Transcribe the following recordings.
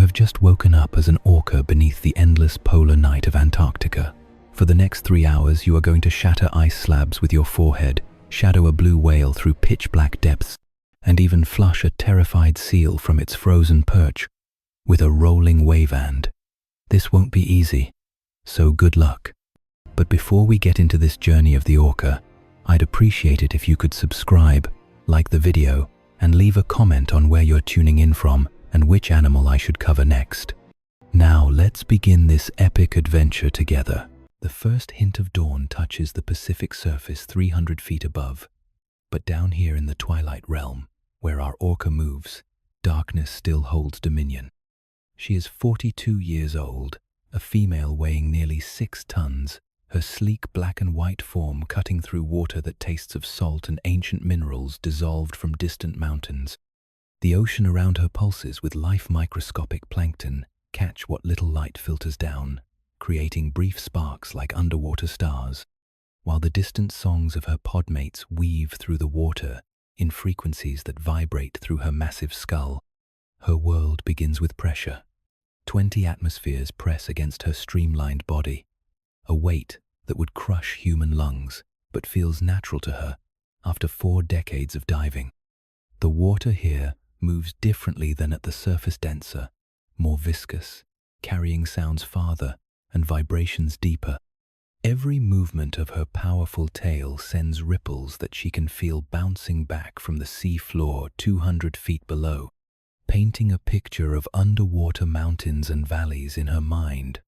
have just woken up as an orca beneath the endless polar night of Antarctica. For the next 3 hours, you are going to shatter ice slabs with your forehead, shadow a blue whale through pitch-black depths, and even flush a terrified seal from its frozen perch with a rolling waveband. This won't be easy, so good luck. But before we get into this journey of the orca, I'd appreciate it if you could subscribe, like the video, and leave a comment on where you're tuning in from and which animal I should cover next. Now let's begin this epic adventure together. The first hint of dawn touches the Pacific surface 300 feet above, but down here in the twilight realm, where our orca moves, darkness still holds dominion. She is 42 years old, a female weighing nearly 6 tons, her sleek black and white form cutting through water that tastes of salt and ancient minerals dissolved from distant mountains. The ocean around her pulses with life microscopic plankton catch what little light filters down, creating brief sparks like underwater stars, while the distant songs of her podmates weave through the water in frequencies that vibrate through her massive skull. Her world begins with pressure. 20 atmospheres press against her streamlined body, a weight that would crush human lungs, but feels natural to her after 4 decades of diving. The water here moves differently than at the surface, denser, more viscous, carrying sounds farther and vibrations deeper. Every movement of her powerful tail sends ripples that she can feel bouncing back from the sea floor 200 feet below, painting a picture of underwater mountains and valleys in her mind.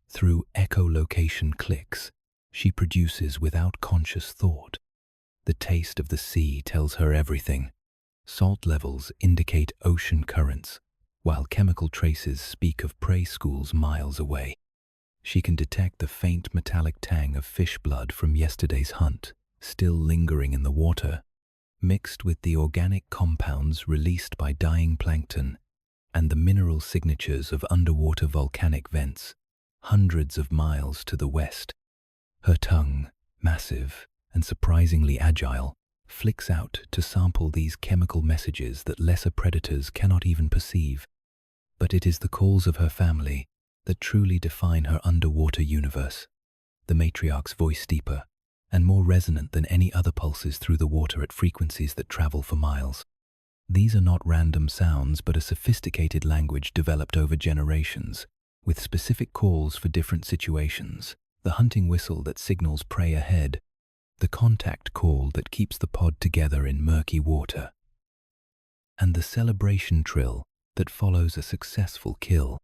Through echolocation clicks, she produces without conscious thought. The taste of the sea tells her everything. Salt levels indicate ocean currents, while chemical traces speak of prey schools miles away. She can detect the faint metallic tang of fish blood from yesterday's hunt, still lingering in the water, mixed with the organic compounds released by dying plankton and the mineral signatures of underwater volcanic vents, hundreds of miles to the west. Her tongue, massive and surprisingly agile, flicks out to sample these chemical messages that lesser predators cannot even perceive. But it is the calls of her family that truly define her underwater universe. The matriarch's voice deeper and more resonant than any other pulses through the water at frequencies that travel for miles. These are not random sounds, but a sophisticated language developed over generations, with specific calls for different situations. The hunting whistle that signals prey ahead, the contact call that keeps the pod together in murky water, and the celebration trill that follows a successful kill.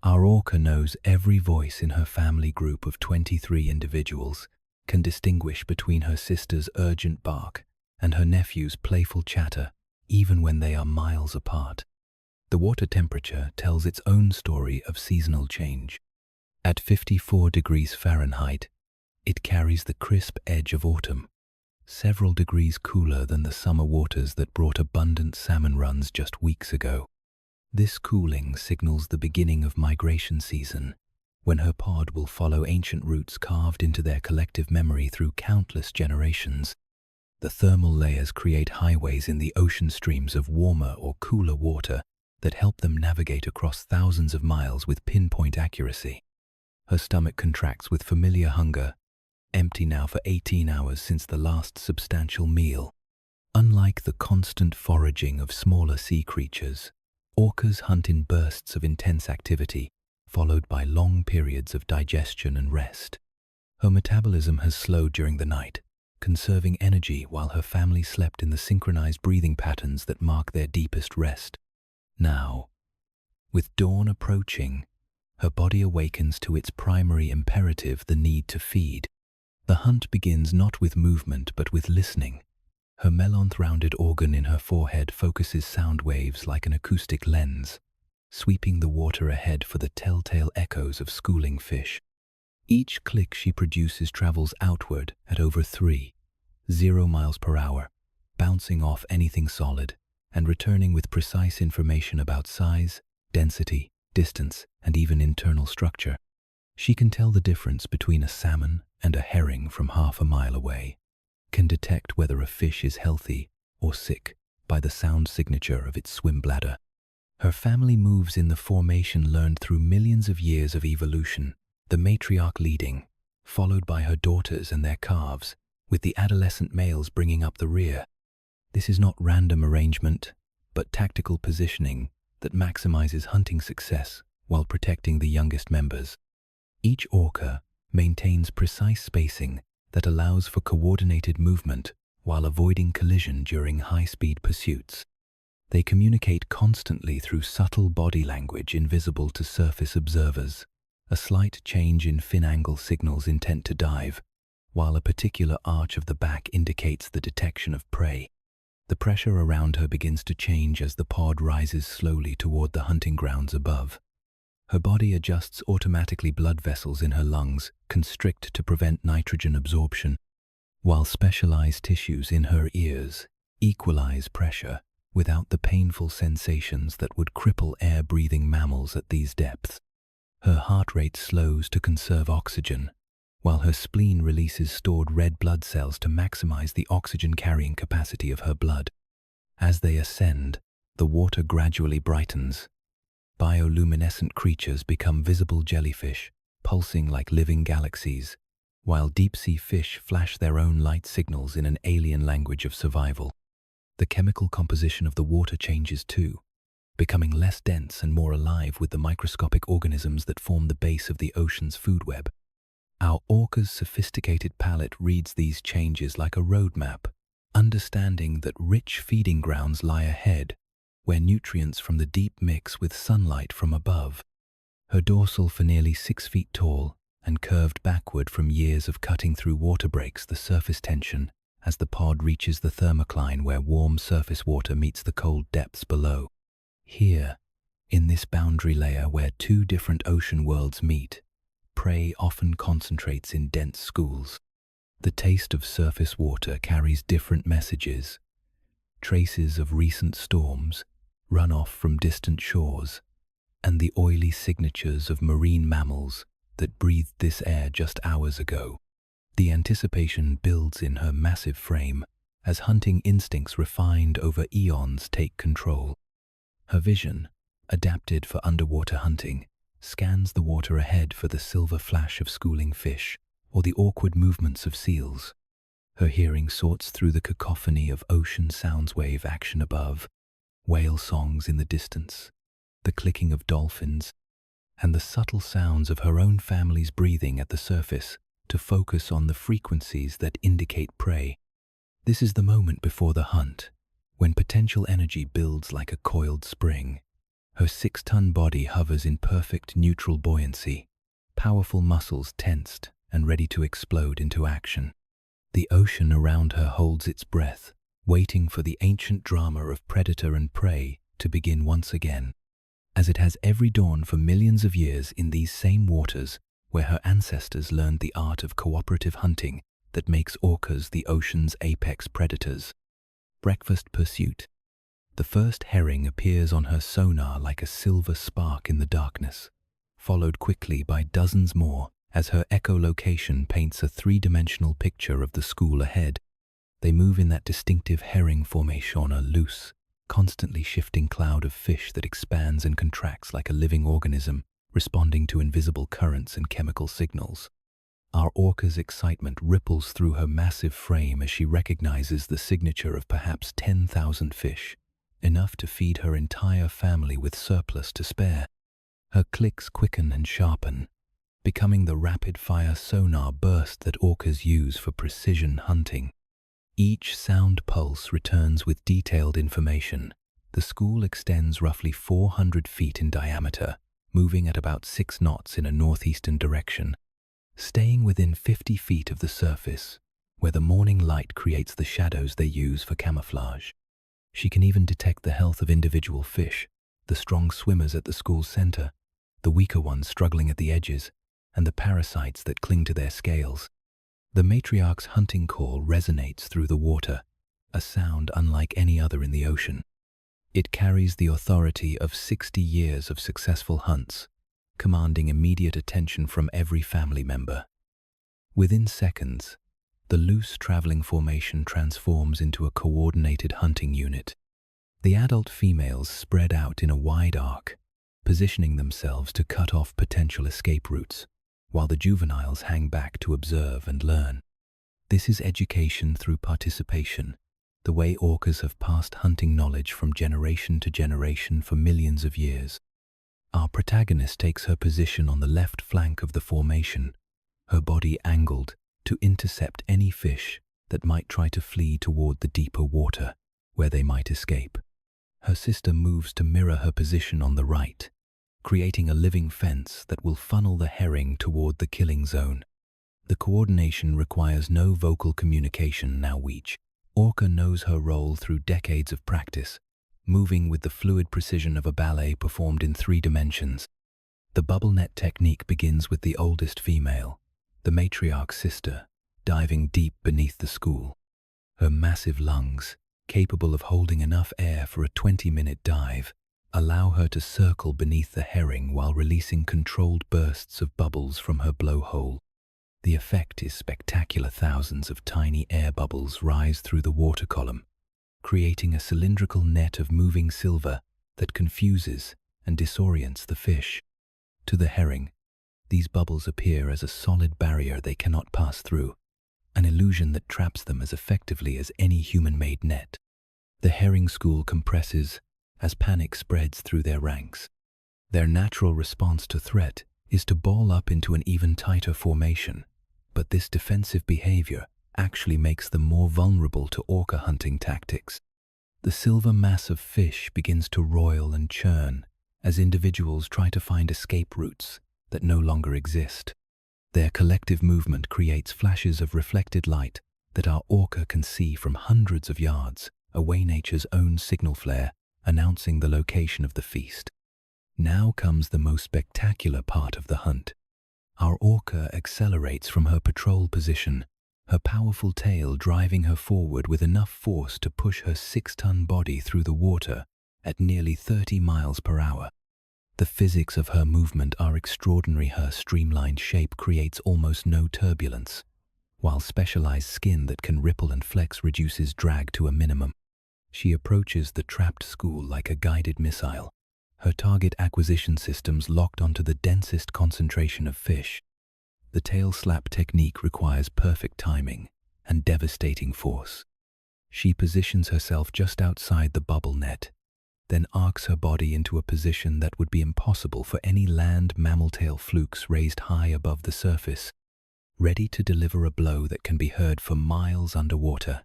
Our orca knows every voice in her family group of 23 individuals, can distinguish between her sister's urgent bark and her nephew's playful chatter, even when they are miles apart. The water temperature tells its own story of seasonal change. At 54 degrees Fahrenheit, it carries the crisp edge of autumn, several degrees cooler than the summer waters that brought abundant salmon runs just weeks ago. This cooling signals the beginning of migration season, when her pod will follow ancient routes carved into their collective memory through countless generations. The thermal layers create highways in the ocean streams of warmer or cooler water that help them navigate across thousands of miles with pinpoint accuracy. Her stomach contracts with familiar hunger, empty now for 18 hours since the last substantial meal. Unlike the constant foraging of smaller sea creatures, orcas hunt in bursts of intense activity, followed by long periods of digestion and rest. Her metabolism has slowed during the night, conserving energy while her family slept in the synchronized breathing patterns that mark their deepest rest. Now, with dawn approaching, her body awakens to its primary imperative, the need to feed. The hunt begins not with movement but with listening. Her melanth-rounded organ in her forehead focuses sound waves like an acoustic lens, sweeping the water ahead for the telltale echoes of schooling fish. Each click she produces travels outward at over 3.0 miles per hour, bouncing off anything solid and returning with precise information about size, density, distance, and even internal structure. She can tell the difference between a salmon and a herring from half a mile away, can detect whether a fish is healthy or sick by the sound signature of its swim bladder. Her family moves in the formation learned through millions of years of evolution, the matriarch leading, followed by her daughters and their calves, with the adolescent males bringing up the rear. This is not random arrangement, but tactical positioning that maximizes hunting success while protecting the youngest members. Each orca maintains precise spacing that allows for coordinated movement while avoiding collision during high-speed pursuits. They communicate constantly through subtle body language invisible to surface observers. A slight change in fin angle signals intent to dive, while a particular arch of the back indicates the detection of prey. The pressure around her begins to change as the pod rises slowly toward the hunting grounds above. Her body adjusts automatically. Blood vessels in her lungs constrict to prevent nitrogen absorption, while specialized tissues in her ears equalize pressure without the painful sensations that would cripple air-breathing mammals at these depths. Her heart rate slows to conserve oxygen, while her spleen releases stored red blood cells to maximize the oxygen-carrying capacity of her blood. As they ascend, the water gradually brightens. Bioluminescent creatures become visible jellyfish, pulsing like living galaxies, while deep-sea fish flash their own light signals in an alien language of survival. The chemical composition of the water changes too, becoming less dense and more alive with the microscopic organisms that form the base of the ocean's food web. Our orca's sophisticated palate reads these changes like a roadmap, understanding that rich feeding grounds lie ahead, where nutrients from the deep mix with sunlight from above. Her dorsal fin, nearly 6 feet tall and curved backward from years of cutting through water, breaks the surface tension as the pod reaches the thermocline where warm surface water meets the cold depths below. Here, in this boundary layer where two different ocean worlds meet, prey often concentrates in dense schools. The taste of surface water carries different messages: traces of recent storms, runoff from distant shores, and the oily signatures of marine mammals that breathed this air just hours ago. The anticipation builds in her massive frame as hunting instincts refined over eons take control. Her vision, adapted for underwater hunting, scans the water ahead for the silver flash of schooling fish or the awkward movements of seals. Her hearing sorts through the cacophony of ocean sounds: wave action above, whale songs in the distance, the clicking of dolphins, and the subtle sounds of her own family's breathing at the surface to focus on the frequencies that indicate prey. This is the moment before the hunt, when potential energy builds like a coiled spring. Her 6-ton body hovers in perfect neutral buoyancy, powerful muscles tensed and ready to explode into action. The ocean around her holds its breath, waiting for the ancient drama of predator and prey to begin once again, as it has every dawn for millions of years in these same waters where her ancestors learned the art of cooperative hunting that makes orcas the ocean's apex predators. Breakfast pursuit. The first herring appears on her sonar like a silver spark in the darkness, followed quickly by dozens more as her echolocation paints a three-dimensional picture of the school ahead. They move in that distinctive herring formation, a loose, constantly shifting cloud of fish that expands and contracts like a living organism, responding to invisible currents and chemical signals. Our orca's excitement ripples through her massive frame as she recognizes the signature of perhaps 10,000 fish, enough to feed her entire family with surplus to spare. Her clicks quicken and sharpen, becoming the rapid-fire sonar burst that orcas use for precision hunting. Each sound pulse returns with detailed information. The school extends roughly 400 feet in diameter, moving at about 6 knots in a northeastern direction, staying within 50 feet of the surface, where the morning light creates the shadows they use for camouflage. She can even detect the health of individual fish, the strong swimmers at the school's center, the weaker ones struggling at the edges, and the parasites that cling to their scales. The matriarch's hunting call resonates through the water, a sound unlike any other in the ocean. It carries the authority of 60 years of successful hunts, commanding immediate attention from every family member. Within seconds, the loose traveling formation transforms into a coordinated hunting unit. The adult females spread out in a wide arc, positioning themselves to cut off potential escape routes, while the juveniles hang back to observe and learn. This is education through participation, the way orcas have passed hunting knowledge from generation to generation for millions of years. Our protagonist takes her position on the left flank of the formation, her body angled to intercept any fish that might try to flee toward the deeper water, where they might escape. Her sister moves to mirror her position on the right, creating a living fence that will funnel the herring toward the killing zone. The coordination requires no vocal communication now. Each orca knows her role through decades of practice, moving with the fluid precision of a ballet performed in 3 dimensions. The bubble net technique begins with the oldest female, the matriarch's sister, diving deep beneath the school. Her massive lungs, capable of holding enough air for a 20-minute dive, allow her to circle beneath the herring while releasing controlled bursts of bubbles from her blowhole. The effect is spectacular. Thousands of tiny air bubbles rise through the water column, creating a cylindrical net of moving silver that confuses and disorients the fish. To the herring, these bubbles appear as a solid barrier they cannot pass through, an illusion that traps them as effectively as any human-made net. The herring school compresses as panic spreads through their ranks. Their natural response to threat is to ball up into an even tighter formation, but this defensive behavior actually makes them more vulnerable to orca hunting tactics. The silver mass of fish begins to roil and churn as individuals try to find escape routes that no longer exist. Their collective movement creates flashes of reflected light that our orca can see from hundreds of yards away, nature's own signal flare announcing the location of the feast. Now comes the most spectacular part of the hunt. Our orca accelerates from her patrol position, her powerful tail driving her forward with enough force to push her 6-ton body through the water at nearly 30 miles per hour. The physics of her movement are extraordinary. Her streamlined shape creates almost no turbulence, while specialized skin that can ripple and flex reduces drag to a minimum. She approaches the trapped school like a guided missile, her target acquisition systems locked onto the densest concentration of fish. The tail slap technique requires perfect timing and devastating force. She positions herself just outside the bubble net, then arcs her body into a position that would be impossible for any land mammal. Tail flukes raised high above the surface, ready to deliver a blow that can be heard for miles underwater.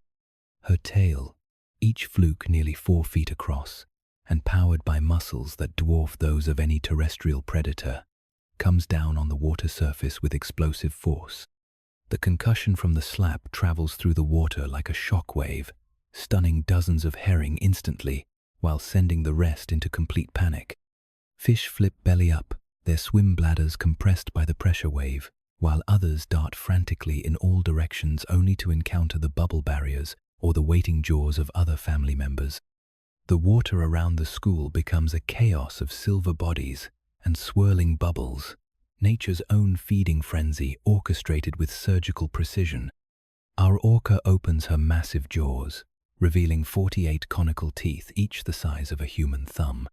Her tail, each fluke nearly 4 feet across, and powered by muscles that dwarf those of any terrestrial predator, comes down on the water surface with explosive force. The concussion from the slap travels through the water like a shock wave, stunning dozens of herring instantly, while sending the rest into complete panic. Fish flip belly up, their swim bladders compressed by the pressure wave, while others dart frantically in all directions only to encounter the bubble barriers or the waiting jaws of other family members. The water around the school becomes a chaos of silver bodies and swirling bubbles, nature's own feeding frenzy orchestrated with surgical precision. Our orca opens her massive jaws, revealing 48 conical teeth, each the size of a human thumb.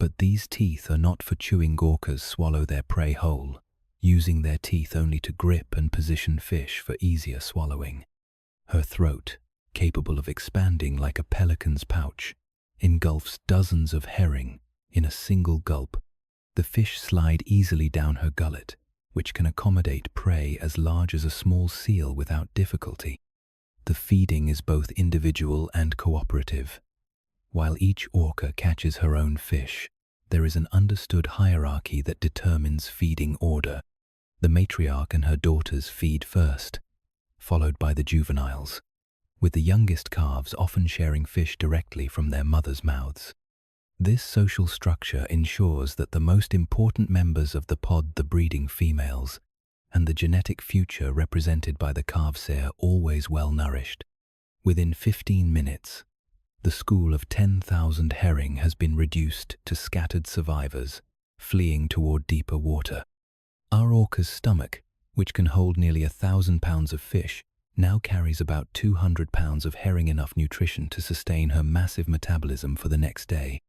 But these teeth are not for chewing. Orcas swallow their prey whole, using their teeth only to grip and position fish for easier swallowing. Her throat, capable of expanding like a pelican's pouch, engulfs dozens of herring in a single gulp. The fish slide easily down her gullet, which can accommodate prey as large as a small seal without difficulty. The feeding is both individual and cooperative. While each orca catches her own fish, there is an understood hierarchy that determines feeding order. The matriarch and her daughters feed first, followed by the juveniles, with the youngest calves often sharing fish directly from their mothers' mouths. This social structure ensures that the most important members of the pod, the breeding females, and the genetic future represented by the calves, are always well nourished. Within 15 minutes, the school of 10,000 herring has been reduced to scattered survivors, fleeing toward deeper water. Our orca's stomach, which can hold nearly 1,000 pounds of fish, now carries about 200 pounds of herring, enough nutrition to sustain her massive metabolism for the next day.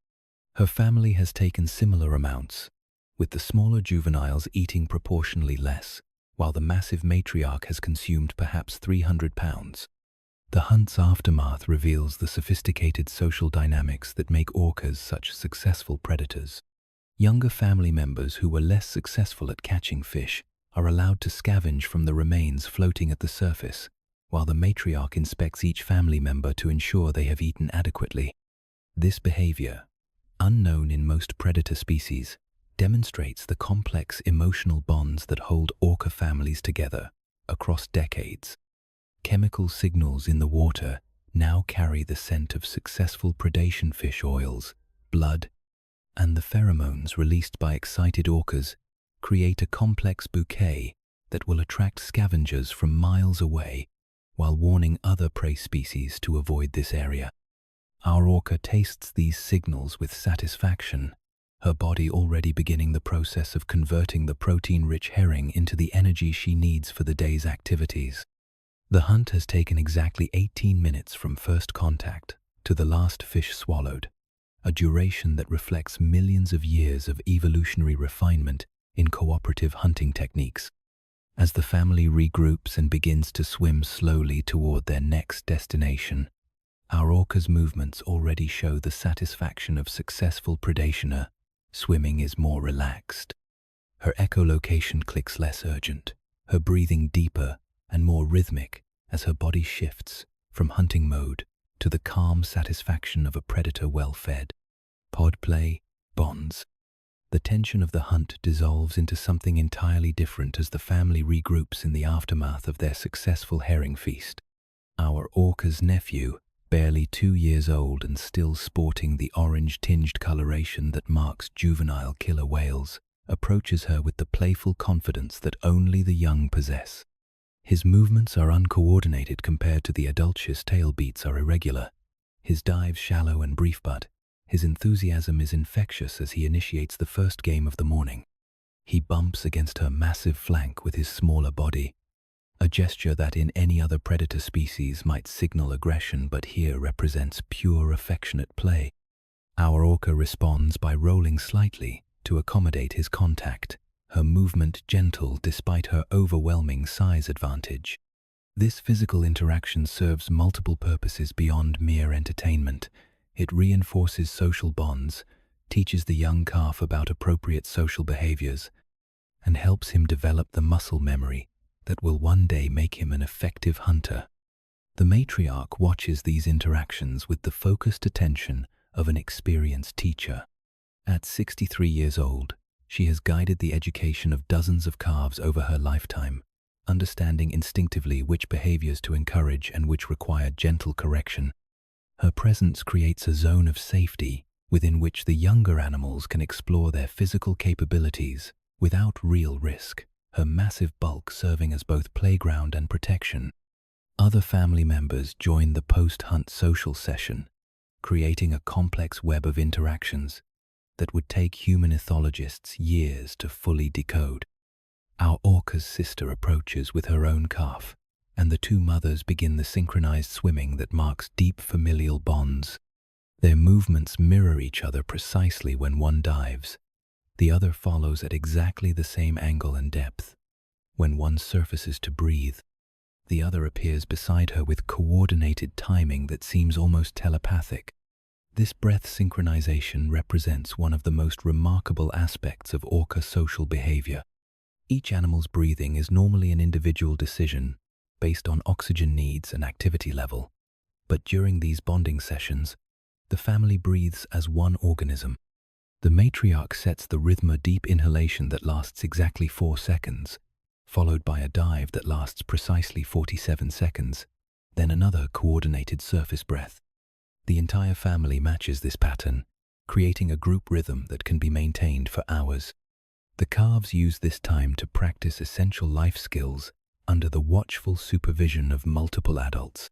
Her family has taken similar amounts, with the smaller juveniles eating proportionally less, while the massive matriarch has consumed perhaps 300 pounds. The hunt's aftermath reveals the sophisticated social dynamics that make orcas such successful predators. Younger family members who were less successful at catching fish are allowed to scavenge from the remains floating at the surface, while the matriarch inspects each family member to ensure they have eaten adequately. This behavior, unknown in most predator species, demonstrates the complex emotional bonds that hold orca families together across decades. Chemical signals in the water now carry the scent of successful predation fish oils, blood, and the pheromones released by excited orcas create a complex bouquet that will attract scavengers from miles away while warning other prey species to avoid this area. Our orca tastes these signals with satisfaction, her body already beginning the process of converting the protein-rich herring into the energy she needs for the day's activities. The hunt has taken exactly 18 minutes from first contact to the last fish swallowed, a duration that reflects millions of years of evolutionary refinement in cooperative hunting techniques. As the family regroups and begins to swim slowly toward their next destination, our orca's movements already show the satisfaction of successful predation. Swimming is more relaxed. Her echolocation clicks less urgent, her breathing deeper and more rhythmic as her body shifts from hunting mode to the calm satisfaction of a predator well fed. Pod play bonds. The tension of the hunt dissolves into something entirely different as the family regroups in the aftermath of their successful herring feast. Our orca's nephew, barely 2 years old and still sporting the orange-tinged coloration that marks juvenile killer whales, approaches her with the playful confidence that only the young possess. His movements are uncoordinated compared to the adult's tail beats are irregular, his dives shallow and brief, but his enthusiasm is infectious as he initiates the first game of the morning. He bumps against her massive flank with his smaller body, a gesture that in any other predator species might signal aggression but here represents pure affectionate play. Our orca responds by rolling slightly to accommodate his contact, her movement gentle despite her overwhelming size advantage. This physical interaction serves multiple purposes beyond mere entertainment. It reinforces social bonds, teaches the young calf about appropriate social behaviors, and helps him develop the muscle memory that will one day make him an effective hunter. The matriarch watches these interactions with the focused attention of an experienced teacher. At 63 years old, she has guided the education of dozens of calves over her lifetime, understanding instinctively which behaviors to encourage and which require gentle correction. Her presence creates a zone of safety within which the younger animals can explore their physical capabilities without real risk, her massive bulk serving as both playground and protection. Other family members join the post-hunt social session, creating a complex web of interactions that would take human ethologists years to fully decode. Our orca's sister approaches with her own calf, and the two mothers begin the synchronized swimming that marks deep familial bonds. Their movements mirror each other precisely. When one dives, the other follows at exactly the same angle and depth. When one surfaces to breathe, the other appears beside her with coordinated timing that seems almost telepathic. This breath synchronization represents one of the most remarkable aspects of orca social behavior. Each animal's breathing is normally an individual decision based on oxygen needs and activity level, but during these bonding sessions, the family breathes as one organism. The matriarch sets the rhythm: a deep inhalation that lasts exactly 4 seconds, followed by a dive that lasts precisely 47 seconds, then another coordinated surface breath. The entire family matches this pattern, creating a group rhythm that can be maintained for hours. The calves use this time to practice essential life skills under the watchful supervision of multiple adults.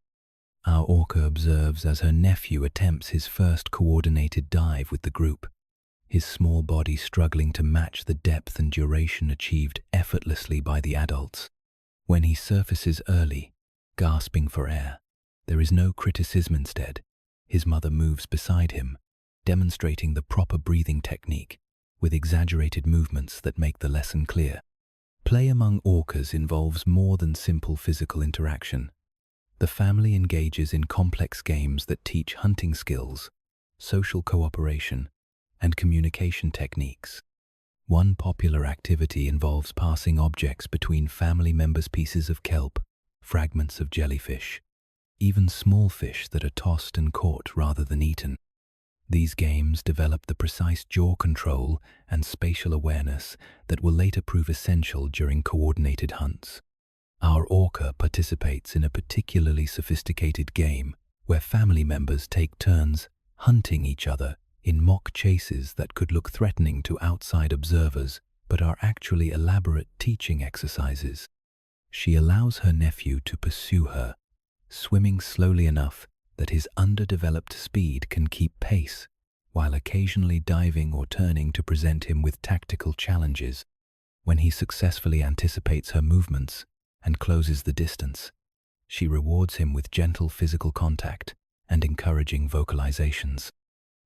Our orca observes as her nephew attempts his first coordinated dive with the group, his small body struggling to match the depth and duration achieved effortlessly by the adults. When he surfaces early, gasping for air. There is no criticism instead. His mother moves beside him, demonstrating the proper breathing technique, with exaggerated movements that make the lesson clear. Play among orcas involves more than simple physical interaction. The family engages in complex games that teach hunting skills, social cooperation, and communication techniques. One popular activity involves passing objects between family members: pieces of kelp, fragments of jellyfish, even small fish that are tossed and caught rather than eaten. These games develop the precise jaw control and spatial awareness that will later prove essential during coordinated hunts. Our orca participates in a particularly sophisticated game where family members take turns hunting each other in mock chases that could look threatening to outside observers but are actually elaborate teaching exercises. She allows her nephew to pursue her, swimming slowly enough that his underdeveloped speed can keep pace, while occasionally diving or turning to present him with tactical challenges. When he successfully anticipates her movements and closes the distance, she rewards him with gentle physical contact and encouraging vocalizations.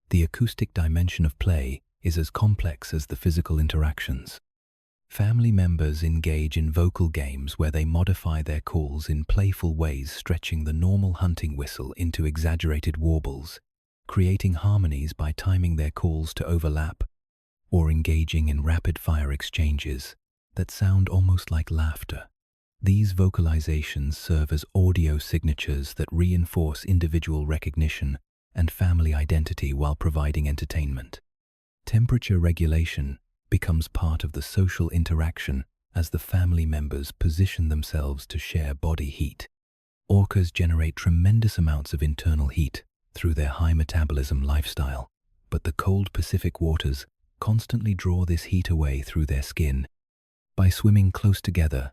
The acoustic dimension of play is as complex as the physical interactions. Family members engage in vocal games where they modify their calls in playful ways, stretching the normal hunting whistle into exaggerated warbles, creating harmonies by timing their calls to overlap, or engaging in rapid-fire exchanges that sound almost like laughter. These vocalizations serve as audio signatures that reinforce individual recognition and family identity while providing entertainment. Temperature regulation becomes part of the social interaction as the family members position themselves to share body heat. Orcas generate tremendous amounts of internal heat through their high metabolism lifestyle, but the cold Pacific waters constantly draw this heat away through their skin. By swimming close together,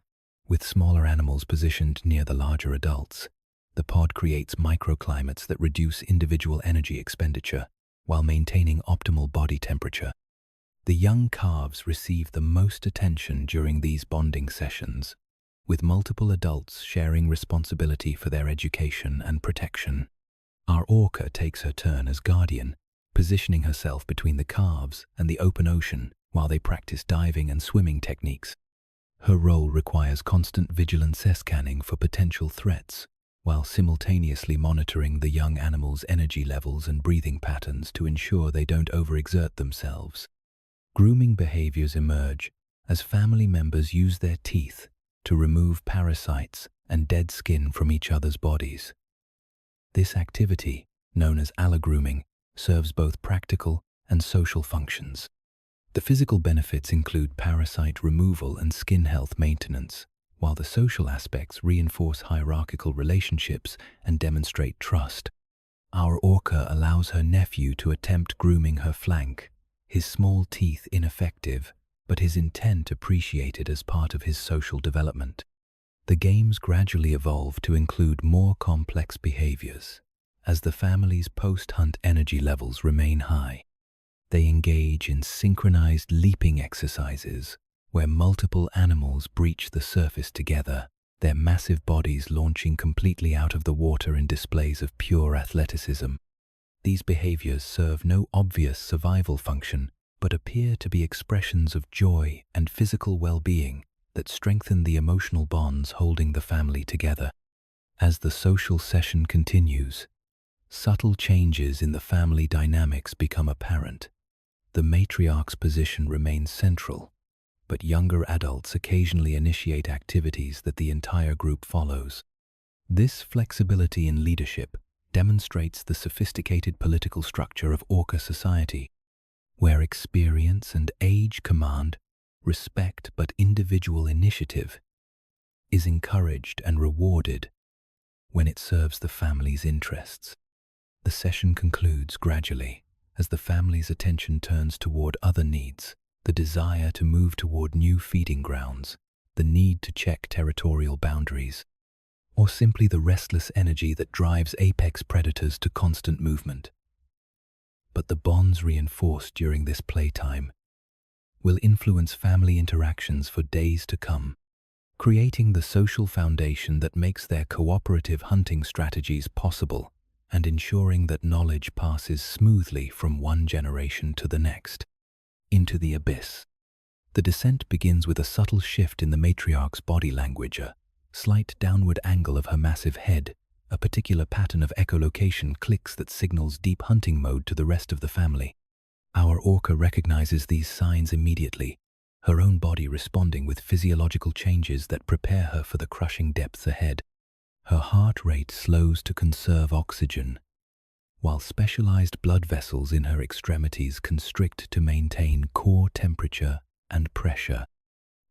with smaller animals positioned near the larger adults, the pod creates microclimates that reduce individual energy expenditure while maintaining optimal body temperature. The young calves receive the most attention during these bonding sessions, with multiple adults sharing responsibility for their education and protection. Our orca takes her turn as guardian, positioning herself between the calves and the open ocean while they practice diving and swimming techniques. Her role requires constant vigilance scanning for potential threats, while simultaneously monitoring the young animals' energy levels and breathing patterns to ensure they don't overexert themselves. Grooming behaviors emerge as family members use their teeth to remove parasites and dead skin from each other's bodies. This activity, known as allogrooming, serves both practical and social functions. The physical benefits include parasite removal and skin health maintenance, while the social aspects reinforce hierarchical relationships and demonstrate trust. Our orca allows her nephew to attempt grooming her flank, his small teeth ineffective, but his intent appreciated as part of his social development. The games gradually evolve to include more complex behaviors. As the family's post-hunt energy levels remain high, they engage in synchronized leaping exercises where multiple animals breach the surface together, their massive bodies launching completely out of the water in displays of pure athleticism. These behaviors serve no obvious survival function, but appear to be expressions of joy and physical well-being that strengthen the emotional bonds holding the family together. As the social session continues, subtle changes in the family dynamics become apparent. The matriarch's position remains central, but younger adults occasionally initiate activities that the entire group follows. This flexibility in leadership demonstrates the sophisticated political structure of orca society, where experience and age command respect, but individual initiative is encouraged and rewarded when it serves the family's interests. The session concludes gradually as the family's attention turns toward other needs: the desire to move toward new feeding grounds, the need to check territorial boundaries, or simply the restless energy that drives apex predators to constant movement. But the bonds reinforced during this playtime will influence family interactions for days to come. creating the social foundation that makes their cooperative hunting strategies possible and ensuring that knowledge passes smoothly from one generation to the next. Into the abyss. The descent begins with a subtle shift in the matriarch's body language, a slight downward angle of her massive head, a particular pattern of echolocation clicks that signals deep hunting mode to the rest of the family. Our orca recognizes these signs immediately, her own body responding with physiological changes that prepare her for the crushing depths ahead. Her heart rate slows to conserve oxygen, while specialized blood vessels in her extremities constrict to maintain core temperature and pressure.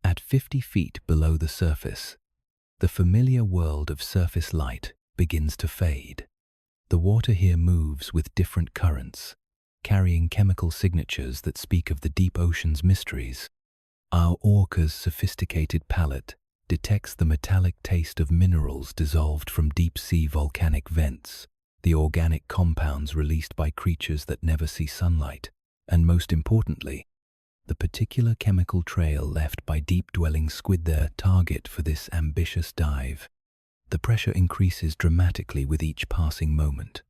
At 50 feet below the surface, the familiar world of surface light begins to fade. The water here moves with different currents, carrying chemical signatures that speak of the deep ocean's mysteries. Our orca's sophisticated palate detects the metallic taste of minerals dissolved from deep-sea volcanic vents, the organic compounds released by creatures that never see sunlight, and most importantly, the particular chemical trail left by deep-dwelling squid, their target for this ambitious dive. The pressure increases dramatically with each passing moment.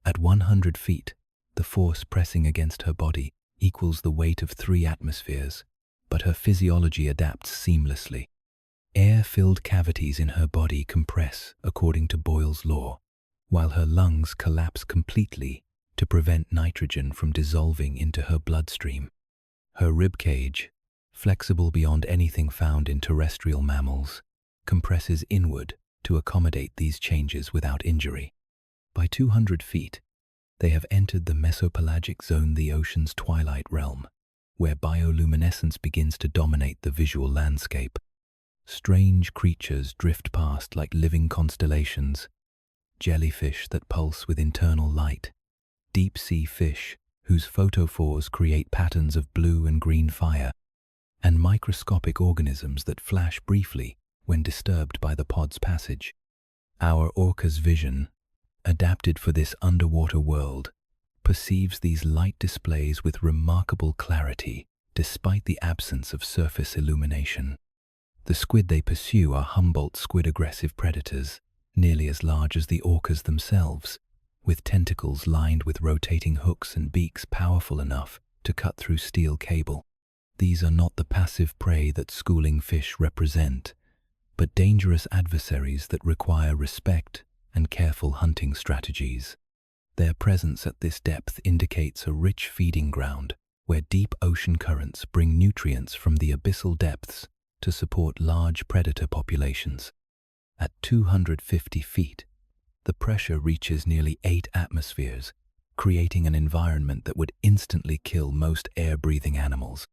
At 100 feet, the force pressing against her body equals the weight of 3 atmospheres, but her physiology adapts seamlessly. Air-filled cavities in her body compress according to Boyle's law, while her lungs collapse completely to prevent nitrogen from dissolving into her bloodstream. Her ribcage, flexible beyond anything found in terrestrial mammals, compresses inward to accommodate these changes without injury. By 200 feet, they have entered the mesopelagic zone, the ocean's twilight realm, where bioluminescence begins to dominate the visual landscape. Strange creatures drift past like living constellations, jellyfish that pulse with internal light, deep-sea fish whose photophores create patterns of blue and green fire, and microscopic organisms that flash briefly when disturbed by the pod's passage. Our orca's vision, adapted for this underwater world, perceives these light displays with remarkable clarity despite the absence of surface illumination. The squid they pursue are Humboldt squid, aggressive predators, nearly as large as the orcas themselves, with tentacles lined with rotating hooks and beaks powerful enough to cut through steel cable. These are not the passive prey that schooling fish represent, but dangerous adversaries that require respect and careful hunting strategies. Their presence at this depth indicates a rich feeding ground where deep ocean currents bring nutrients from the abyssal depths to support large predator populations. At 250 feet, the pressure reaches nearly 8 atmospheres, creating an environment that would instantly kill most air-breathing animals.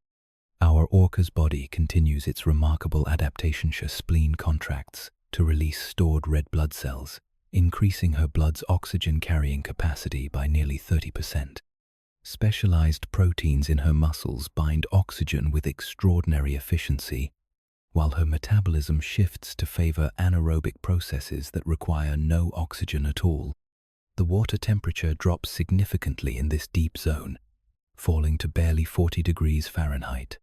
Our orca's body continues its remarkable adaptation. Her spleen contracts to release stored red blood cells, increasing her blood's oxygen-carrying capacity by nearly 30%. Specialized proteins in her muscles bind oxygen with extraordinary efficiency, while her metabolism shifts to favor anaerobic processes that require no oxygen at all. The water temperature drops significantly in this deep zone, falling to barely 40 degrees Fahrenheit.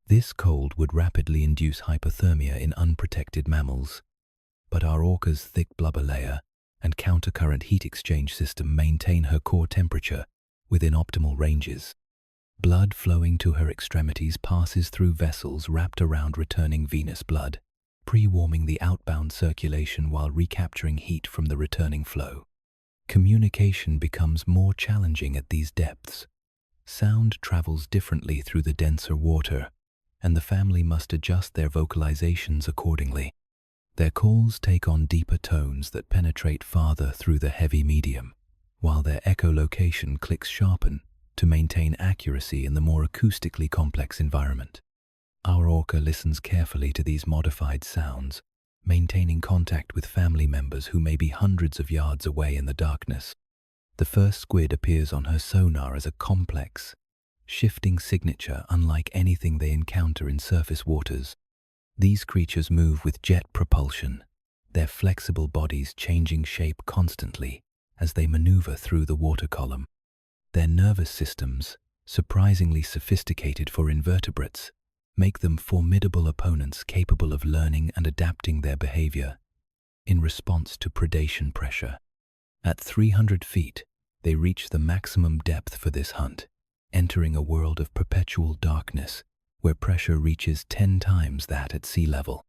This cold would rapidly induce hypothermia in unprotected mammals, but our orca's thick blubber layer and countercurrent heat exchange system maintain her core temperature within optimal ranges. Blood flowing to her extremities passes through vessels wrapped around returning venous blood, pre-warming the outbound circulation while recapturing heat from the returning flow. Communication becomes more challenging at these depths. Sound travels differently through the denser water, and the family must adjust their vocalizations accordingly. Their calls take on deeper tones that penetrate farther through the heavy medium, while their echolocation clicks sharpen to maintain accuracy in the more acoustically complex environment. Our orca listens carefully to these modified sounds, maintaining contact with family members who may be hundreds of yards away in the darkness. The first squid appears on her sonar as a complex, shifting signature unlike anything they encounter in surface waters. These creatures move with jet propulsion, their flexible bodies changing shape constantly as they maneuver through the water column. Their nervous systems, surprisingly sophisticated for invertebrates, make them formidable opponents capable of learning and adapting their behavior in response to predation pressure. At 300 feet, they reach the maximum depth for this hunt, entering a world of perpetual darkness where pressure reaches 10 times that at sea level.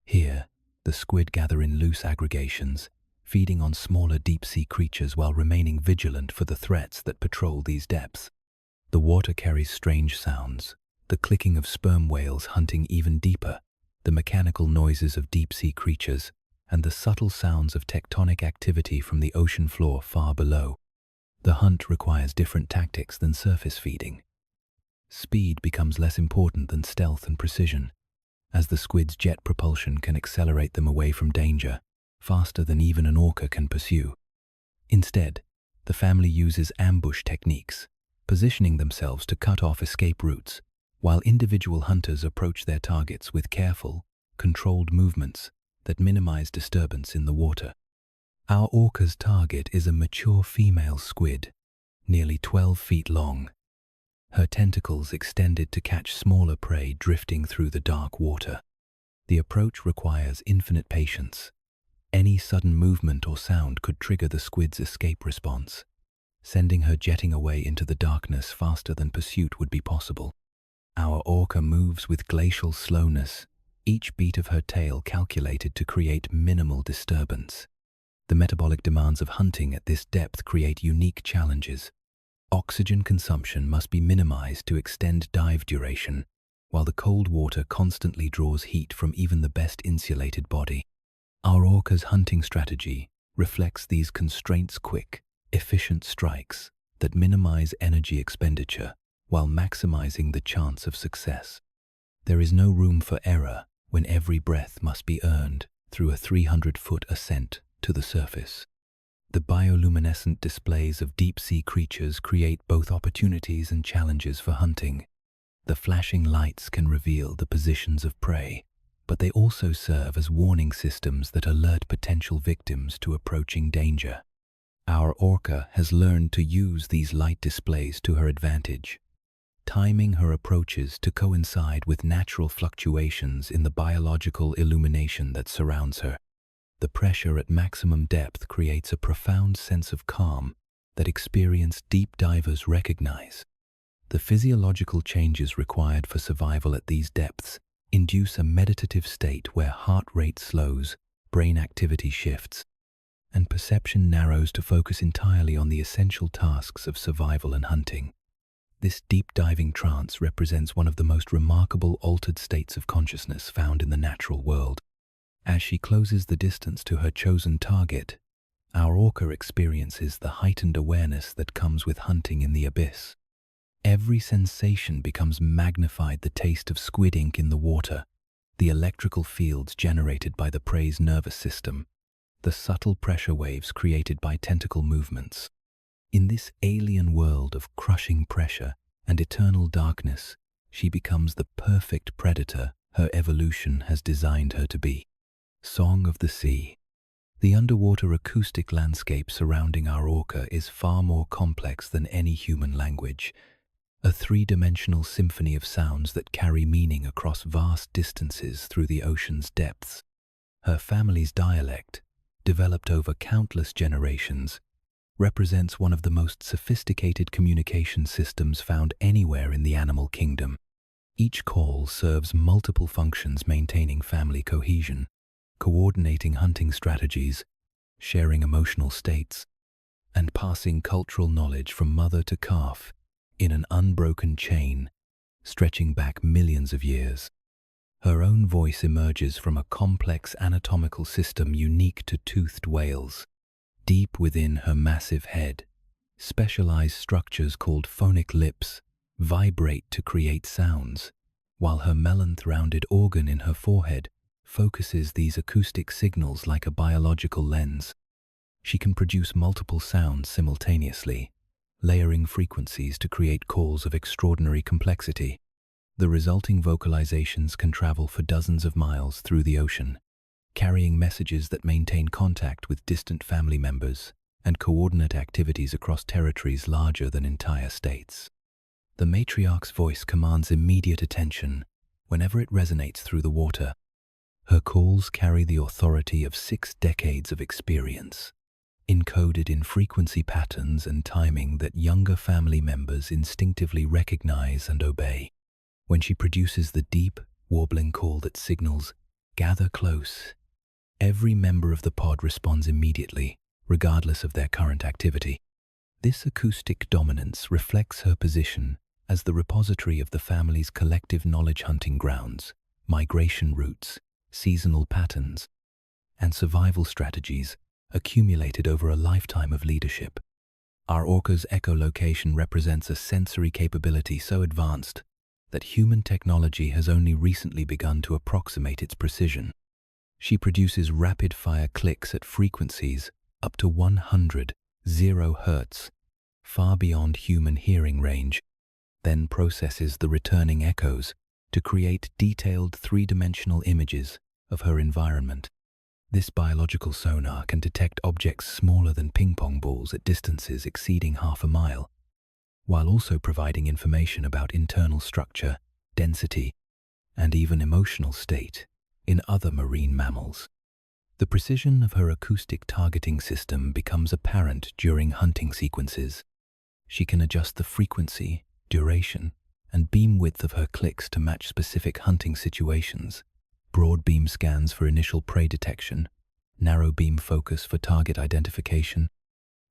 Here, the squid gather in loose aggregations, feeding on smaller deep-sea creatures while remaining vigilant for the threats that patrol these depths. The water carries strange sounds, the clicking of sperm whales hunting even deeper, the mechanical noises of deep-sea creatures, and the subtle sounds of tectonic activity from the ocean floor far below. The hunt requires different tactics than surface feeding. Speed becomes less important than stealth and precision, as the squid's jet propulsion can accelerate them away from danger, faster than even an orca can pursue. Instead, the family uses ambush techniques, positioning themselves to cut off escape routes, while individual hunters approach their targets with careful, controlled movements that minimize disturbance in the water. Our orca's target is a mature female squid, nearly 12 feet long. Her tentacles extended to catch smaller prey drifting through the dark water. The approach requires infinite patience. Any sudden movement or sound could trigger the squid's escape response, sending her jetting away into the darkness faster than pursuit would be possible. Our orca moves with glacial slowness, each beat of her tail calculated to create minimal disturbance. The metabolic demands of hunting at this depth create unique challenges. Oxygen consumption must be minimized to extend dive duration, while the cold water constantly draws heat from even the best insulated body. Our orca's hunting strategy reflects these constraints: quick, efficient strikes that minimize energy expenditure while maximizing the chance of success. There is no room for error when every breath must be earned through a 300-foot ascent to the surface. The bioluminescent displays of deep-sea creatures create both opportunities and challenges for hunting. The flashing lights can reveal the positions of prey, but they also serve as warning systems that alert potential victims to approaching danger. Our orca has learned to use these light displays to her advantage, timing her approaches to coincide with natural fluctuations in the biological illumination that surrounds her. The pressure at maximum depth creates a profound sense of calm that experienced deep divers recognize. The physiological changes required for survival at these depths induce a meditative state where heart rate slows, brain activity shifts, and perception narrows to focus entirely on the essential tasks of survival and hunting. This deep diving trance represents one of the most remarkable altered states of consciousness found in the natural world. As she closes the distance to her chosen target, our orca experiences the heightened awareness that comes with hunting in the abyss. Every sensation becomes magnified: the taste of squid ink in the water, the electrical fields generated by the prey's nervous system, the subtle pressure waves created by tentacle movements. In this alien world of crushing pressure and eternal darkness, she becomes the perfect predator her evolution has designed her to be. Song of the Sea. The underwater acoustic landscape surrounding our orca is far more complex than any human language, a three-dimensional symphony of sounds that carry meaning across vast distances through the ocean's depths. Her family's dialect, developed over countless generations, represents one of the most sophisticated communication systems found anywhere in the animal kingdom. Each call serves multiple functions, maintaining family cohesion, coordinating hunting strategies, sharing emotional states, and passing cultural knowledge from mother to calf in an unbroken chain stretching back millions of years. Her own voice emerges from a complex anatomical system unique to toothed whales. Deep within her massive head, specialized structures called phonic lips vibrate to create sounds, while her melon-rounded organ in her forehead focuses these acoustic signals like a biological lens. She can produce multiple sounds simultaneously, layering frequencies to create calls of extraordinary complexity. The resulting vocalizations can travel for dozens of miles through the ocean, carrying messages that maintain contact with distant family members and coordinate activities across territories larger than entire states. The matriarch's voice commands immediate attention, Whenever it resonates through the water, her calls carry the authority of 6 decades of experience, encoded in frequency patterns and timing that younger family members instinctively recognize and obey. When she produces the deep, warbling call that signals, "Gather close," every member of the pod responds immediately, regardless of their current activity. This acoustic dominance reflects her position as the repository of the family's collective knowledge hunting grounds, migration routes, seasonal patterns, and survival strategies accumulated over a lifetime of leadership. Our Orca's echolocation represents a sensory capability so advanced that human technology has only recently begun to approximate its precision. She produces rapid-fire clicks at frequencies up to 100 Hz, far beyond human hearing range, then processes the returning echoes to create detailed three-dimensional images of her environment. This biological sonar can detect objects smaller than ping-pong balls at distances exceeding half a mile, while also providing information about internal structure, density, and even emotional state in other marine mammals. The precision of her acoustic targeting system becomes apparent during hunting sequences. She can adjust the frequency, duration, and beam width of her clicks to match specific hunting situations. Broad beam scans for initial prey detection, narrow beam focus for target identification,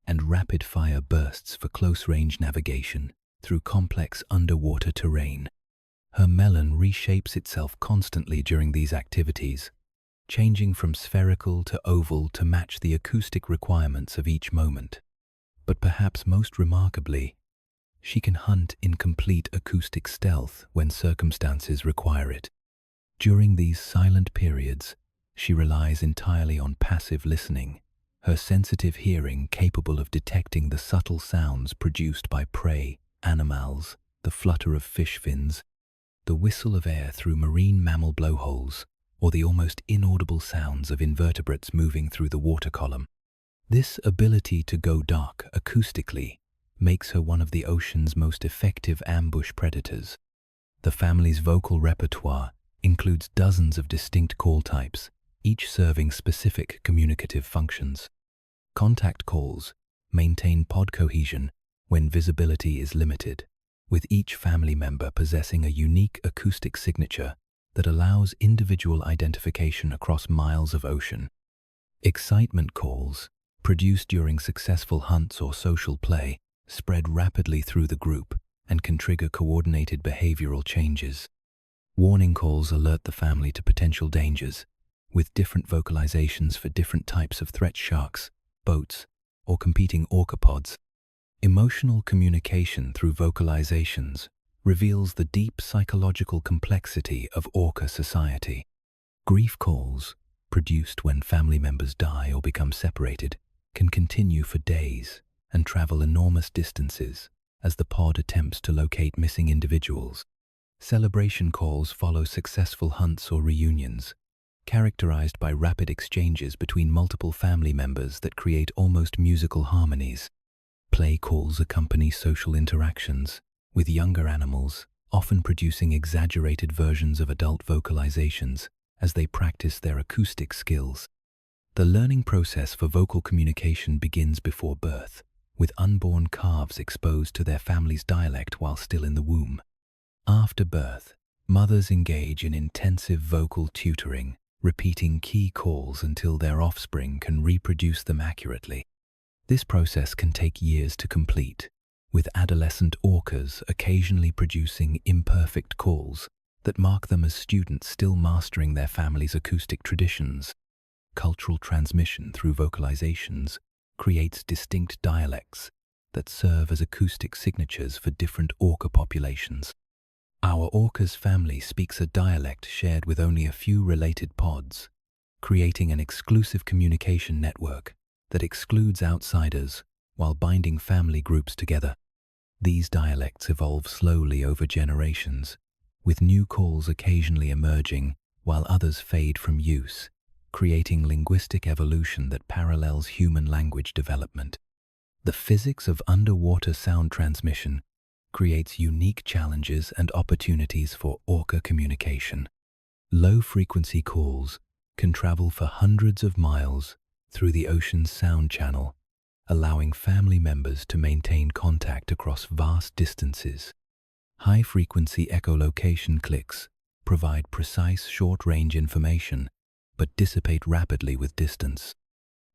and rapid-fire bursts for close-range navigation through complex underwater terrain. Her melon reshapes itself constantly during these activities, changing from spherical to oval to match the acoustic requirements of each moment. But perhaps most remarkably, she can hunt in complete acoustic stealth when circumstances require it. During these silent periods, she relies entirely on passive listening, her sensitive hearing capable of detecting the subtle sounds produced by prey, animals, the flutter of fish fins, the whistle of air through marine mammal blowholes, or the almost inaudible sounds of invertebrates moving through the water column. This ability to go dark acoustically makes her one of the ocean's most effective ambush predators. The family's vocal repertoire includes dozens of distinct call types, each serving specific communicative functions. Contact calls maintain pod cohesion when visibility is limited, with each family member possessing a unique acoustic signature that allows individual identification across miles of ocean. Excitement calls, produced during successful hunts or social play, spread rapidly through the group and can trigger coordinated behavioral changes. Warning calls alert the family to potential dangers, with different vocalizations for different types of threat: sharks, boats, or competing orca pods. Emotional communication through vocalizations reveals the deep psychological complexity of orca society. Grief calls, produced when family members die or become separated, can continue for days and travel enormous distances as the pod attempts to locate missing individuals. Celebration calls follow successful hunts or reunions, characterized by rapid exchanges between multiple family members that create almost musical harmonies. Play calls accompany social interactions, with younger animals often producing exaggerated versions of adult vocalizations as they practice their acoustic skills. The learning process for vocal communication begins before birth, with unborn calves exposed to their family's dialect while still in the womb. After birth, mothers engage in intensive vocal tutoring, repeating key calls until their offspring can reproduce them accurately. This process can take years to complete, with adolescent orcas occasionally producing imperfect calls that mark them as students still mastering their family's acoustic traditions. Cultural transmission through vocalizations creates distinct dialects that serve as acoustic signatures for different orca populations. Our orca's family speaks a dialect shared with only a few related pods, creating an exclusive communication network that excludes outsiders while binding family groups together. These dialects evolve slowly over generations, with new calls occasionally emerging while others fade from use, creating linguistic evolution that parallels human language development. The physics of underwater sound transmission creates unique challenges and opportunities for Orca communication. Low-frequency calls can travel for hundreds of miles through the ocean's sound channel, allowing family members to maintain contact across vast distances. High-frequency echolocation clicks provide precise short-range information, but dissipate rapidly with distance.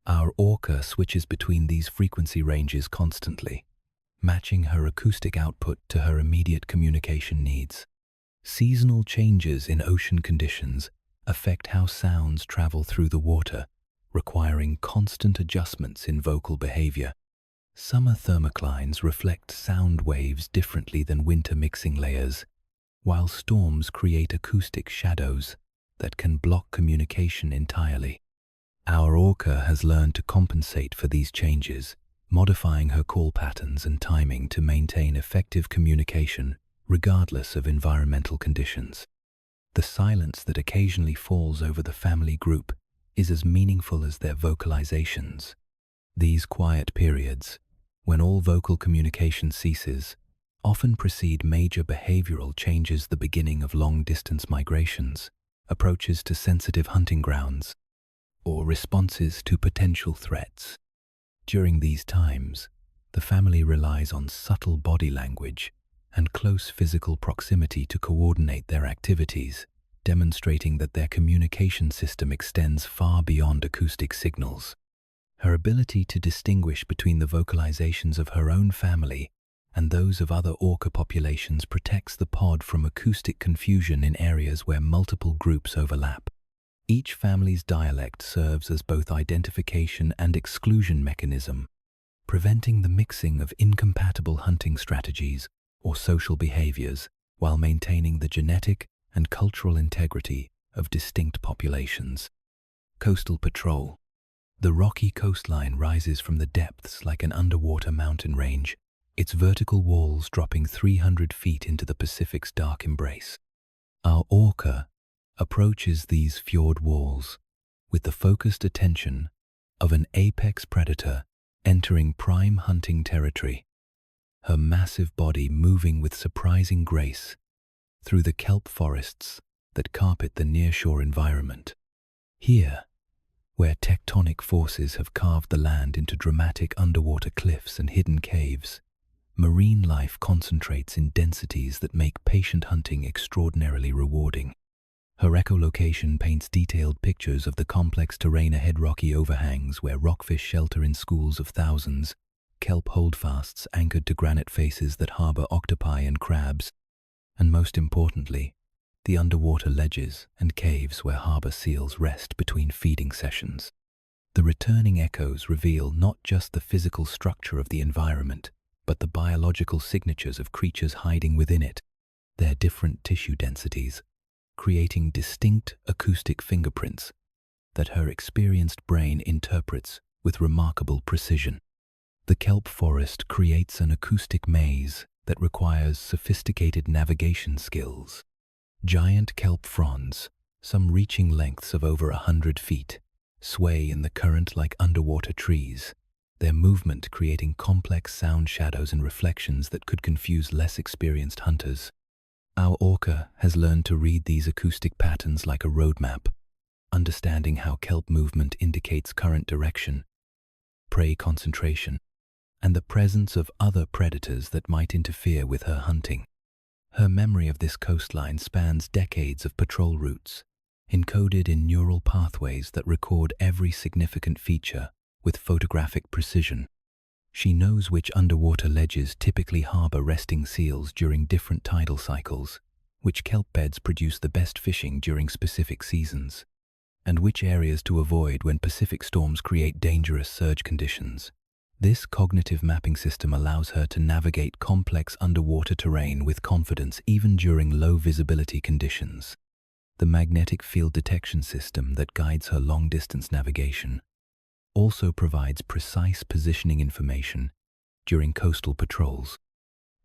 Our Orca switches between these frequency ranges constantly, matching her acoustic output to her immediate communication needs. Seasonal changes in ocean conditions affect how sounds travel through the water, requiring constant adjustments in vocal behavior. Summer thermoclines reflect sound waves differently than winter mixing layers, while storms create acoustic shadows that can block communication entirely. Our Orca has learned to compensate for these changes, modifying her call patterns and timing to maintain effective communication regardless of environmental conditions. The silence that occasionally falls over the family group is as meaningful as their vocalizations. These quiet periods, when all vocal communication ceases, often precede major behavioral changes, the beginning of long-distance migrations, approaches to sensitive hunting grounds, or responses to potential threats. During these times, the family relies on subtle body language and close physical proximity to coordinate their activities, demonstrating that their communication system extends far beyond acoustic signals. Her ability to distinguish between the vocalizations of her own family and those of other Orca populations protects the pod from acoustic confusion in areas where multiple groups overlap. Each family's dialect serves as both identification and exclusion mechanism, preventing the mixing of incompatible hunting strategies or social behaviors while maintaining the genetic and cultural integrity of distinct populations. Coastal patrol. The rocky coastline rises from the depths like an underwater mountain range, its vertical walls dropping 300 feet into the Pacific's dark embrace. Our Orca approaches these fjord walls with the focused attention of an apex predator entering prime hunting territory, her massive body moving with surprising grace through the kelp forests that carpet the nearshore environment. Here, where tectonic forces have carved the land into dramatic underwater cliffs and hidden caves, marine life concentrates in densities that make patient hunting extraordinarily rewarding. Her echolocation paints detailed pictures of the complex terrain ahead: rocky overhangs where rockfish shelter in schools of thousands, kelp holdfasts anchored to granite faces that harbor octopi and crabs, and most importantly, the underwater ledges and caves where harbor seals rest between feeding sessions. The returning echoes reveal not just the physical structure of the environment, but the biological signatures of creatures hiding within it, their different tissue densities, creating distinct acoustic fingerprints that her experienced brain interprets with remarkable precision. The kelp forest creates an acoustic maze that requires sophisticated navigation skills. Giant kelp fronds, some reaching lengths of over 100 feet, sway in the current like underwater trees, their movement creating complex sound shadows and reflections that could confuse less experienced hunters. Our Orca has learned to read these acoustic patterns like a roadmap, understanding how kelp movement indicates current direction, prey concentration, and the presence of other predators that might interfere with her hunting. Her memory of this coastline spans decades of patrol routes, encoded in neural pathways that record every significant feature with photographic precision. She knows which underwater ledges typically harbor resting seals during different tidal cycles, which kelp beds produce the best fishing during specific seasons, and which areas to avoid when Pacific storms create dangerous surge conditions. This cognitive mapping system allows her to navigate complex underwater terrain with confidence even during low visibility conditions. The magnetic field detection system that guides her long-distance navigation also provides precise positioning information during coastal patrols.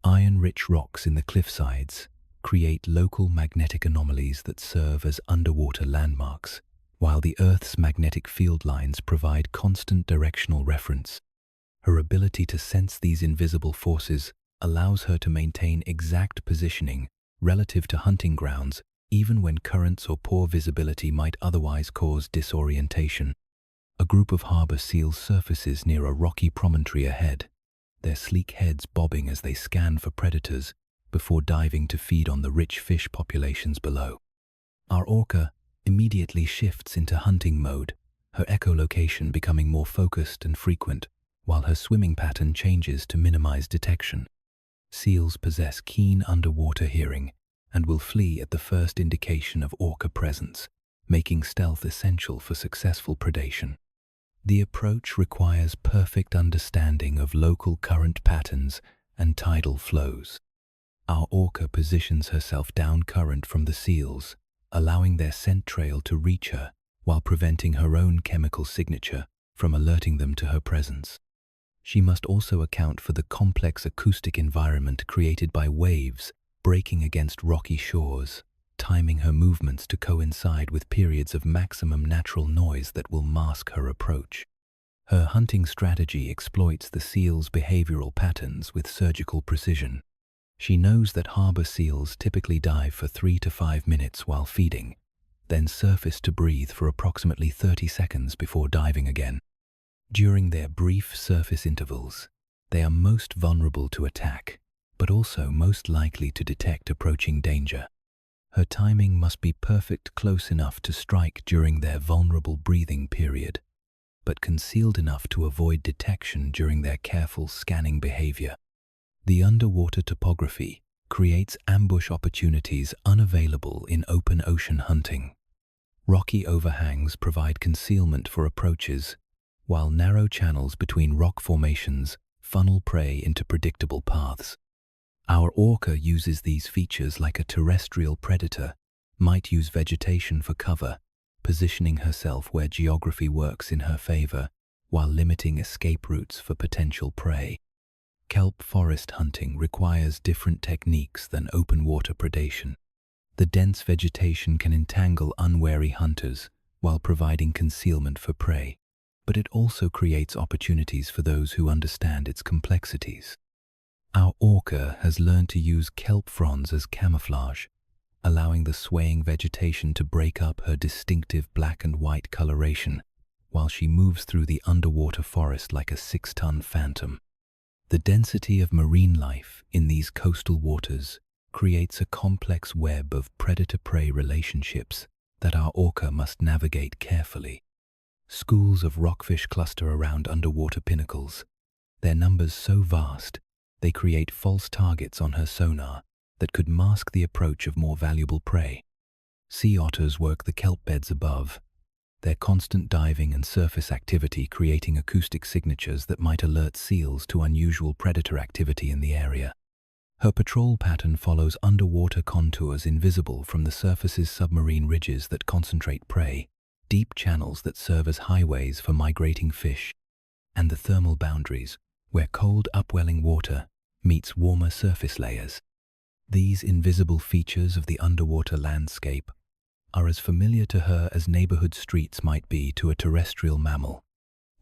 Iron-rich rocks in the cliffsides create local magnetic anomalies that serve as underwater landmarks, while the Earth's magnetic field lines provide constant directional reference. Her ability to sense these invisible forces allows her to maintain exact positioning relative to hunting grounds, even when currents or poor visibility might otherwise cause disorientation. A group of harbor seals surfaces near a rocky promontory ahead, their sleek heads bobbing as they scan for predators before diving to feed on the rich fish populations below. Our orca immediately shifts into hunting mode, her echolocation becoming more focused and frequent, while her swimming pattern changes to minimize detection. Seals possess keen underwater hearing and will flee at the first indication of orca presence, making stealth essential for successful predation. The approach requires perfect understanding of local current patterns and tidal flows. Our orca positions herself down current from the seals, allowing their scent trail to reach her while preventing her own chemical signature from alerting them to her presence. She must also account for the complex acoustic environment created by waves breaking against rocky shores, timing her movements to coincide with periods of maximum natural noise that will mask her approach. Her hunting strategy exploits the seal's behavioral patterns with surgical precision. She knows that harbor seals typically dive for 3 to 5 minutes while feeding, then surface to breathe for approximately 30 seconds before diving again. During their brief surface intervals, they are most vulnerable to attack, but also most likely to detect approaching danger. Her timing must be perfect, close enough to strike during their vulnerable breathing period, but concealed enough to avoid detection during their careful scanning behavior. The underwater topography creates ambush opportunities unavailable in open ocean hunting. Rocky overhangs provide concealment for approaches, while narrow channels between rock formations funnel prey into predictable paths. Our orca uses these features like a terrestrial predator might use vegetation for cover, positioning herself where geography works in her favor while limiting escape routes for potential prey. Kelp forest hunting requires different techniques than open water predation. The dense vegetation can entangle unwary hunters while providing concealment for prey, but it also creates opportunities for those who understand its complexities. Our orca has learned to use kelp fronds as camouflage, allowing the swaying vegetation to break up her distinctive black and white coloration while she moves through the underwater forest like a 6-ton phantom. The density of marine life in these coastal waters creates a complex web of predator-prey relationships that our orca must navigate carefully. Schools of rockfish cluster around underwater pinnacles, their numbers so vast they create false targets on her sonar that could mask the approach of more valuable prey. Sea otters work the kelp beds above, their constant diving and surface activity creating acoustic signatures that might alert seals to unusual predator activity in the area. Her patrol pattern follows underwater contours invisible from the surface's submarine ridges that concentrate prey, deep channels that serve as highways for migrating fish, and the thermal boundaries where cold upwelling water meets warmer surface layers. These invisible features of the underwater landscape are as familiar to her as neighborhood streets might be to a terrestrial mammal,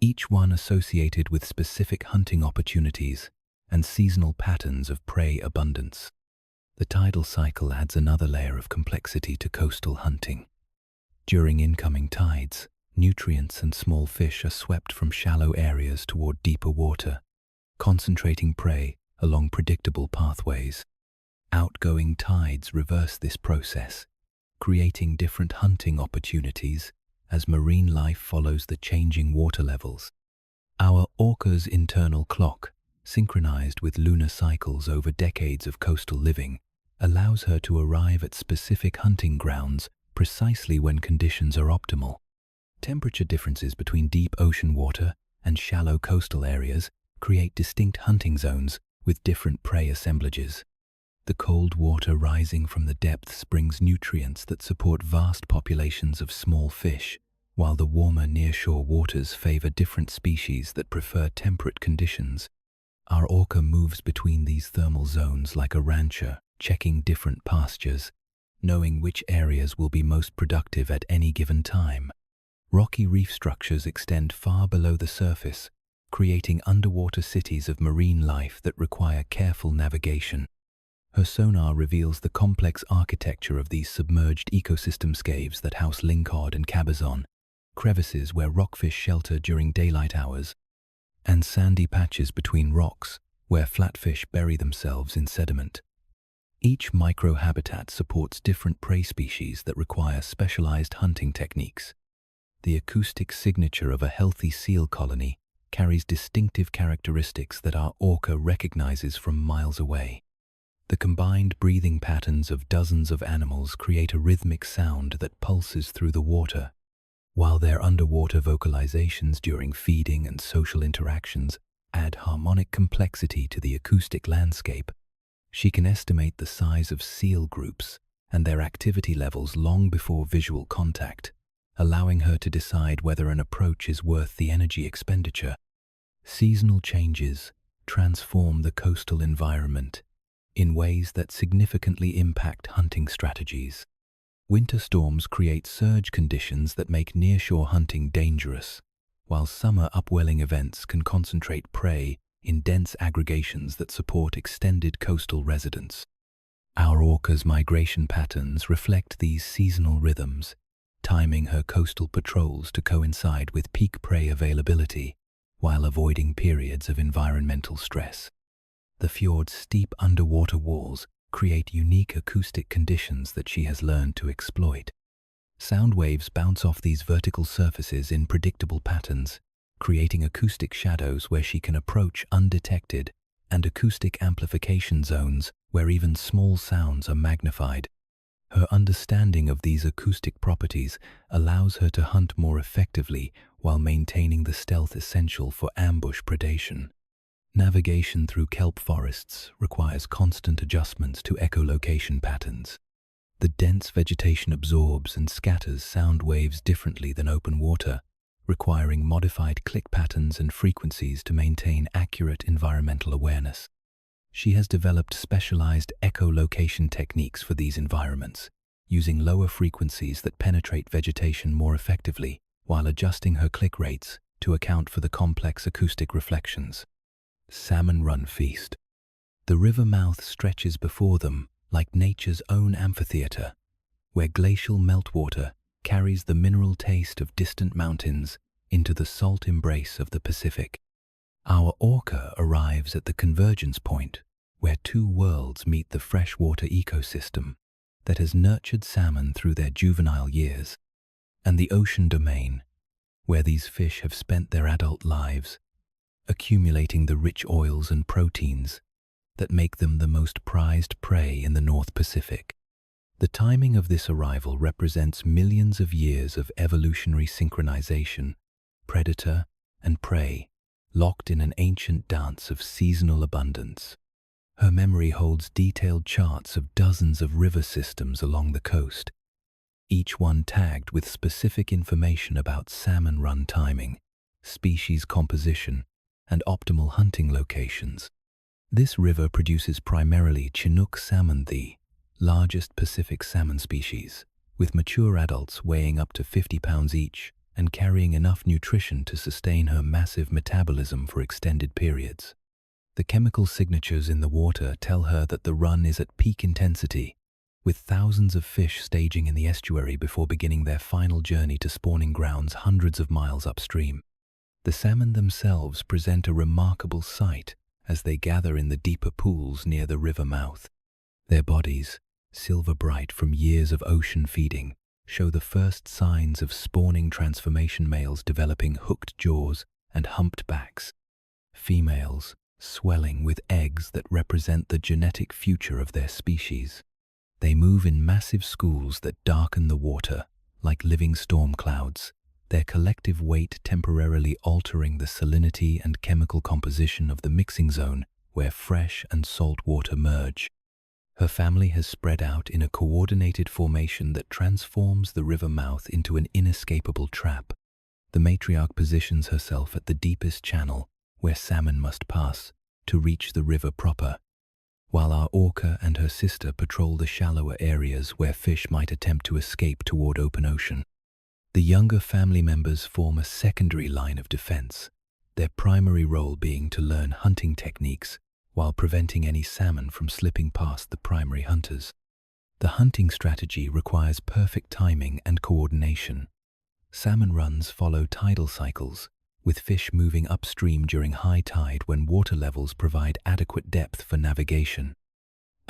each one associated with specific hunting opportunities and seasonal patterns of prey abundance. The tidal cycle adds another layer of complexity to coastal hunting. During incoming tides, nutrients and small fish are swept from shallow areas toward deeper water, concentrating prey along predictable pathways. Outgoing tides reverse this process, creating different hunting opportunities as marine life follows the changing water levels. Our orca's internal clock, synchronized with lunar cycles over decades of coastal living, allows her to arrive at specific hunting grounds precisely when conditions are optimal. Temperature differences between deep ocean water and shallow coastal areas create distinct hunting zones with different prey assemblages. The cold water rising from the depths brings nutrients that support vast populations of small fish, while the warmer nearshore waters favor different species that prefer temperate conditions. Our orca moves between these thermal zones like a rancher, checking different pastures, knowing which areas will be most productive at any given time. Rocky reef structures extend far below the surface, creating underwater cities of marine life that require careful navigation. Her sonar reveals the complex architecture of these submerged ecosystem caves that house lingcod and cabezon, crevices where rockfish shelter during daylight hours, and sandy patches between rocks where flatfish bury themselves in sediment. Each microhabitat supports different prey species that require specialized hunting techniques. The acoustic signature of a healthy seal colony carries distinctive characteristics that our orca recognizes from miles away. The combined breathing patterns of dozens of animals create a rhythmic sound that pulses through the water, while their underwater vocalizations during feeding and social interactions add harmonic complexity to the acoustic landscape. She can estimate the size of seal groups and their activity levels long before visual contact, allowing her to decide whether an approach is worth the energy expenditure. Seasonal changes transform the coastal environment in ways that significantly impact hunting strategies. Winter storms create surge conditions that make nearshore hunting dangerous, while summer upwelling events can concentrate prey in dense aggregations that support extended coastal residence. Our orca's migration patterns reflect these seasonal rhythms, timing her coastal patrols to coincide with peak prey availability while avoiding periods of environmental stress. The fjord's steep underwater walls create unique acoustic conditions that she has learned to exploit. Sound waves bounce off these vertical surfaces in predictable patterns, creating acoustic shadows where she can approach undetected and acoustic amplification zones where even small sounds are magnified. Her understanding of these acoustic properties allows her to hunt more effectively while maintaining the stealth essential for ambush predation. Navigation through kelp forests requires constant adjustments to echolocation patterns. The dense vegetation absorbs and scatters sound waves differently than open water, requiring modified click patterns and frequencies to maintain accurate environmental awareness. She has developed specialized echolocation techniques for these environments, using lower frequencies that penetrate vegetation more effectively, while adjusting her click rates to account for the complex acoustic reflections. Salmon Run Feast. The river mouth stretches before them like nature's own amphitheater, where glacial meltwater carries the mineral taste of distant mountains into the salt embrace of the Pacific. Our orca arrives at the convergence point where two worlds meet the freshwater ecosystem that has nurtured salmon through their juvenile years, and the ocean domain, where these fish have spent their adult lives, accumulating the rich oils and proteins that make them the most prized prey in the North Pacific. The timing of this arrival represents millions of years of evolutionary synchronization, predator and prey, locked in an ancient dance of seasonal abundance. Her memory holds detailed charts of dozens of river systems along the coast, each one tagged with specific information about salmon run timing, species composition, and optimal hunting locations. This river produces primarily Chinook salmon, the largest Pacific salmon species, with mature adults weighing up to 50 pounds each and carrying enough nutrition to sustain her massive metabolism for extended periods. The chemical signatures in the water tell her that the run is at peak intensity, with thousands of fish staging in the estuary before beginning their final journey to spawning grounds hundreds of miles upstream. The salmon themselves present a remarkable sight as they gather in the deeper pools near the river mouth. Their bodies, silver bright from years of ocean feeding, show the first signs of spawning transformation, males developing hooked jaws and humped backs, females swelling with eggs that represent the genetic future of their species. They move in massive schools that darken the water like living storm clouds, their collective weight temporarily altering the salinity and chemical composition of the mixing zone where fresh and salt water merge. Her family has spread out in a coordinated formation that transforms the river mouth into an inescapable trap. The matriarch positions herself at the deepest channel where salmon must pass to reach the river proper, while our orca and her sister patrol the shallower areas where fish might attempt to escape toward open ocean. The younger family members form a secondary line of defense, their primary role being to learn hunting techniques while preventing any salmon from slipping past the primary hunters. The hunting strategy requires perfect timing and coordination. Salmon runs follow tidal cycles, with fish moving upstream during high tide when water levels provide adequate depth for navigation.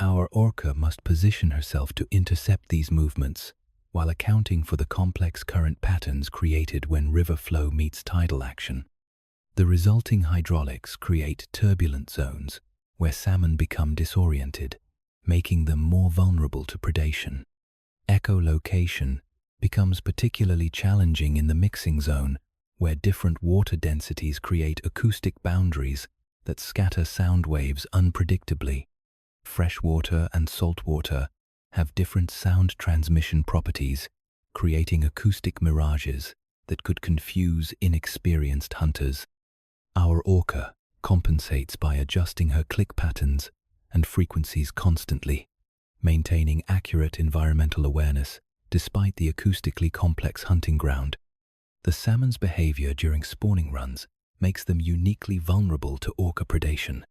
Our orca must position herself to intercept these movements, while accounting for the complex current patterns created when river flow meets tidal action. The resulting hydraulics create turbulent zones where salmon become disoriented, making them more vulnerable to predation. Echolocation becomes particularly challenging in the mixing zone, where different water densities create acoustic boundaries that scatter sound waves unpredictably. Freshwater and saltwater have different sound transmission properties, creating acoustic mirages that could confuse inexperienced hunters. Our orca compensates by adjusting her click patterns and frequencies constantly, maintaining accurate environmental awareness despite the acoustically complex hunting ground. The salmon's behavior during spawning runs makes them uniquely vulnerable to orca predation.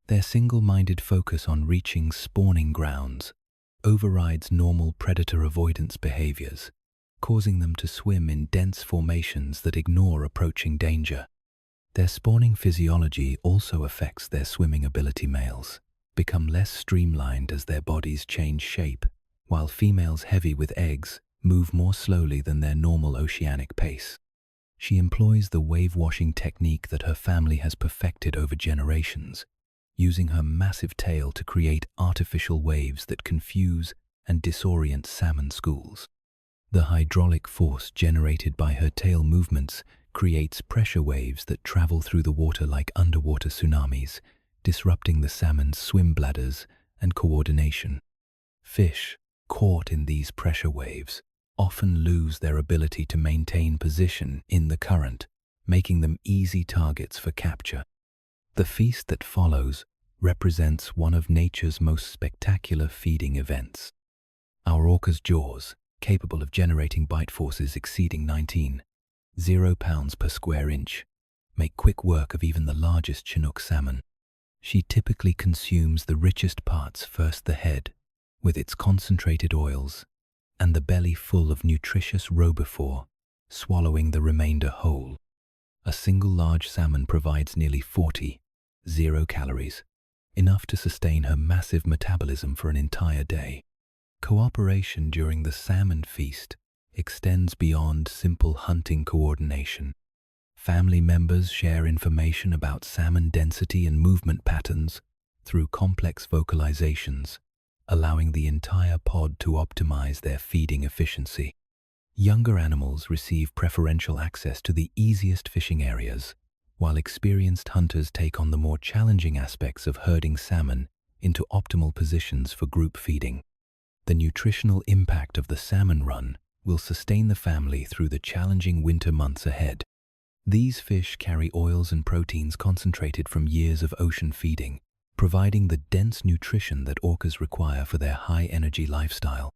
Their single-minded focus on reaching spawning grounds overrides normal predator avoidance behaviors, causing them to swim in dense formations that ignore approaching danger. Their spawning physiology also affects their swimming ability. Males become less streamlined as their bodies change shape, while females heavy with eggs move more slowly than their normal oceanic pace. She employs the wave-washing technique that her family has perfected over generations, using her massive tail to create artificial waves that confuse and disorient salmon schools. The hydraulic force generated by her tail movements creates pressure waves that travel through the water like underwater tsunamis, disrupting the salmon's swim bladders and coordination. Fish caught in these pressure waves often lose their ability to maintain position in the current, making them easy targets for capture. The feast that follows represents one of nature's most spectacular feeding events. Our orca's jaws, capable of generating bite forces exceeding 19.0 pounds per square inch, make quick work of even the largest Chinook salmon. She typically consumes the richest parts, first the head, with its concentrated oils, and the belly full of nutritious robifor, swallowing the remainder whole. A single large salmon provides nearly 40.0 calories, enough to sustain her massive metabolism for an entire day. Cooperation during the salmon feast extends beyond simple hunting coordination. Family members share information about salmon density and movement patterns through complex vocalizations, allowing the entire pod to optimize their feeding efficiency. Younger animals receive preferential access to the easiest fishing areas, while experienced hunters take on the more challenging aspects of herding salmon into optimal positions for group feeding. The nutritional impact of the salmon run will sustain the family through the challenging winter months ahead. These fish carry oils and proteins concentrated from years of ocean feeding, providing the dense nutrition that orcas require for their high-energy lifestyle.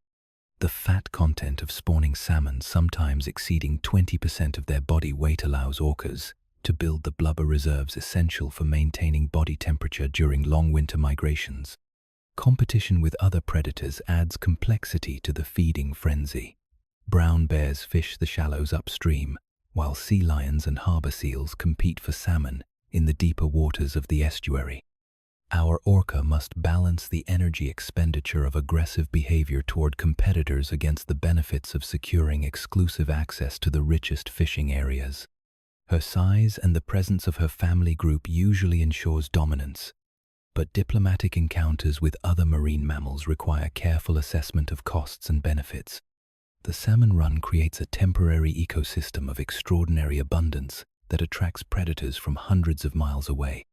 The fat content of spawning salmon, sometimes exceeding 20% of their body weight, allows orcas to build the blubber reserves essential for maintaining body temperature during long winter migrations. Competition with other predators adds complexity to the feeding frenzy. Brown bears fish the shallows upstream, while sea lions and harbor seals compete for salmon in the deeper waters of the estuary. Our orca must balance the energy expenditure of aggressive behavior toward competitors against the benefits of securing exclusive access to the richest fishing areas. Her size and the presence of her family group usually ensures dominance, but diplomatic encounters with other marine mammals require careful assessment of costs and benefits. The salmon run creates a temporary ecosystem of extraordinary abundance that attracts predators from hundreds of miles away.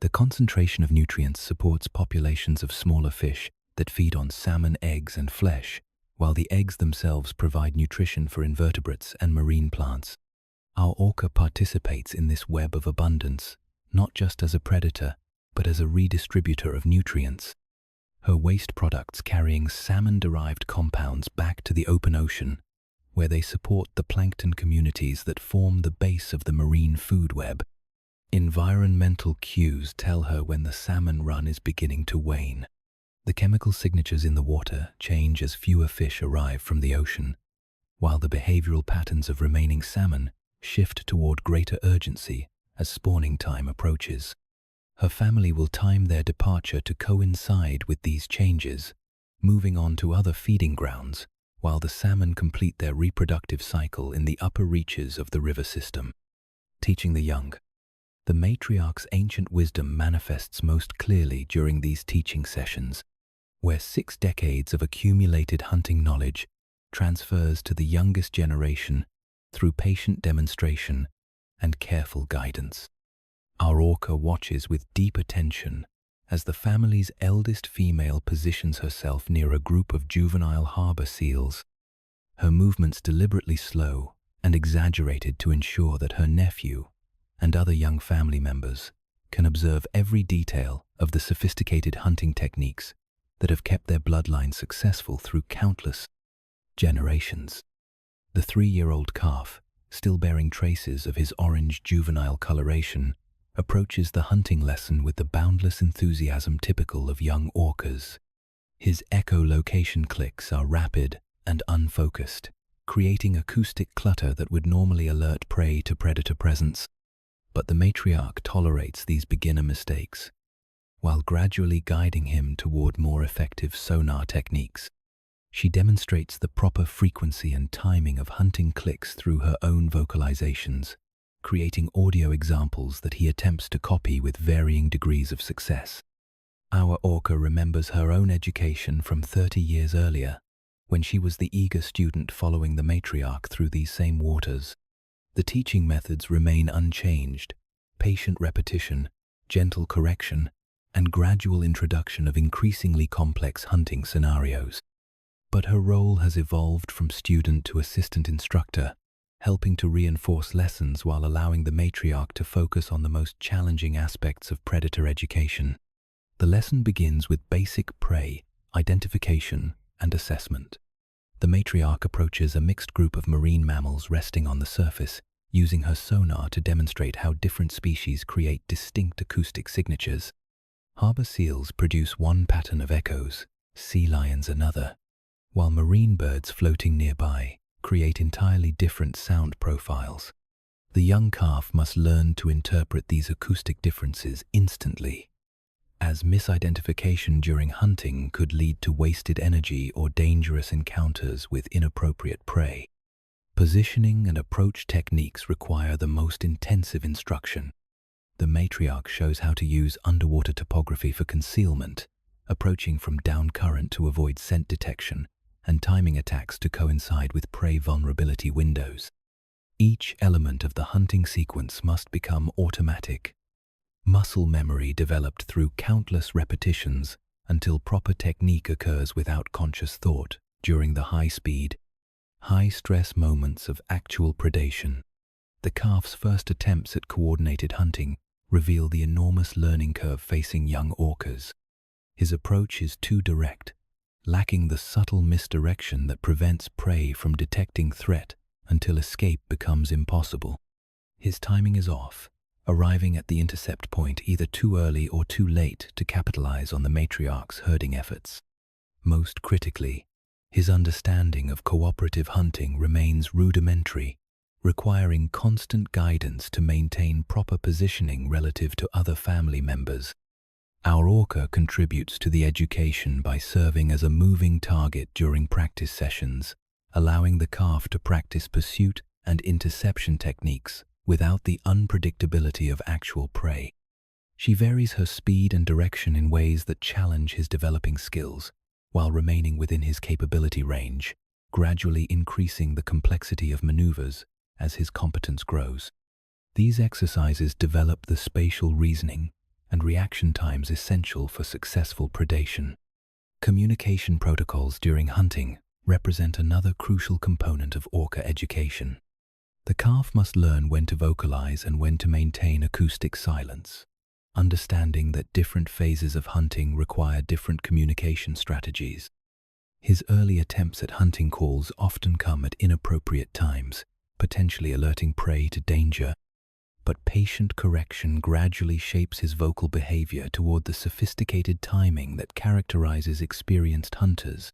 The concentration of nutrients supports populations of smaller fish that feed on salmon eggs and flesh, while the eggs themselves provide nutrition for invertebrates and marine plants. Our orca participates in this web of abundance, not just as a predator, but as a redistributor of nutrients. Her waste products carrying salmon-derived compounds back to the open ocean, where they support the plankton communities that form the base of the marine food web. Environmental cues tell her when the salmon run is beginning to wane. The chemical signatures in the water change as fewer fish arrive from the ocean, while the behavioral patterns of remaining salmon shift toward greater urgency as spawning time approaches. Her family will time their departure to coincide with these changes, moving on to other feeding grounds, while the salmon complete their reproductive cycle in the upper reaches of the river system. Teaching the young. The matriarch's ancient wisdom manifests most clearly during these teaching sessions, where 6 decades of accumulated hunting knowledge transfers to the youngest generation through patient demonstration and careful guidance. Our orca watches with deep attention as the family's eldest female positions herself near a group of juvenile harbor seals, her movements deliberately slow and exaggerated to ensure that her nephew and other young family members can observe every detail of the sophisticated hunting techniques that have kept their bloodline successful through countless generations. The 3-year-old calf, still bearing traces of his orange juvenile coloration, approaches the hunting lesson with the boundless enthusiasm typical of young orcas. His echolocation clicks are rapid and unfocused, creating acoustic clutter that would normally alert prey to predator presence. But the matriarch tolerates these beginner mistakes, while gradually guiding him toward more effective sonar techniques. She demonstrates the proper frequency and timing of hunting clicks through her own vocalizations, creating audio examples that he attempts to copy with varying degrees of success. Our orca remembers her own education from 30 years earlier, when she was the eager student following the matriarch through these same waters. The teaching methods remain unchanged: patient repetition, gentle correction, and gradual introduction of increasingly complex hunting scenarios. But her role has evolved from student to assistant instructor, helping to reinforce lessons while allowing the matriarch to focus on the most challenging aspects of predator education. The lesson begins with basic prey identification and assessment. The matriarch approaches a mixed group of marine mammals resting on the surface, using her sonar to demonstrate how different species create distinct acoustic signatures. Harbor seals produce one pattern of echoes, sea lions another, while marine birds floating nearby create entirely different sound profiles. The young calf must learn to interpret these acoustic differences instantly, as misidentification during hunting could lead to wasted energy or dangerous encounters with inappropriate prey. Positioning and approach techniques require the most intensive instruction. The matriarch shows how to use underwater topography for concealment, approaching from down current to avoid scent detection, and timing attacks to coincide with prey vulnerability windows. Each element of the hunting sequence must become automatic. Muscle memory developed through countless repetitions until proper technique occurs without conscious thought during the high-speed, high-stress moments of actual predation. The calf's first attempts at coordinated hunting reveal the enormous learning curve facing young orcas. His approach is too direct, lacking the subtle misdirection that prevents prey from detecting threat until escape becomes impossible. His timing is off, arriving at the intercept point either too early or too late to capitalize on the matriarch's herding efforts. Most critically, his understanding of cooperative hunting remains rudimentary, requiring constant guidance to maintain proper positioning relative to other family members. Our orca contributes to the education by serving as a moving target during practice sessions, allowing the calf to practice pursuit and interception techniques without the unpredictability of actual prey. She varies her speed and direction in ways that challenge his developing skills, while remaining within his capability range, gradually increasing the complexity of maneuvers as his competence grows. These exercises develop the spatial reasoning and reaction times essential for successful predation. Communication protocols during hunting represent another crucial component of orca education. The calf must learn when to vocalize and when to maintain acoustic silence, understanding that different phases of hunting require different communication strategies. His early attempts at hunting calls often come at inappropriate times, potentially alerting prey to danger. but patient correction gradually shapes his vocal behavior toward the sophisticated timing that characterizes experienced hunters.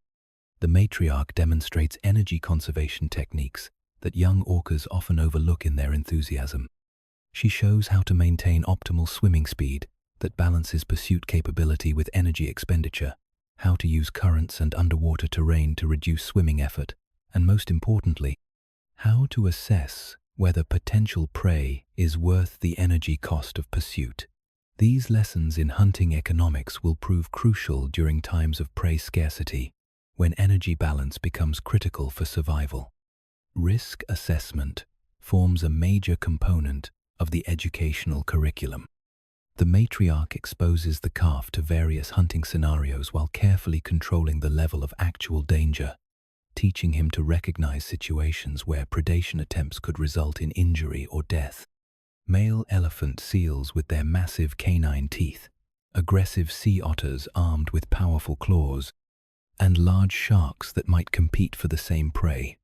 The matriarch demonstrates energy conservation techniques that young orcas often overlook in their enthusiasm. She shows how to maintain optimal swimming speed that balances pursuit capability with energy expenditure, how to use currents and underwater terrain to reduce swimming effort, and most importantly, how to assess whether potential prey is worth the energy cost of pursuit. These lessons in hunting economics will prove crucial during times of prey scarcity, when energy balance becomes critical for survival. Risk assessment forms a major component of the educational curriculum. The matriarch exposes the calf to various hunting scenarios while carefully controlling the level of actual danger, teaching him to recognize situations where predation attempts could result in injury or death. Male elephant seals with their massive canine teeth, aggressive sea otters armed with powerful claws, and large sharks that might compete for the same prey,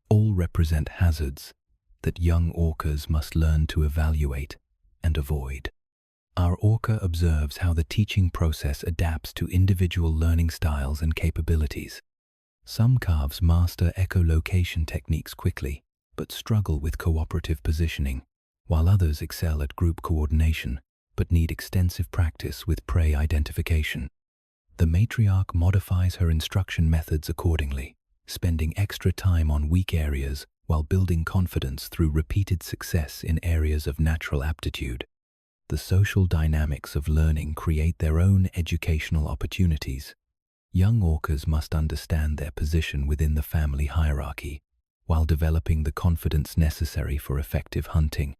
all represent hazards that young orcas must learn to evaluate and avoid. Our orca observes how the teaching process adapts to individual learning styles and capabilities. Some calves master echolocation techniques quickly, but struggle with cooperative positioning, while others excel at group coordination, but need extensive practice with prey identification. The matriarch modifies her instruction methods accordingly, spending extra time on weak areas while building confidence through repeated success in areas of natural aptitude. The social dynamics of learning create their own educational opportunities. Young orcas must understand their position within the family hierarchy, while developing the confidence necessary for effective hunting.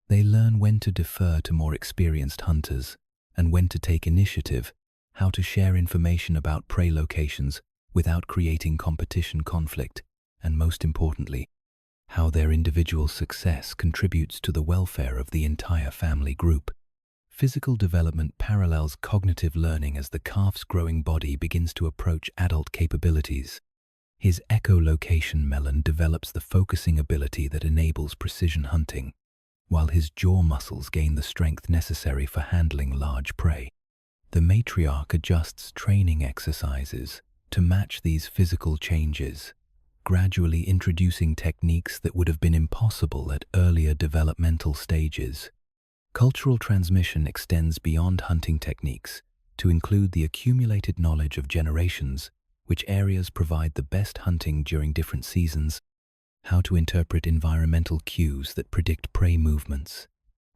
They learn when to defer to more experienced hunters, and when to take initiative, how to share information about prey locations without creating competition conflict, and most importantly, how their individual success contributes to the welfare of the entire family group. Physical development parallels cognitive learning as the calf's growing body begins to approach adult capabilities. His echolocation melon develops the focusing ability that enables precision hunting, while his jaw muscles gain the strength necessary for handling large prey. The matriarch adjusts training exercises to match these physical changes, gradually introducing techniques that would have been impossible at earlier developmental stages. Cultural transmission extends beyond hunting techniques to include the accumulated knowledge of generations, which areas provide the best hunting during different seasons, how to interpret environmental cues that predict prey movements,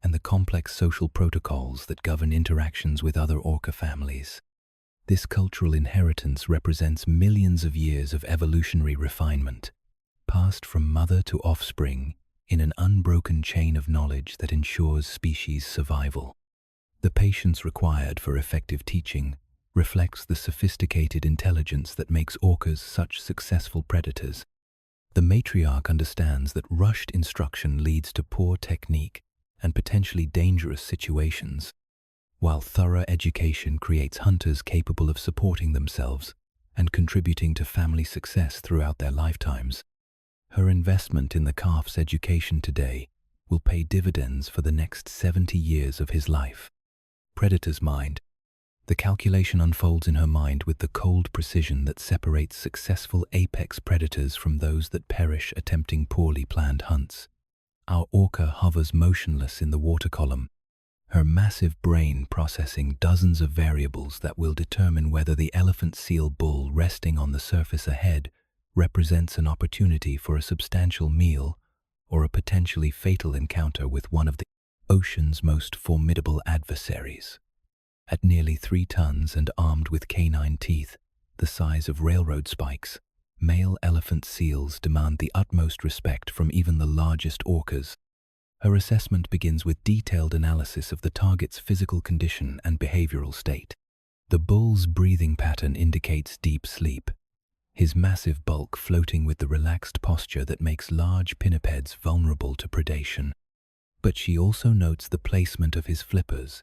and the complex social protocols that govern interactions with other orca families. This cultural inheritance represents millions of years of evolutionary refinement, passed from mother to offspring in an unbroken chain of knowledge that ensures species survival. The patience required for effective teaching reflects the sophisticated intelligence that makes orcas such successful predators. The matriarch understands that rushed instruction leads to poor technique and potentially dangerous situations, while thorough education creates hunters capable of supporting themselves and contributing to family success throughout their lifetimes. Her investment in the calf's education today will pay dividends for the next 70 years of his life. Predator's mind. The calculation unfolds in her mind with the cold precision that separates successful apex predators from those that perish attempting poorly planned hunts. Our orca hovers motionless in the water column, her massive brain processing dozens of variables that will determine whether the elephant seal bull resting on the surface ahead represents an opportunity for a substantial meal or a potentially fatal encounter with one of the ocean's most formidable adversaries. At nearly 3 tons and armed with canine teeth, the size of railroad spikes, male elephant seals demand the utmost respect from even the largest orcas. Her assessment begins with detailed analysis of the target's physical condition and behavioral state. The bull's breathing pattern indicates deep sleep, his massive bulk floating with the relaxed posture that makes large pinnipeds vulnerable to predation. But she also notes the placement of his flippers,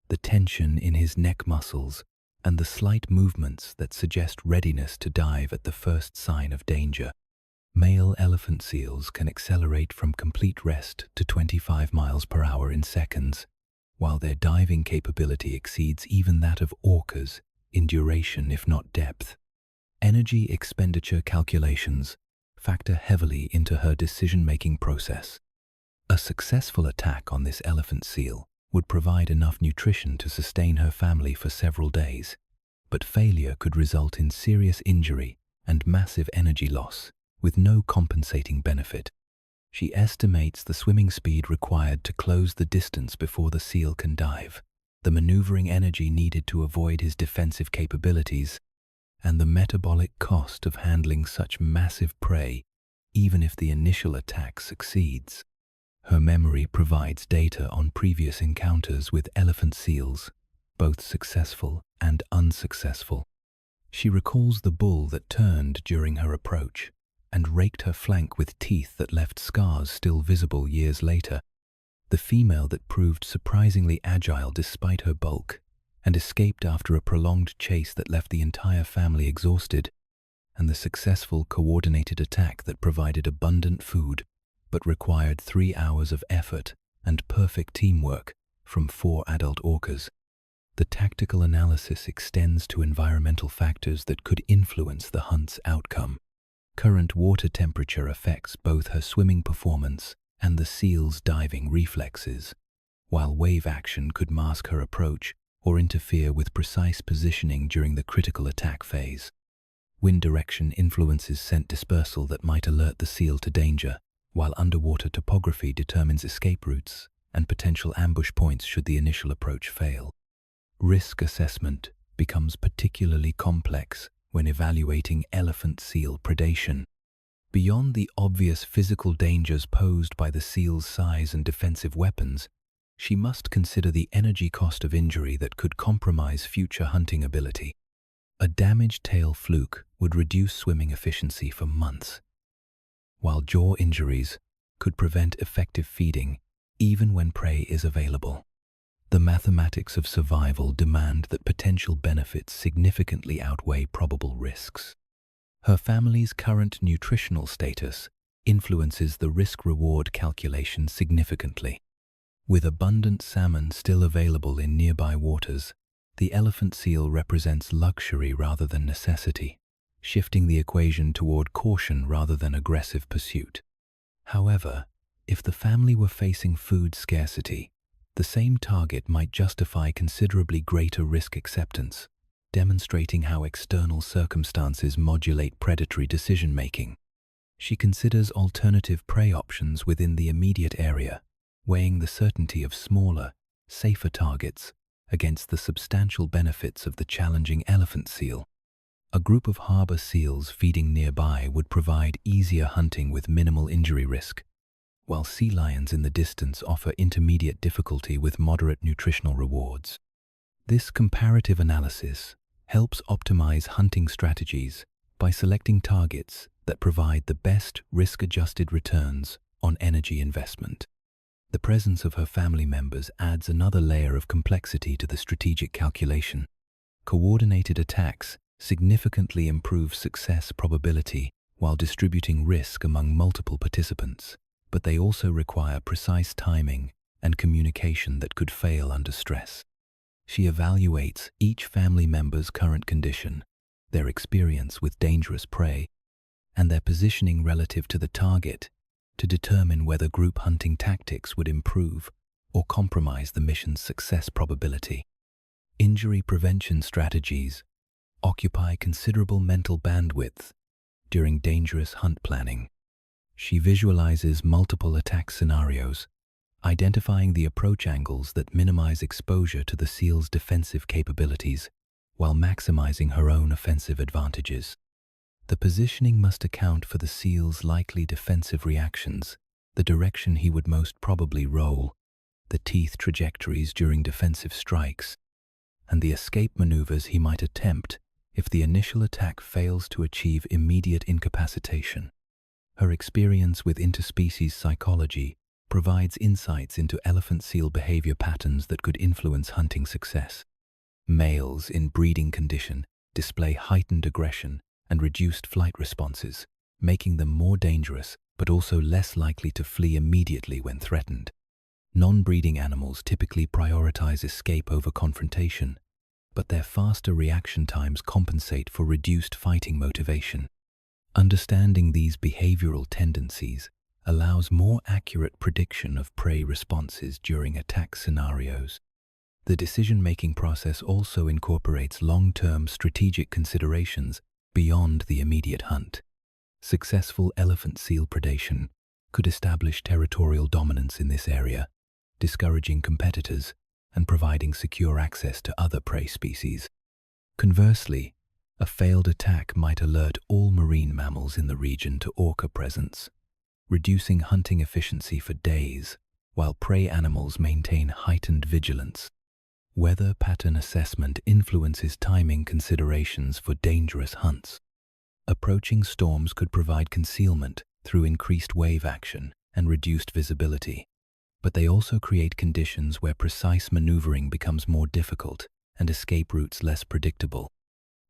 the tension in his neck muscles, and the slight movements that suggest readiness to dive at the first sign of danger. Male elephant seals can accelerate from complete rest to 25 miles per hour in seconds, while their diving capability exceeds even that of orcas in duration if not depth. Energy expenditure calculations factor heavily into her decision-making process. A successful attack on this elephant seal would provide enough nutrition to sustain her family for several days, but failure could result in serious injury and massive energy loss, with no compensating benefit. She estimates the swimming speed required to close the distance before the seal can dive, the maneuvering energy needed to avoid his defensive capabilities, and the metabolic cost of handling such massive prey, even if the initial attack succeeds. Her memory provides data on previous encounters with elephant seals, both successful and unsuccessful. She recalls the bull that turned during her approach and raked her flank with teeth that left scars still visible years later, the female that proved surprisingly agile despite her bulk and escaped after a prolonged chase that left the entire family exhausted, and the successful coordinated attack that provided abundant food but required 3 hours of effort and perfect teamwork from 4 adult orcas. The tactical analysis extends to environmental factors that could influence the hunt's outcome. Current water temperature affects both her swimming performance and the seal's diving reflexes, while wave action could mask her approach or interfere with precise positioning during the critical attack phase. Wind direction influences scent dispersal that might alert the seal to danger, while underwater topography determines escape routes and potential ambush points should the initial approach fail. Risk assessment becomes particularly complex when evaluating elephant seal predation. Beyond the obvious physical dangers posed by the seal's size and defensive weapons, she must consider the energy cost of injury that could compromise future hunting ability. A damaged tail fluke would reduce swimming efficiency for months, while jaw injuries could prevent effective feeding even when prey is available. The mathematics of survival demand that potential benefits significantly outweigh probable risks. Her family's current nutritional status influences the risk-reward calculation significantly. With abundant salmon still available in nearby waters, the elephant seal represents luxury rather than necessity, shifting the equation toward caution rather than aggressive pursuit. However, if the family were facing food scarcity, the same target might justify considerably greater risk acceptance, demonstrating how external circumstances modulate predatory decision-making. She considers alternative prey options within the immediate area, weighing the certainty of smaller, safer targets against the substantial benefits of the challenging elephant seal. A group of harbor seals feeding nearby would provide easier hunting with minimal injury risk, while sea lions in the distance offer intermediate difficulty with moderate nutritional rewards. This comparative analysis helps optimize hunting strategies by selecting targets that provide the best risk-adjusted returns on energy investment. The presence of her family members adds another layer of complexity to the strategic calculation. Coordinated attacks significantly improve success probability while distributing risk among multiple participants, but they also require precise timing and communication that could fail under stress. She evaluates each family member's current condition, their experience with dangerous prey, and their positioning relative to the target to determine whether group hunting tactics would improve or compromise the mission's success probability. Injury prevention strategies occupy considerable mental bandwidth during dangerous hunt planning. She visualizes multiple attack scenarios, identifying the approach angles that minimize exposure to the seal's defensive capabilities while maximizing her own offensive advantages. The positioning must account for the seal's likely defensive reactions, the direction he would most probably roll, the teeth trajectories during defensive strikes, and the escape maneuvers he might attempt if the initial attack fails to achieve immediate incapacitation. Her experience with interspecies psychology provides insights into elephant seal behavior patterns that could influence hunting success. Males in breeding condition display heightened aggression and reduced flight responses, making them more dangerous but also less likely to flee immediately when threatened. Non-breeding animals typically prioritize escape over confrontation, but their faster reaction times compensate for reduced fighting motivation. Understanding these behavioral tendencies allows more accurate prediction of prey responses during attack scenarios. The decision-making process also incorporates long-term strategic considerations beyond the immediate hunt. Successful elephant-seal predation could establish territorial dominance in this area, discouraging competitors and providing secure access to other prey species. Conversely, a failed attack might alert all marine mammals in the region to orca presence, reducing hunting efficiency for days, while prey animals maintain heightened vigilance. Weather pattern assessment influences timing considerations for dangerous hunts. Approaching storms could provide concealment through increased wave action and reduced visibility, but they also create conditions where precise maneuvering becomes more difficult and escape routes less predictable.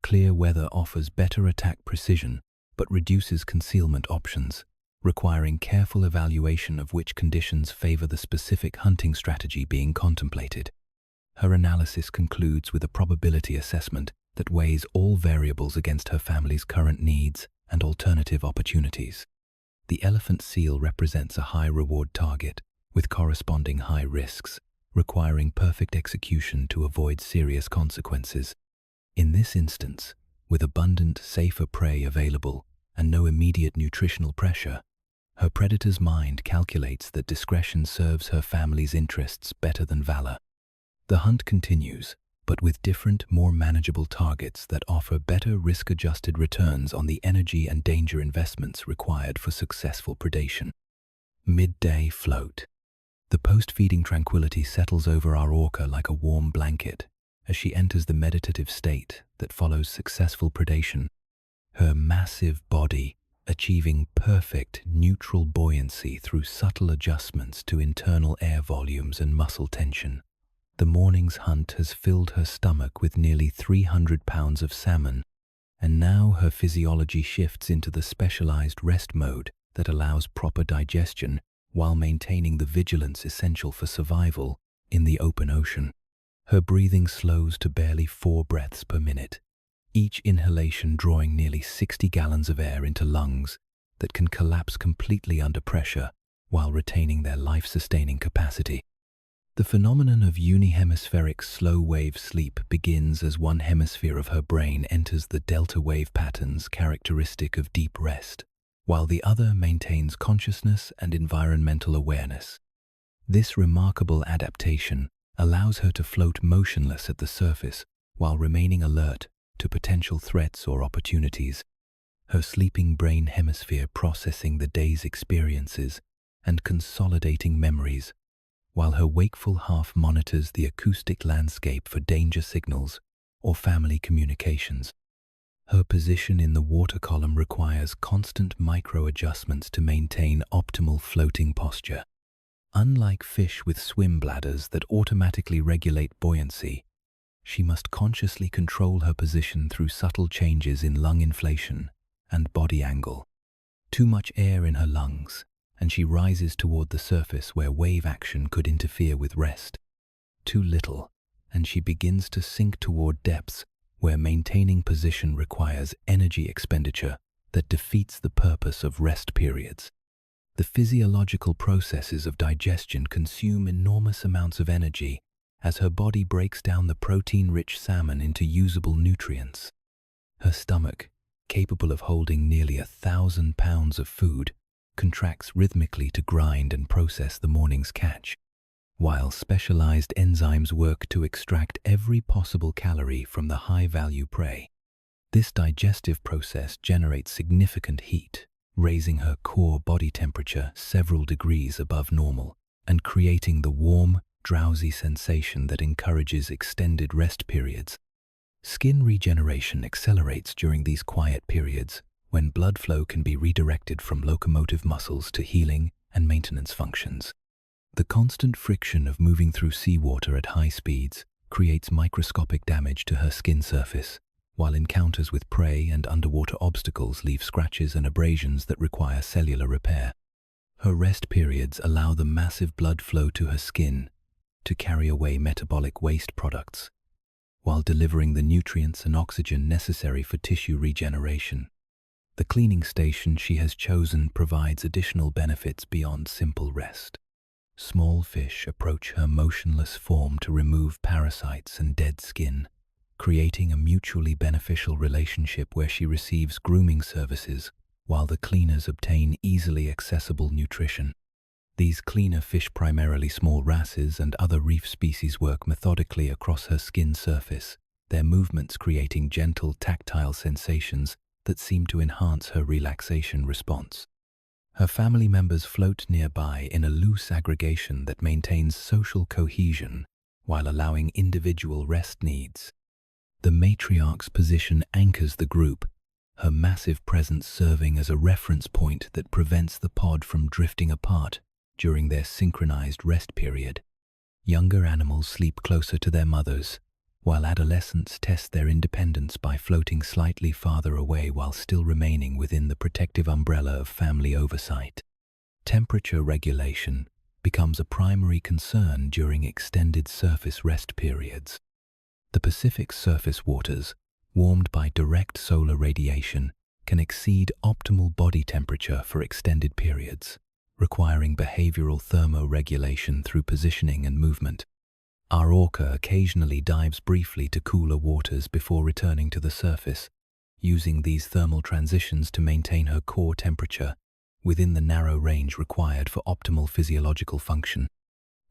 Clear weather offers better attack precision but reduces concealment options, requiring careful evaluation of which conditions favor the specific hunting strategy being contemplated. Her analysis concludes with a probability assessment that weighs all variables against her family's current needs and alternative opportunities. The elephant seal represents a high-reward target with corresponding high risks, requiring perfect execution to avoid serious consequences. In this instance, with abundant, safer prey available and no immediate nutritional pressure, her predator's mind calculates that discretion serves her family's interests better than valor. The hunt continues, but with different, more manageable targets that offer better risk-adjusted returns on the energy and danger investments required for successful predation. Midday float. The post-feeding tranquility settles over our orca like a warm blanket as she enters the meditative state that follows successful predation, her massive body achieving perfect neutral buoyancy through subtle adjustments to internal air volumes and muscle tension. The morning's hunt has filled her stomach with nearly 300 pounds of salmon, and now her physiology shifts into the specialized rest mode that allows proper digestion while maintaining the vigilance essential for survival in the open ocean. Her breathing slows to barely 4 breaths per minute, each inhalation drawing nearly 60 gallons of air into lungs that can collapse completely under pressure while retaining their life-sustaining capacity. The phenomenon of unihemispheric slow-wave sleep begins as one hemisphere of her brain enters the delta wave patterns characteristic of deep rest, while the other maintains consciousness and environmental awareness. This remarkable adaptation allows her to float motionless at the surface while remaining alert to potential threats or opportunities, her sleeping brain hemisphere processing the day's experiences and consolidating memories, while her wakeful half monitors the acoustic landscape for danger signals or family communications. Her position in the water column requires constant micro-adjustments to maintain optimal floating posture. Unlike fish with swim bladders that automatically regulate buoyancy, she must consciously control her position through subtle changes in lung inflation and body angle. Too much air in her lungs, and she rises toward the surface where wave action could interfere with rest. Too little, and she begins to sink toward depths where maintaining position requires energy expenditure that defeats the purpose of rest periods. The physiological processes of digestion consume enormous amounts of energy as her body breaks down the protein-rich salmon into usable nutrients. Her stomach, capable of holding nearly 1,000 pounds of food, contracts rhythmically to grind and process the morning's catch, while specialized enzymes work to extract every possible calorie from the high-value prey. This digestive process generates significant heat, raising her core body temperature several degrees above normal and creating the warm, drowsy sensation that encourages extended rest periods. Skin regeneration accelerates during these quiet periods, when blood flow can be redirected from locomotive muscles to healing and maintenance functions. The constant friction of moving through seawater at high speeds creates microscopic damage to her skin surface, while encounters with prey and underwater obstacles leave scratches and abrasions that require cellular repair. Her rest periods allow the massive blood flow to her skin to carry away metabolic waste products, while delivering the nutrients and oxygen necessary for tissue regeneration. The cleaning station she has chosen provides additional benefits beyond simple rest. Small fish approach her motionless form to remove parasites and dead skin, creating a mutually beneficial relationship where she receives grooming services while the cleaners obtain easily accessible nutrition. These cleaner fish, primarily small wrasses and other reef species, work methodically across her skin surface, their movements creating gentle tactile sensations that seem to enhance her relaxation response. Her family members float nearby in a loose aggregation that maintains social cohesion while allowing individual rest needs. The matriarch's position anchors the group, her massive presence serving as a reference point that prevents the pod from drifting apart during their synchronized rest period. Younger animals sleep closer to their mothers, while adolescents test their independence by floating slightly farther away while still remaining within the protective umbrella of family oversight. Temperature regulation becomes a primary concern during extended surface rest periods. The Pacific's surface waters, warmed by direct solar radiation, can exceed optimal body temperature for extended periods, requiring behavioral thermoregulation through positioning and movement. Our orca occasionally dives briefly to cooler waters before returning to the surface, using these thermal transitions to maintain her core temperature within the narrow range required for optimal physiological function.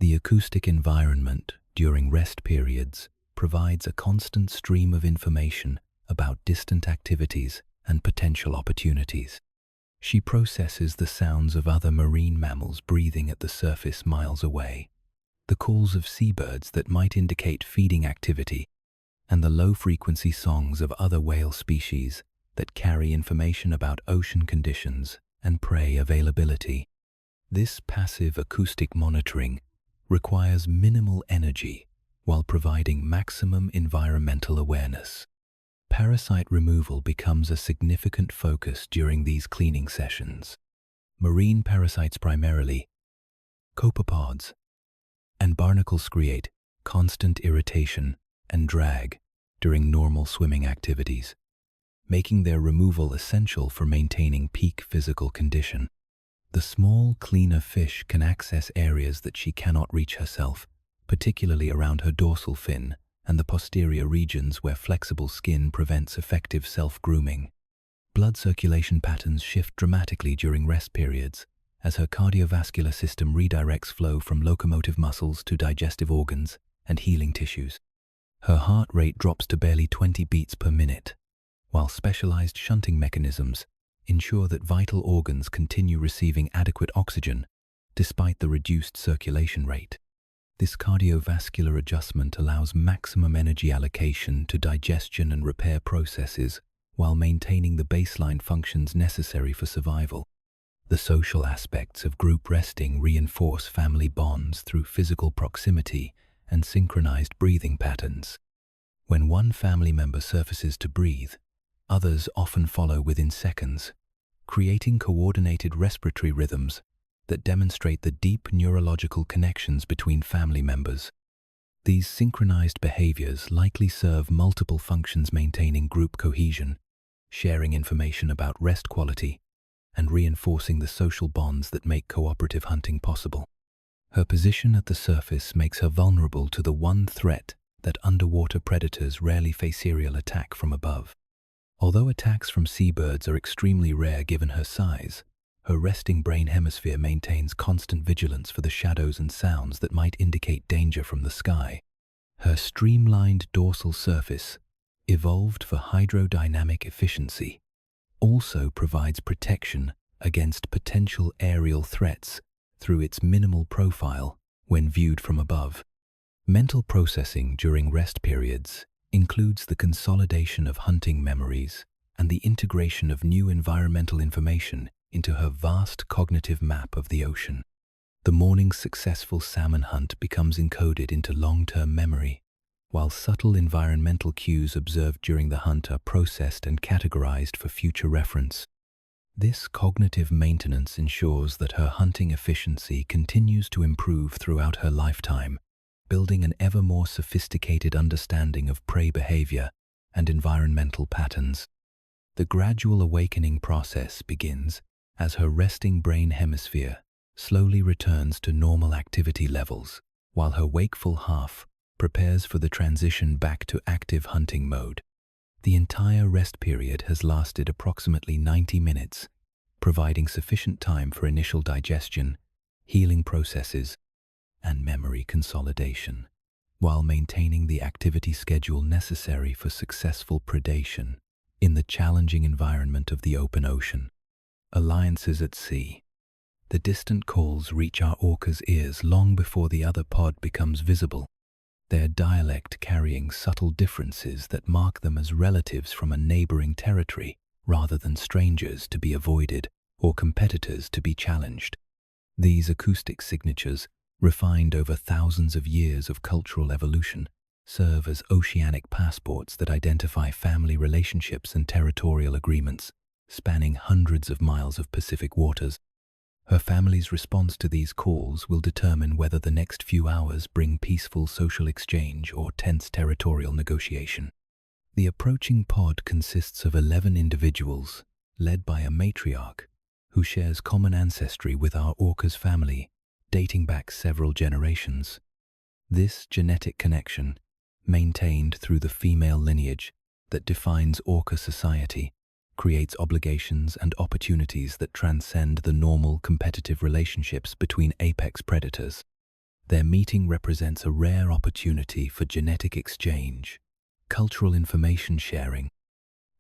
The acoustic environment during rest periods provides a constant stream of information about distant activities and potential opportunities. She processes the sounds of other marine mammals breathing at the surface miles away, the calls of seabirds that might indicate feeding activity, and the low-frequency songs of other whale species that carry information about ocean conditions and prey availability. This passive acoustic monitoring requires minimal energy while providing maximum environmental awareness. Parasite removal becomes a significant focus during these cleaning sessions. Marine parasites, primarily copepods and barnacles, create constant irritation and drag during normal swimming activities, making their removal essential for maintaining peak physical condition. The small, cleaner fish can access areas that she cannot reach herself, particularly around her dorsal fin and the posterior regions where flexible skin prevents effective self-grooming. Blood circulation patterns shift dramatically during rest periods, as her cardiovascular system redirects flow from locomotive muscles to digestive organs and healing tissues. Her heart rate drops to barely 20 beats per minute, while specialized shunting mechanisms ensure that vital organs continue receiving adequate oxygen despite the reduced circulation rate. This cardiovascular adjustment allows maximum energy allocation to digestion and repair processes while maintaining the baseline functions necessary for survival. The social aspects of group resting reinforce family bonds through physical proximity and synchronized breathing patterns. When one family member surfaces to breathe, others often follow within seconds, creating coordinated respiratory rhythms that demonstrate the deep neurological connections between family members. These synchronized behaviors likely serve multiple functions, maintaining group cohesion, sharing information about rest quality, and reinforcing the social bonds that make cooperative hunting possible. Her position at the surface makes her vulnerable to the one threat that underwater predators rarely face: aerial attack from above. Although attacks from seabirds are extremely rare given her size, her resting brain hemisphere maintains constant vigilance for the shadows and sounds that might indicate danger from the sky. Her streamlined dorsal surface, evolved for hydrodynamic efficiency, also provides protection against potential aerial threats through its minimal profile when viewed from above. Mental processing during rest periods includes the consolidation of hunting memories and the integration of new environmental information into her vast cognitive map of the ocean. The morning's successful salmon hunt becomes encoded into long-term memory, while subtle environmental cues observed during the hunt are processed and categorized for future reference. This cognitive maintenance ensures that her hunting efficiency continues to improve throughout her lifetime, building an ever more sophisticated understanding of prey behavior and environmental patterns. The gradual awakening process begins as her resting brain hemisphere slowly returns to normal activity levels, while her wakeful half prepares for the transition back to active hunting mode. The entire rest period has lasted approximately 90 minutes, providing sufficient time for initial digestion, healing processes, and memory consolidation, while maintaining the activity schedule necessary for successful predation in the challenging environment of the open ocean. Alliances at sea. The distant calls reach our orca's ears long before the other pod becomes visible, their dialect carrying subtle differences that mark them as relatives from a neighboring territory rather than strangers to be avoided or competitors to be challenged. These acoustic signatures, refined over thousands of years of cultural evolution, serve as oceanic passports that identify family relationships and territorial agreements, spanning hundreds of miles of Pacific waters. Her family's response to these calls will determine whether the next few hours bring peaceful social exchange or tense territorial negotiation. The approaching pod consists of 11 individuals, led by a matriarch, who shares common ancestry with our orca's family, dating back several generations. This genetic connection, maintained through the female lineage that defines orca society, creates obligations and opportunities that transcend the normal competitive relationships between apex predators. Their meeting represents a rare opportunity for genetic exchange, cultural information sharing,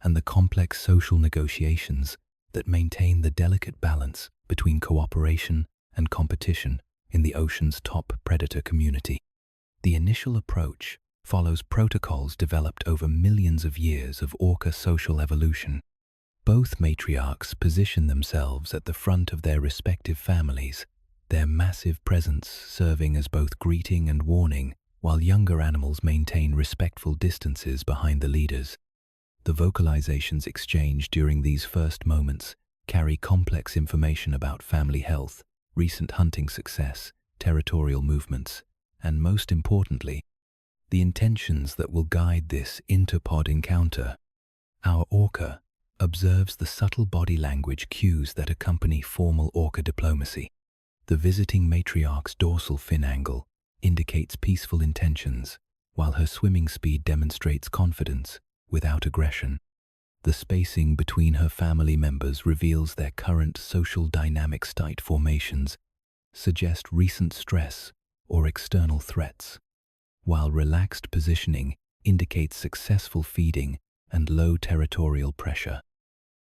and the complex social negotiations that maintain the delicate balance between cooperation and competition in the ocean's top predator community. The initial approach follows protocols developed over millions of years of orca social evolution. Both matriarchs position themselves at the front of their respective families, their massive presence serving as both greeting and warning, while younger animals maintain respectful distances behind the leaders. The vocalizations exchanged during these first moments carry complex information about family health, recent hunting success, territorial movements, and most importantly, the intentions that will guide this interpod encounter. Our orca observes the subtle body language cues that accompany formal orca diplomacy. The visiting matriarch's dorsal fin angle indicates peaceful intentions, while her swimming speed demonstrates confidence without aggression. The spacing between her family members reveals their current social dynamics. Tight formations suggest recent stress or external threats, while relaxed positioning indicates successful feeding and low territorial pressure.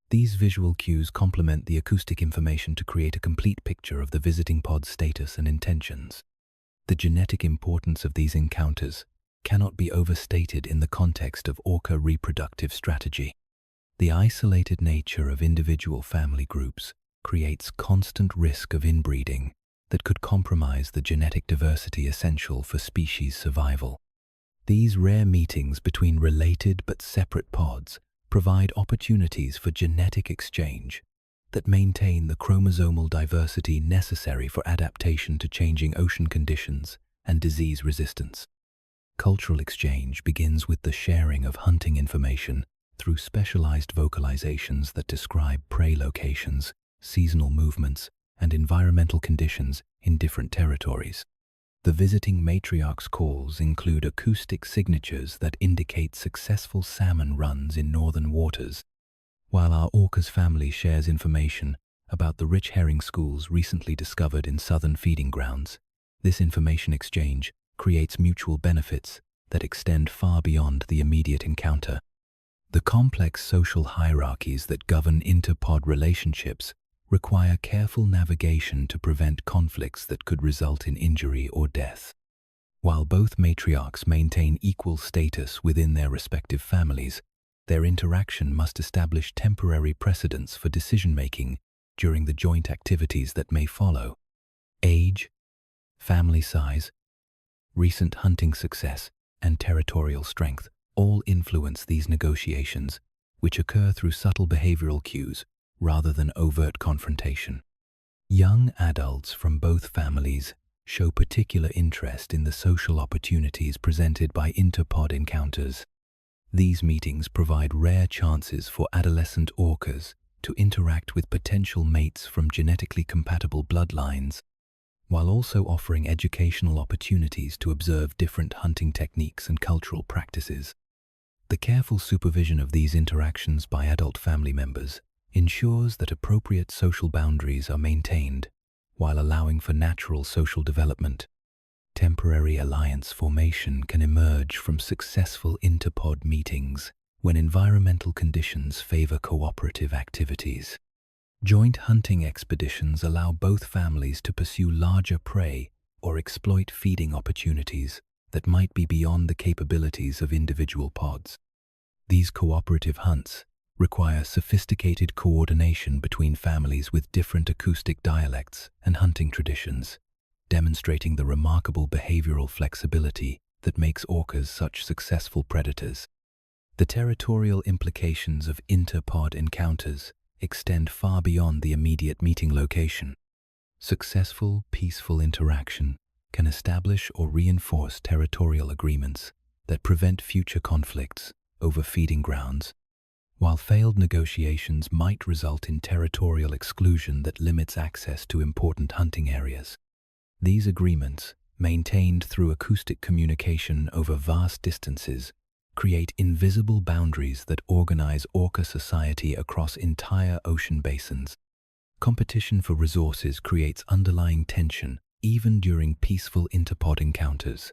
These visual cues complement the acoustic information to create a complete picture of the visiting pod's status and intentions. The genetic importance of these encounters cannot be overstated in the context of orca reproductive strategy. The isolated nature of individual family groups creates constant risk of inbreeding that could compromise the genetic diversity essential for species survival. These rare meetings between related but separate pods provide opportunities for genetic exchange that maintain the chromosomal diversity necessary for adaptation to changing ocean conditions and disease resistance. Cultural exchange begins with the sharing of hunting information through specialized vocalizations that describe prey locations, seasonal movements, and environmental conditions in different territories. The visiting matriarch's calls include acoustic signatures that indicate successful salmon runs in northern waters, while our orca's family shares information about the rich herring schools recently discovered in southern feeding grounds. This information exchange creates mutual benefits that extend far beyond the immediate encounter. The complex social hierarchies that govern interpod relationships require careful navigation to prevent conflicts that could result in injury or death. While both matriarchs maintain equal status within their respective families, their interaction must establish temporary precedents for decision-making during the joint activities that may follow. Age, family size, recent hunting success, and territorial strength all influence these negotiations, which occur through subtle behavioral cues rather than overt confrontation. Young adults from both families show particular interest in the social opportunities presented by interpod encounters. These meetings provide rare chances for adolescent orcas to interact with potential mates from genetically compatible bloodlines, while also offering educational opportunities to observe different hunting techniques and cultural practices. The careful supervision of these interactions by adult family members ensures that appropriate social boundaries are maintained while allowing for natural social development. Temporary alliance formation can emerge from successful interpod meetings when environmental conditions favor cooperative activities. Joint hunting expeditions allow both families to pursue larger prey or exploit feeding opportunities that might be beyond the capabilities of individual pods. These cooperative hunts require sophisticated coordination between families with different acoustic dialects and hunting traditions, demonstrating the remarkable behavioral flexibility that makes orcas such successful predators. The territorial implications of interpod encounters extend far beyond the immediate meeting location. Successful, peaceful interaction can establish or reinforce territorial agreements that prevent future conflicts over feeding grounds, while failed negotiations might result in territorial exclusion that limits access to important hunting areas. These agreements, maintained through acoustic communication over vast distances, create invisible boundaries that organize orca society across entire ocean basins. Competition for resources creates underlying tension even during peaceful interpod encounters.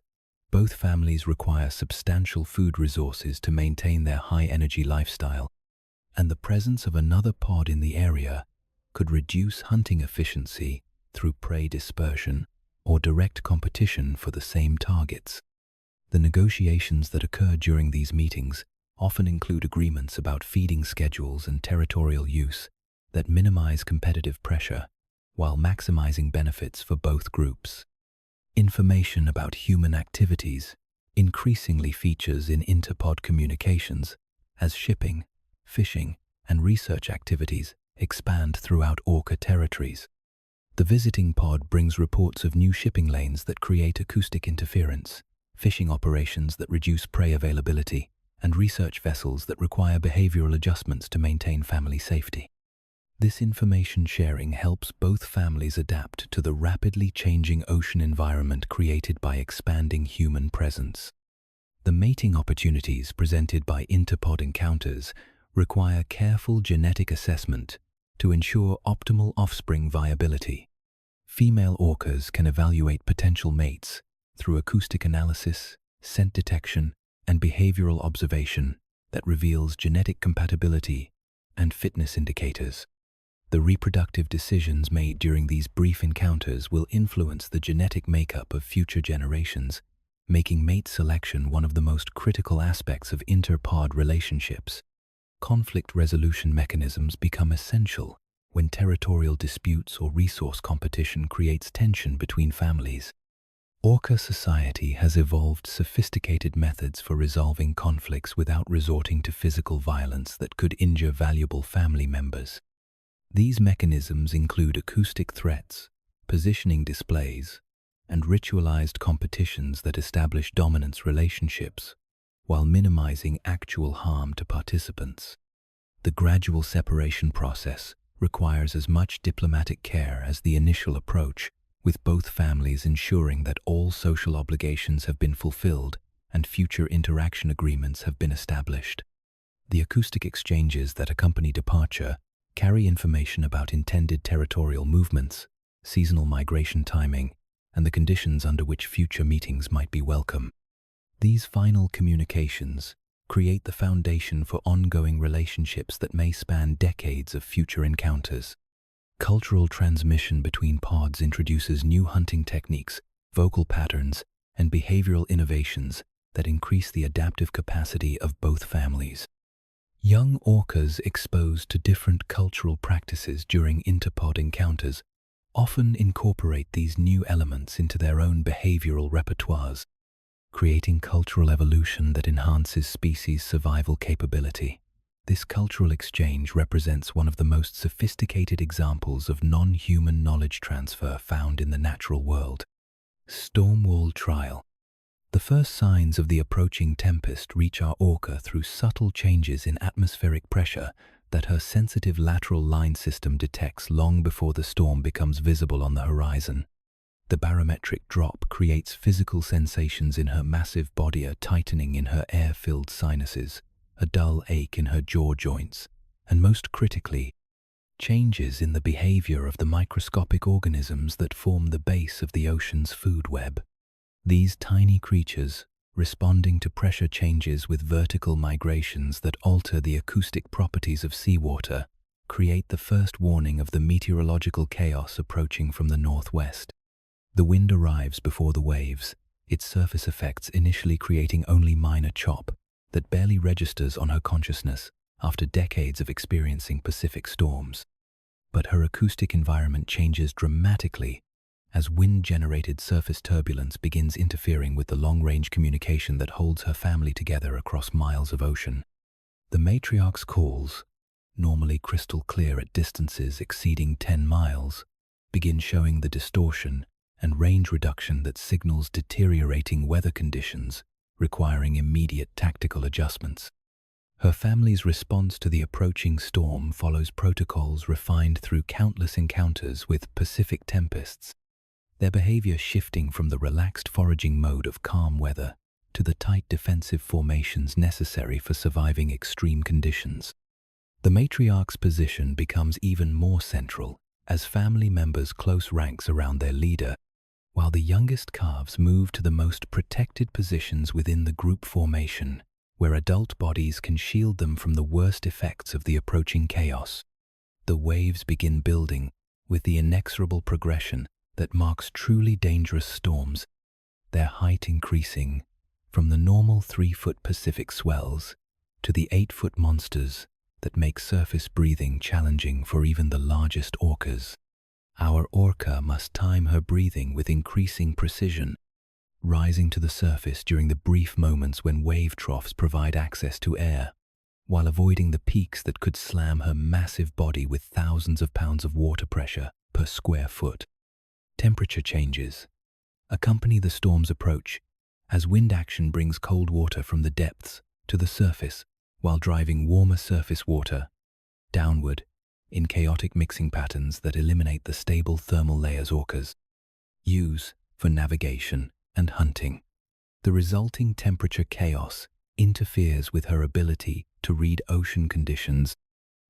Both families require substantial food resources to maintain their high-energy lifestyle, and the presence of another pod in the area could reduce hunting efficiency through prey dispersion or direct competition for the same targets. The negotiations that occur during these meetings often include agreements about feeding schedules and territorial use that minimize competitive pressure while maximizing benefits for both groups. Information about human activities increasingly features in interpod communications as shipping, fishing, and research activities expand throughout orca territories. The visiting pod brings reports of new shipping lanes that create acoustic interference, fishing operations that reduce prey availability, and research vessels that require behavioral adjustments to maintain family safety. This information sharing helps both families adapt to the rapidly changing ocean environment created by expanding human presence. The mating opportunities presented by interpod encounters require careful genetic assessment to ensure optimal offspring viability. Female orcas can evaluate potential mates through acoustic analysis, scent detection, and behavioral observation that reveals genetic compatibility and fitness indicators. The reproductive decisions made during these brief encounters will influence the genetic makeup of future generations, making mate selection one of the most critical aspects of interpod relationships. Conflict resolution mechanisms become essential when territorial disputes or resource competition creates tension between families. Orca society has evolved sophisticated methods for resolving conflicts without resorting to physical violence that could injure valuable family members. These mechanisms include acoustic threats, positioning displays, and ritualized competitions that establish dominance relationships, while minimizing actual harm to participants. The gradual separation process requires as much diplomatic care as the initial approach, with both families ensuring that all social obligations have been fulfilled and future interaction agreements have been established. The acoustic exchanges that accompany departure carry information about intended territorial movements, seasonal migration timing, and the conditions under which future meetings might be welcome. These final communications create the foundation for ongoing relationships that may span decades of future encounters. Cultural transmission between pods introduces new hunting techniques, vocal patterns, and behavioral innovations that increase the adaptive capacity of both families. Young orcas exposed to different cultural practices during interpod encounters often incorporate these new elements into their own behavioral repertoires, creating cultural evolution that enhances species' survival capability. This cultural exchange represents one of the most sophisticated examples of non-human knowledge transfer found in the natural world. Storm wall trial. The first signs of the approaching tempest reach our orca through subtle changes in atmospheric pressure that her sensitive lateral line system detects long before the storm becomes visible on the horizon. The barometric drop creates physical sensations in her massive body, a tightening in her air-filled sinuses, a dull ache in her jaw joints, and most critically, changes in the behavior of the microscopic organisms that form the base of the ocean's food web. These tiny creatures, responding to pressure changes with vertical migrations that alter the acoustic properties of seawater, create the first warning of the meteorological chaos approaching from the northwest. The wind arrives before the waves, its surface effects initially creating only minor chop that barely registers on her consciousness after decades of experiencing Pacific storms. But her acoustic environment changes dramatically as wind-generated surface turbulence begins interfering with the long-range communication that holds her family together across miles of ocean. The matriarch's calls, normally crystal clear at distances exceeding 10 miles, begin showing the distortion and range reduction that signals deteriorating weather conditions, requiring immediate tactical adjustments. Her family's response to the approaching storm follows protocols refined through countless encounters with Pacific tempests, their behavior shifting from the relaxed foraging mode of calm weather to the tight defensive formations necessary for surviving extreme conditions. The matriarch's position becomes even more central as family members close ranks around their leader, while the youngest calves move to the most protected positions within the group formation, where adult bodies can shield them from the worst effects of the approaching chaos. The waves begin building with the inexorable progression that marks truly dangerous storms, their height increasing from the normal 3-foot Pacific swells to the 8-foot monsters that make surface breathing challenging for even the largest orcas. Our orca must time her breathing with increasing precision, rising to the surface during the brief moments when wave troughs provide access to air, while avoiding the peaks that could slam her massive body with thousands of pounds of water pressure per square foot. Temperature changes accompany the storm's approach as wind action brings cold water from the depths to the surface while driving warmer surface water downward in chaotic mixing patterns that eliminate the stable thermal layers orcas use for navigation and hunting. The resulting temperature chaos interferes with her ability to read ocean conditions,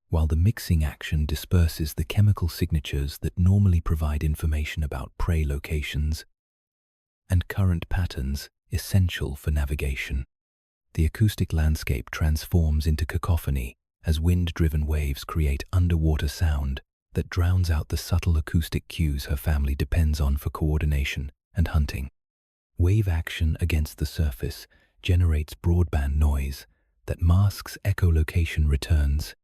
while the mixing action disperses the chemical signatures that normally provide information about prey locations and current patterns essential for navigation. The acoustic landscape transforms into cacophony as wind-driven waves create underwater sound that drowns out the subtle acoustic cues her family depends on for coordination and hunting. Wave action against the surface generates broadband noise that masks echolocation returns,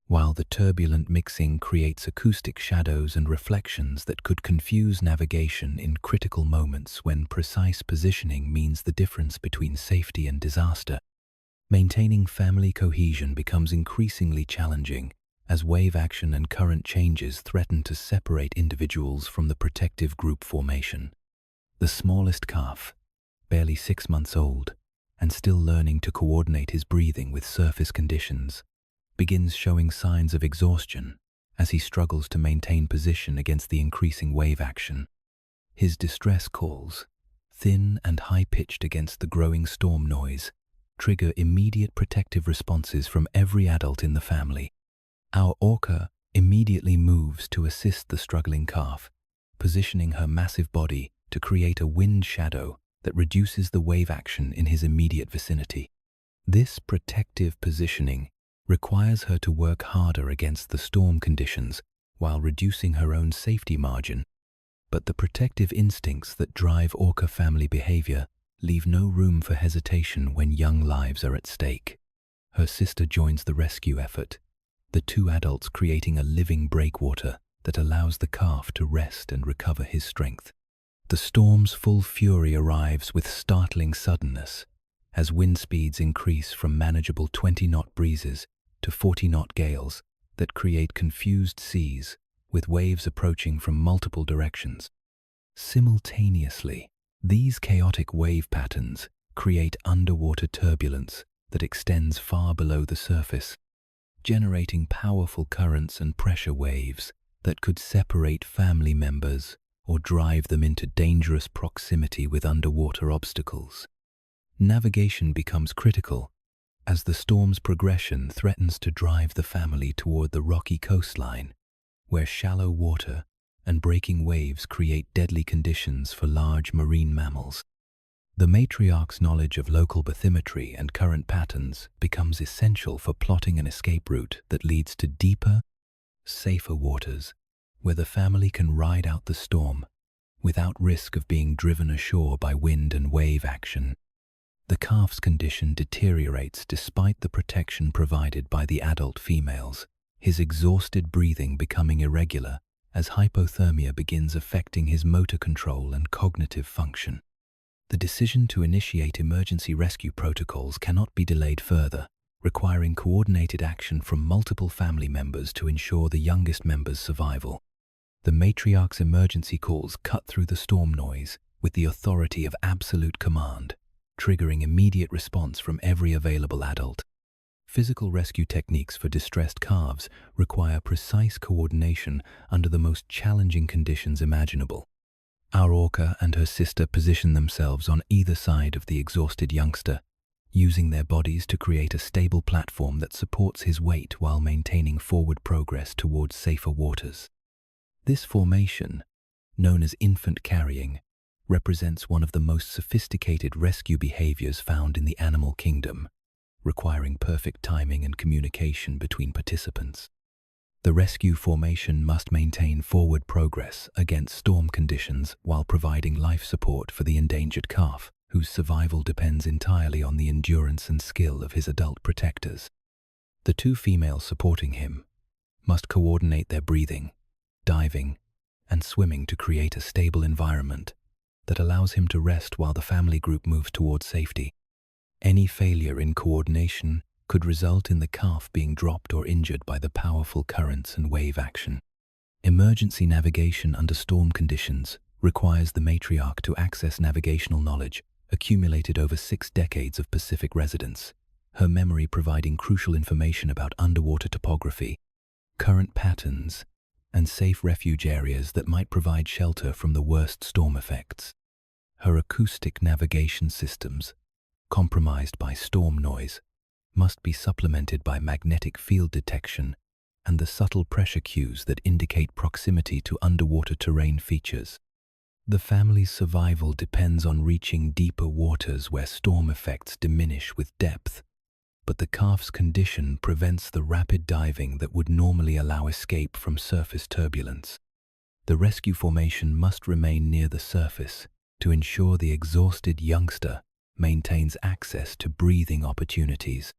while the turbulent mixing creates acoustic shadows and reflections that could confuse navigation in critical moments when precise positioning means the difference between safety and disaster. Maintaining family cohesion becomes increasingly challenging as wave action and current changes threaten to separate individuals from the protective group formation. The smallest calf, barely 6 months old, and still learning to coordinate his breathing with surface conditions, begins showing signs of exhaustion as he struggles to maintain position against the increasing wave action. His distress calls, thin and high-pitched against the growing storm noise, trigger immediate protective responses from every adult in the family. Our orca immediately moves to assist the struggling calf, positioning her massive body to create a wind shadow that reduces the wave action in his immediate vicinity. This protective positioning requires her to work harder against the storm conditions while reducing her own safety margin. But the protective instincts that drive orca family behavior leave no room for hesitation when young lives are at stake. Her sister joins the rescue effort, the two adults creating a living breakwater that allows the calf to rest and recover his strength. The storm's full fury arrives with startling suddenness, as wind speeds increase from manageable 20-knot breezes to 40-knot gales that create confused seas, with waves approaching from multiple directions. Simultaneously, these chaotic wave patterns create underwater turbulence that extends far below the surface, generating powerful currents and pressure waves that could separate family members or drive them into dangerous proximity with underwater obstacles. Navigation becomes critical as the storm's progression threatens to drive the family toward the rocky coastline, where shallow water and breaking waves create deadly conditions for large marine mammals. The matriarch's knowledge of local bathymetry and current patterns becomes essential for plotting an escape route that leads to deeper, safer waters, where the family can ride out the storm without risk of being driven ashore by wind and wave action. The calf's condition deteriorates despite the protection provided by the adult females, his exhausted breathing becoming irregular as hypothermia begins affecting his motor control and cognitive function. The decision to initiate emergency rescue protocols cannot be delayed further, requiring coordinated action from multiple family members to ensure the youngest member's survival. The matriarch's emergency calls cut through the storm noise with the authority of absolute command, triggering immediate response from every available adult. Physical rescue techniques for distressed calves require precise coordination under the most challenging conditions imaginable. Our Orca and her sister position themselves on either side of the exhausted youngster, using their bodies to create a stable platform that supports his weight while maintaining forward progress towards safer waters. This formation, known as infant carrying, represents one of the most sophisticated rescue behaviors found in the animal kingdom, requiring perfect timing and communication between participants. The rescue formation must maintain forward progress against storm conditions while providing life support for the endangered calf, whose survival depends entirely on the endurance and skill of his adult protectors. The two females supporting him must coordinate their breathing, diving, and swimming to create a stable environment that allows him to rest while the family group moves towards safety. Any failure in coordination could result in the calf being dropped or injured by the powerful currents and wave action. Emergency navigation under storm conditions requires the matriarch to access navigational knowledge accumulated over 6 decades of Pacific residence, her memory providing crucial information about underwater topography, current patterns, and safe refuge areas that might provide shelter from the worst storm effects. Her acoustic navigation systems, compromised by storm noise, must be supplemented by magnetic field detection and the subtle pressure cues that indicate proximity to underwater terrain features. The family's survival depends on reaching deeper waters where storm effects diminish with depth, but the calf's condition prevents the rapid diving that would normally allow escape from surface turbulence. The rescue formation must remain near the surface to ensure the exhausted youngster maintains access to breathing opportunities,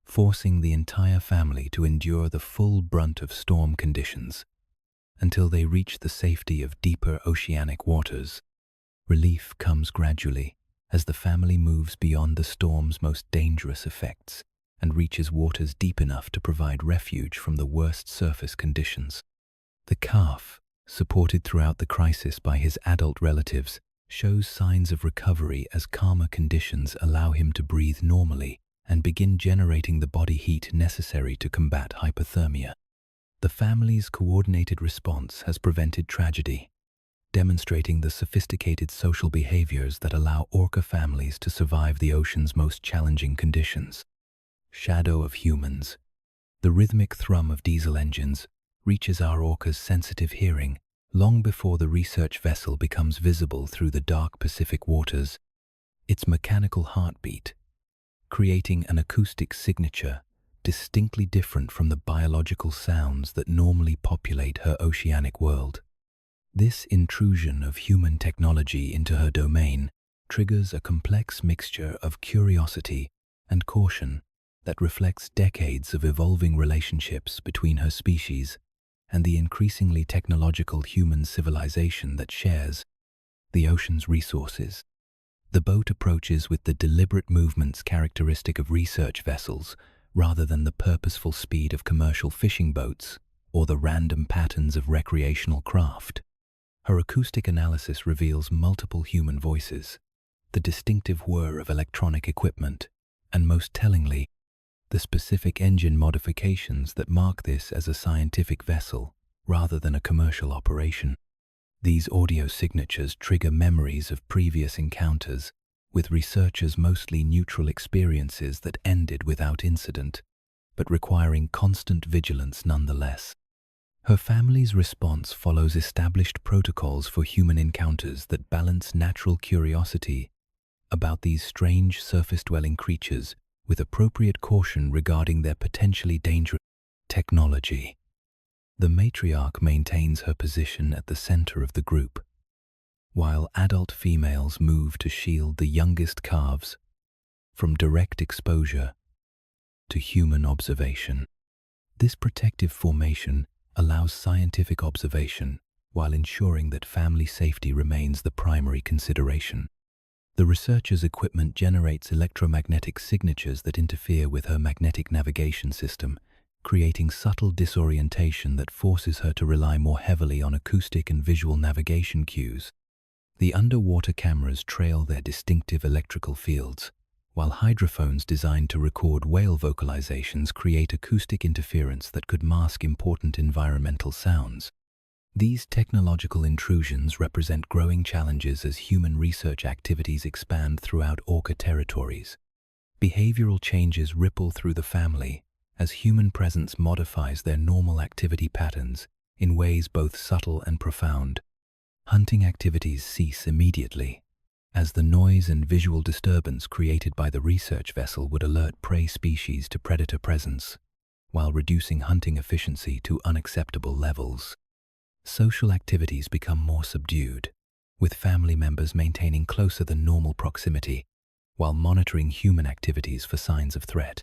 forcing the entire family to endure the full brunt of storm conditions until they reach the safety of deeper oceanic waters. Relief comes gradually as the family moves beyond the storm's most dangerous effects and reaches waters deep enough to provide refuge from the worst surface conditions. The calf, supported throughout the crisis by his adult relatives, shows signs of recovery as calmer conditions allow him to breathe normally and begin generating the body heat necessary to combat hypothermia. The family's coordinated response has prevented tragedy, demonstrating the sophisticated social behaviors that allow orca families to survive the ocean's most challenging conditions. Shadow of humans. The rhythmic thrum of diesel engines reaches our orca's sensitive hearing long before the research vessel becomes visible through the dark Pacific waters. Its mechanical heartbeat, creating an acoustic signature distinctly different from the biological sounds that normally populate her oceanic world. This intrusion of human technology into her domain triggers a complex mixture of curiosity and caution that reflects decades of evolving relationships between her species and the increasingly technological human civilization that shares. the ocean's resources. The boat approaches with the deliberate movements characteristic of research vessels, rather than the purposeful speed of commercial fishing boats or the random patterns of recreational craft. Her acoustic analysis reveals multiple human voices, the distinctive whir of electronic equipment, and most tellingly, the specific engine modifications that mark this as a scientific vessel rather than a commercial operation. These audio signatures trigger memories of previous encounters, with researchers' mostly neutral experiences that ended without incident, but requiring constant vigilance nonetheless. Her family's response follows established protocols for human encounters that balance natural curiosity about these strange surface-dwelling creatures with appropriate caution regarding their potentially dangerous technology. The matriarch maintains her position at the center of the group, while adult females move to shield the youngest calves from direct exposure to human observation. This protective formation allows scientific observation while ensuring that family safety remains the primary consideration. The researcher's equipment generates electromagnetic signatures that interfere with her magnetic navigation system, creating subtle disorientation that forces her to rely more heavily on acoustic and visual navigation cues. The underwater cameras trail their distinctive electrical fields, while hydrophones designed to record whale vocalizations create acoustic interference that could mask important environmental sounds. These technological intrusions represent growing challenges as human research activities expand throughout Orca territories. Behavioral changes ripple through the family as human presence modifies their normal activity patterns in ways both subtle and profound. Hunting activities cease immediately, as the noise and visual disturbance created by the research vessel would alert prey species to predator presence, while reducing hunting efficiency to unacceptable levels. Social activities become more subdued, with family members maintaining closer than normal proximity, while monitoring human activities for signs of threat.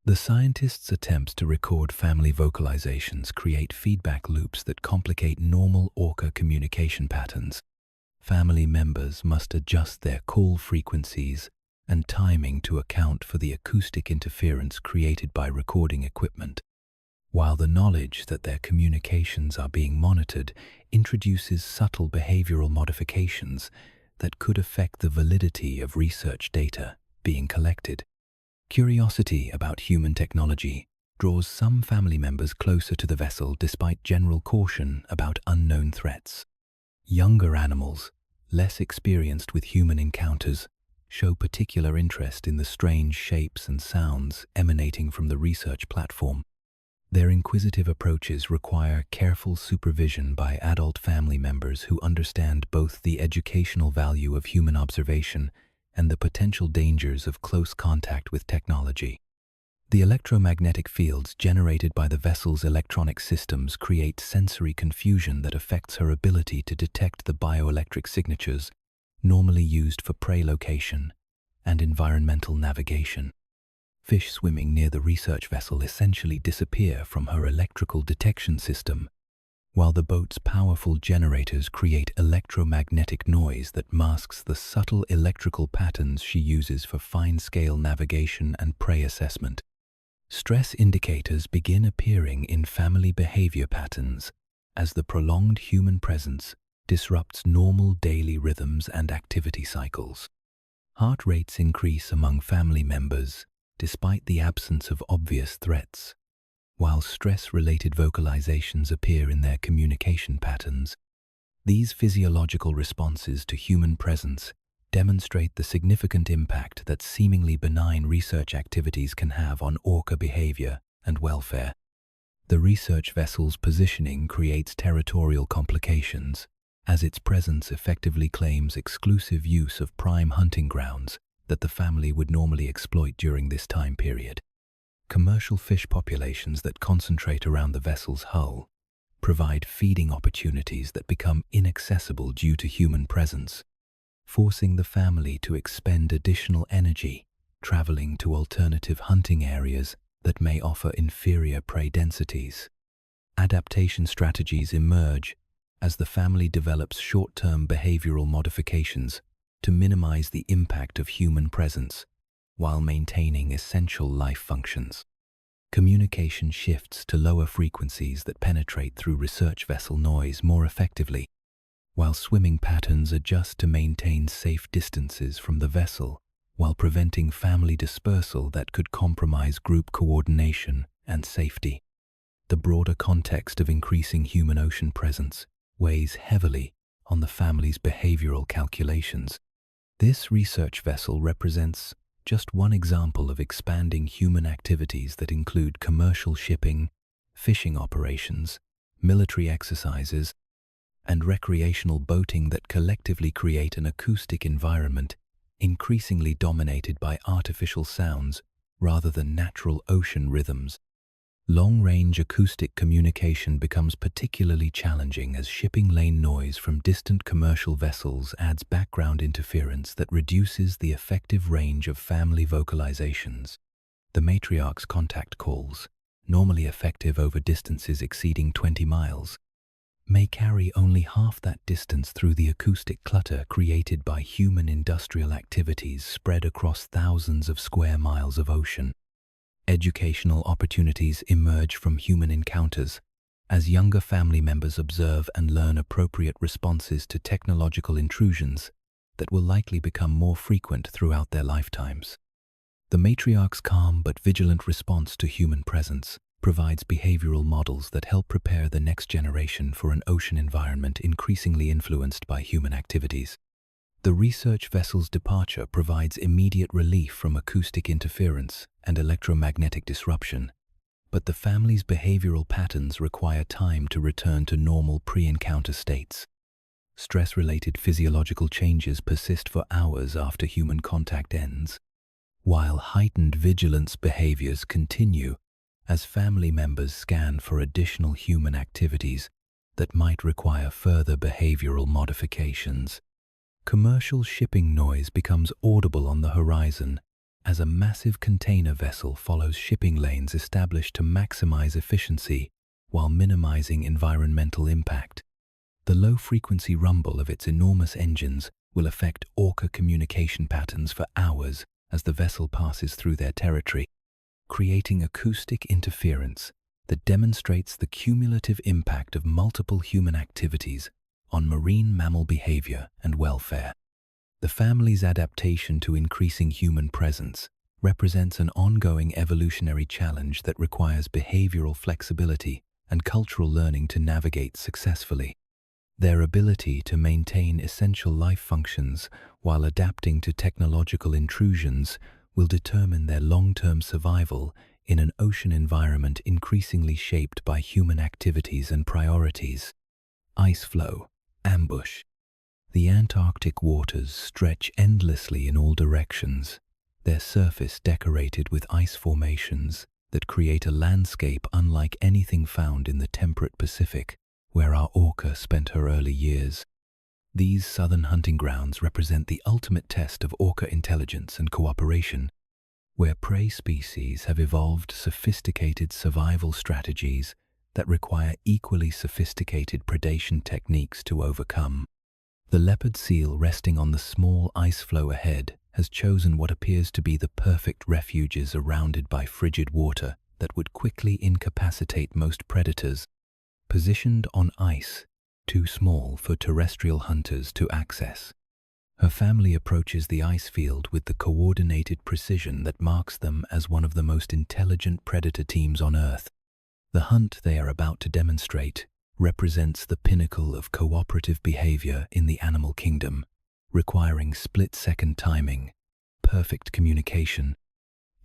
The scientists' attempts to record family vocalizations create feedback loops that complicate normal orca communication patterns. Family members must adjust their call frequencies and timing to account for the acoustic interference created by recording equipment, while the knowledge that their communications are being monitored introduces subtle behavioral modifications that could affect the validity of research data being collected. Curiosity about human technology draws some family members closer to the vessel despite general caution about unknown threats. Younger animals, less experienced with human encounters, show particular interest in the strange shapes and sounds emanating from the research platform. Their inquisitive approaches require careful supervision by adult family members who understand both the educational value of human observation and the potential dangers of close contact with technology. The electromagnetic fields generated by the vessel's electronic systems create sensory confusion that affects her ability to detect the bioelectric signatures normally used for prey location and environmental navigation. Fish swimming near the research vessel essentially disappear from her electrical detection system, while the boat's powerful generators create electromagnetic noise that masks the subtle electrical patterns she uses for fine-scale navigation and prey assessment. Stress indicators begin appearing in family behavior patterns as the prolonged human presence disrupts normal daily rhythms and activity cycles. Heart rates increase among family members despite the absence of obvious threats, while stress-related vocalizations appear in their communication patterns. These physiological responses to human presence demonstrate the significant impact that seemingly benign research activities can have on orca behavior and welfare. The research vessel's positioning creates territorial complications, as its presence effectively claims exclusive use of prime hunting grounds that the family would normally exploit during this time period. Commercial fish populations that concentrate around the vessel's hull provide feeding opportunities that become inaccessible due to human presence, forcing the family to expend additional energy traveling to alternative hunting areas that may offer inferior prey densities. Adaptation strategies emerge as the family develops short-term behavioral modifications to minimize the impact of human presence while maintaining essential life functions. Communication shifts to lower frequencies that penetrate through research vessel noise more effectively, while swimming patterns adjust to maintain safe distances from the vessel while preventing family dispersal that could compromise group coordination and safety. The broader context of increasing human ocean presence weighs heavily on the family's behavioral calculations. This research vessel represents just one example of expanding human activities that include commercial shipping, fishing operations, military exercises, and recreational boating that collectively create an acoustic environment increasingly dominated by artificial sounds rather than natural ocean rhythms. Long-range acoustic communication becomes particularly challenging as shipping lane noise from distant commercial vessels adds background interference that reduces the effective range of family vocalizations. The matriarch's contact calls, normally effective over distances exceeding 20 miles, may carry only half that distance through the acoustic clutter created by human industrial activities spread across thousands of square miles of ocean. Educational opportunities emerge from human encounters as younger family members observe and learn appropriate responses to technological intrusions that will likely become more frequent throughout their lifetimes. The matriarch's calm but vigilant response to human presence provides behavioral models that help prepare the next generation for an ocean environment increasingly influenced by human activities. The research vessel's departure provides immediate relief from acoustic interference and electromagnetic disruption, but the family's behavioral patterns require time to return to normal pre-encounter states. Stress-related physiological changes persist for hours after human contact ends, while heightened vigilance behaviors continue as family members scan for additional human activities that might require further behavioral modifications. Commercial shipping noise becomes audible on the horizon as a massive container vessel follows shipping lanes established to maximize efficiency while minimizing environmental impact. The low-frequency rumble of its enormous engines will affect Orca communication patterns for hours as the vessel passes through their territory, creating acoustic interference that demonstrates the cumulative impact of multiple human activities on marine mammal behavior and welfare. The family's adaptation to increasing human presence represents an ongoing evolutionary challenge that requires behavioral flexibility and cultural learning to navigate successfully. Their ability to maintain essential life functions while adapting to technological intrusions will determine their long-term survival in an ocean environment increasingly shaped by human activities and priorities. Ice flow, ambush. The Antarctic waters stretch endlessly in all directions, their surface decorated with ice formations that create a landscape unlike anything found in the temperate Pacific, where our Orca spent her early years. These southern hunting grounds represent the ultimate test of Orca intelligence and cooperation, where prey species have evolved sophisticated survival strategies that require equally sophisticated predation techniques to overcome. The leopard seal resting on the small ice floe ahead has chosen what appears to be the perfect refuges surrounded by frigid water that would quickly incapacitate most predators. Positioned on ice, too small for terrestrial hunters to access, her family approaches the ice field with the coordinated precision that marks them as one of the most intelligent predator teams on Earth. The hunt they are about to demonstrate represents the pinnacle of cooperative behavior in the animal kingdom, requiring split-second timing, perfect communication,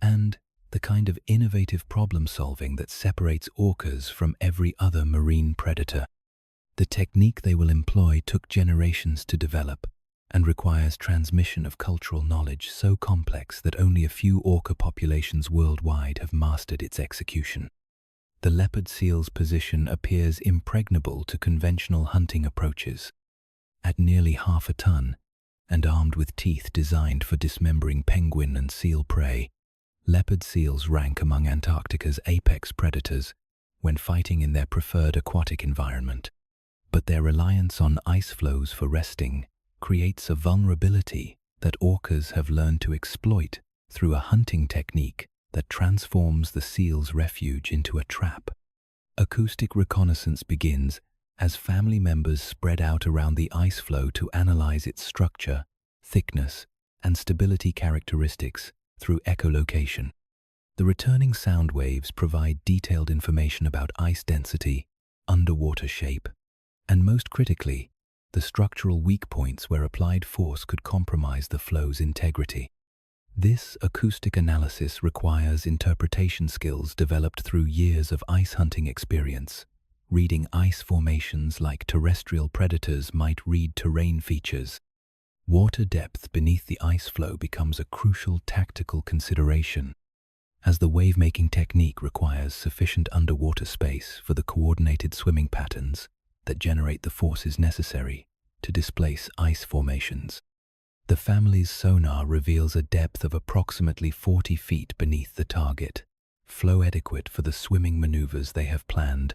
and the kind of innovative problem-solving that separates orcas from every other marine predator. The technique they will employ took generations to develop and requires transmission of cultural knowledge so complex that only a few orca populations worldwide have mastered its execution. The leopard seal's position appears impregnable to conventional hunting approaches. At nearly half a ton, and armed with teeth designed for dismembering penguin and seal prey, leopard seals rank among Antarctica's apex predators when fighting in their preferred aquatic environment. But their reliance on ice flows for resting creates a vulnerability that orcas have learned to exploit through a hunting technique that transforms the seal's refuge into a trap. Acoustic reconnaissance begins as family members spread out around the ice floe to analyze its structure, thickness, and stability characteristics through echolocation. The returning sound waves provide detailed information about ice density, underwater shape, and most critically, the structural weak points where applied force could compromise the flow's integrity. This acoustic analysis requires interpretation skills developed through years of ice hunting experience, reading ice formations like terrestrial predators might read terrain features. Water depth beneath the ice floe becomes a crucial tactical consideration, as the wave-making technique requires sufficient underwater space for the coordinated swimming patterns that generate the forces necessary to displace ice formations. The family's sonar reveals a depth of approximately 40 feet beneath the target, flow adequate for the swimming maneuvers they have planned,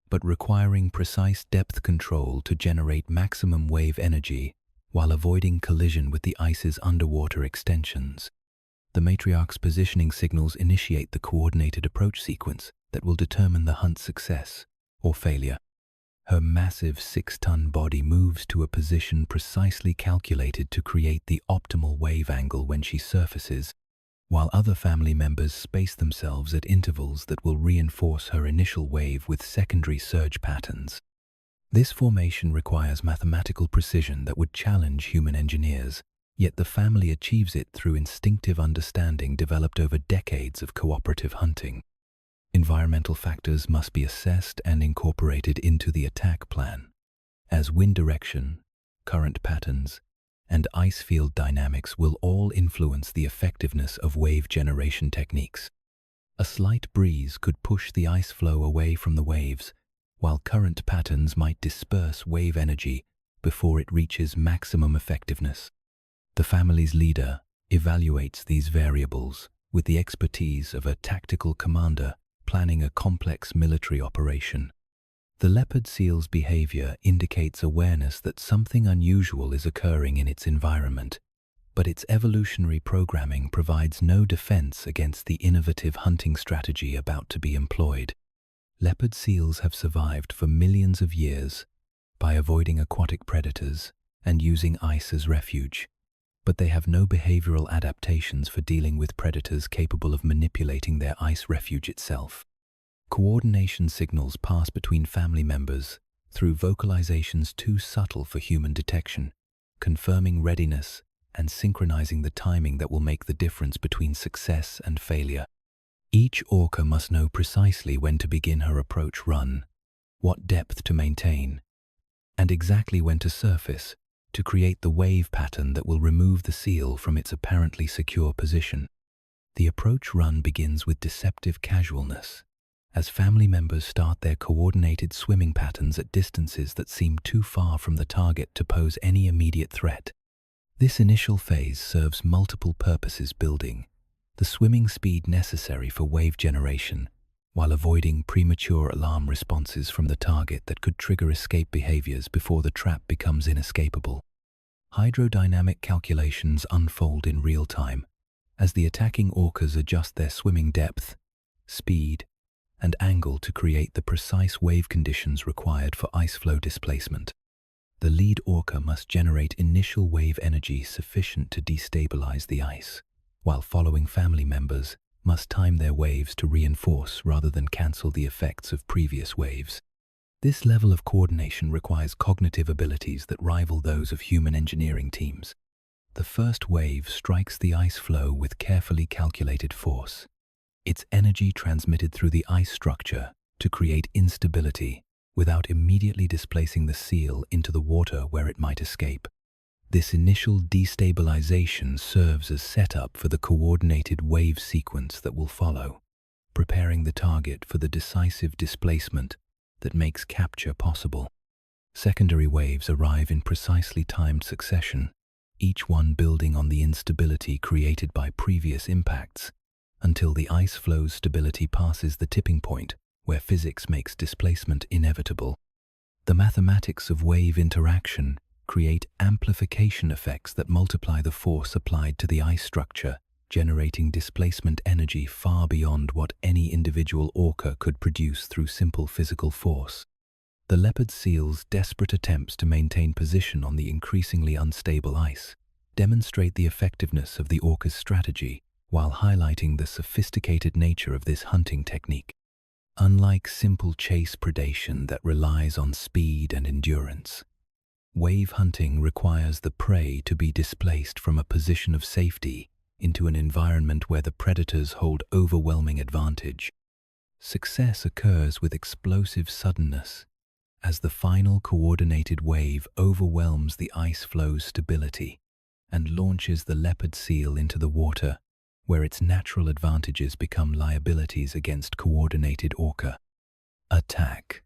but requiring precise depth control to generate maximum wave energy while avoiding collision with the ice's underwater extensions. The matriarch's positioning signals initiate the coordinated approach sequence that will determine the hunt's success or failure. Her massive 6-ton body moves to a position precisely calculated to create the optimal wave angle when she surfaces, while other family members space themselves at intervals that will reinforce her initial wave with secondary surge patterns. This formation requires mathematical precision that would challenge human engineers, yet the family achieves it through instinctive understanding developed over decades of cooperative hunting. Environmental factors must be assessed and incorporated into the attack plan, as wind direction, current patterns, and ice field dynamics will all influence the effectiveness of wave generation techniques. A slight breeze could push the ice floe away from the waves, while current patterns might disperse wave energy before it reaches maximum effectiveness. The family's leader evaluates these variables with the expertise of a tactical commander planning a complex military operation. The leopard seal's behavior indicates awareness that something unusual is occurring in its environment, but its evolutionary programming provides no defense against the innovative hunting strategy about to be employed. Leopard seals have survived for millions of years by avoiding aquatic predators and using ice as refuge, but they have no behavioral adaptations for dealing with predators capable of manipulating their ice refuge itself. Coordination signals pass between family members through vocalizations too subtle for human detection, confirming readiness and synchronizing the timing that will make the difference between success and failure. Each orca must know precisely when to begin her approach run, what depth to maintain, and exactly when to surface to create the wave pattern that will remove the seal from its apparently secure position. The approach run begins with deceptive casualness, as family members start their coordinated swimming patterns at distances that seem too far from the target to pose any immediate threat. This initial phase serves multiple purposes, building the swimming speed necessary for wave generation, while avoiding premature alarm responses from the target that could trigger escape behaviors before the trap becomes inescapable. Hydrodynamic calculations unfold in real time as the attacking orcas adjust their swimming depth, speed, and angle to create the precise wave conditions required for ice flow displacement. The lead orca must generate initial wave energy sufficient to destabilize the ice, while following family members must time their waves to reinforce rather than cancel the effects of previous waves. This level of coordination requires cognitive abilities that rival those of human engineering teams. The first wave strikes the ice floe with carefully calculated force, its energy transmitted through the ice structure to create instability without immediately displacing the seal into the water where it might escape. This initial destabilization serves as setup for the coordinated wave sequence that will follow, preparing the target for the decisive displacement that makes capture possible. Secondary waves arrive in precisely timed succession, each one building on the instability created by previous impacts, until the ice flow's stability passes the tipping point where physics makes displacement inevitable. The mathematics of wave interaction create amplification effects that multiply the force applied to the ice structure, generating displacement energy far beyond what any individual orca could produce through simple physical force. The leopard seal's desperate attempts to maintain position on the increasingly unstable ice demonstrate the effectiveness of the orca's strategy while highlighting the sophisticated nature of this hunting technique. Unlike simple chase predation that relies on speed and endurance, wave hunting requires the prey to be displaced from a position of safety into an environment where the predators hold overwhelming advantage. Success occurs with explosive suddenness, as the final coordinated wave overwhelms the ice flow's stability and launches the leopard seal into the water, where its natural advantages become liabilities against coordinated orca. Attack.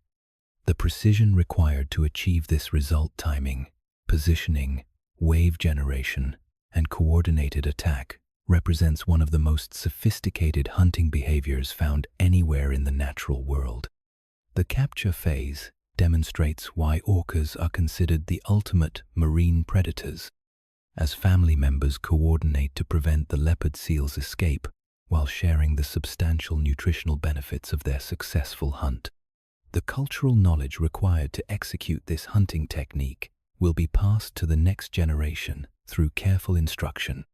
The precision required to achieve this result, timing, positioning, wave generation, and coordinated attack, represents one of the most sophisticated hunting behaviors found anywhere in the natural world. The capture phase demonstrates why orcas are considered the ultimate marine predators, as family members coordinate to prevent the leopard seal's escape while sharing the substantial nutritional benefits of their successful hunt. The cultural knowledge required to execute this hunting technique will be passed to the next generation through careful instruction,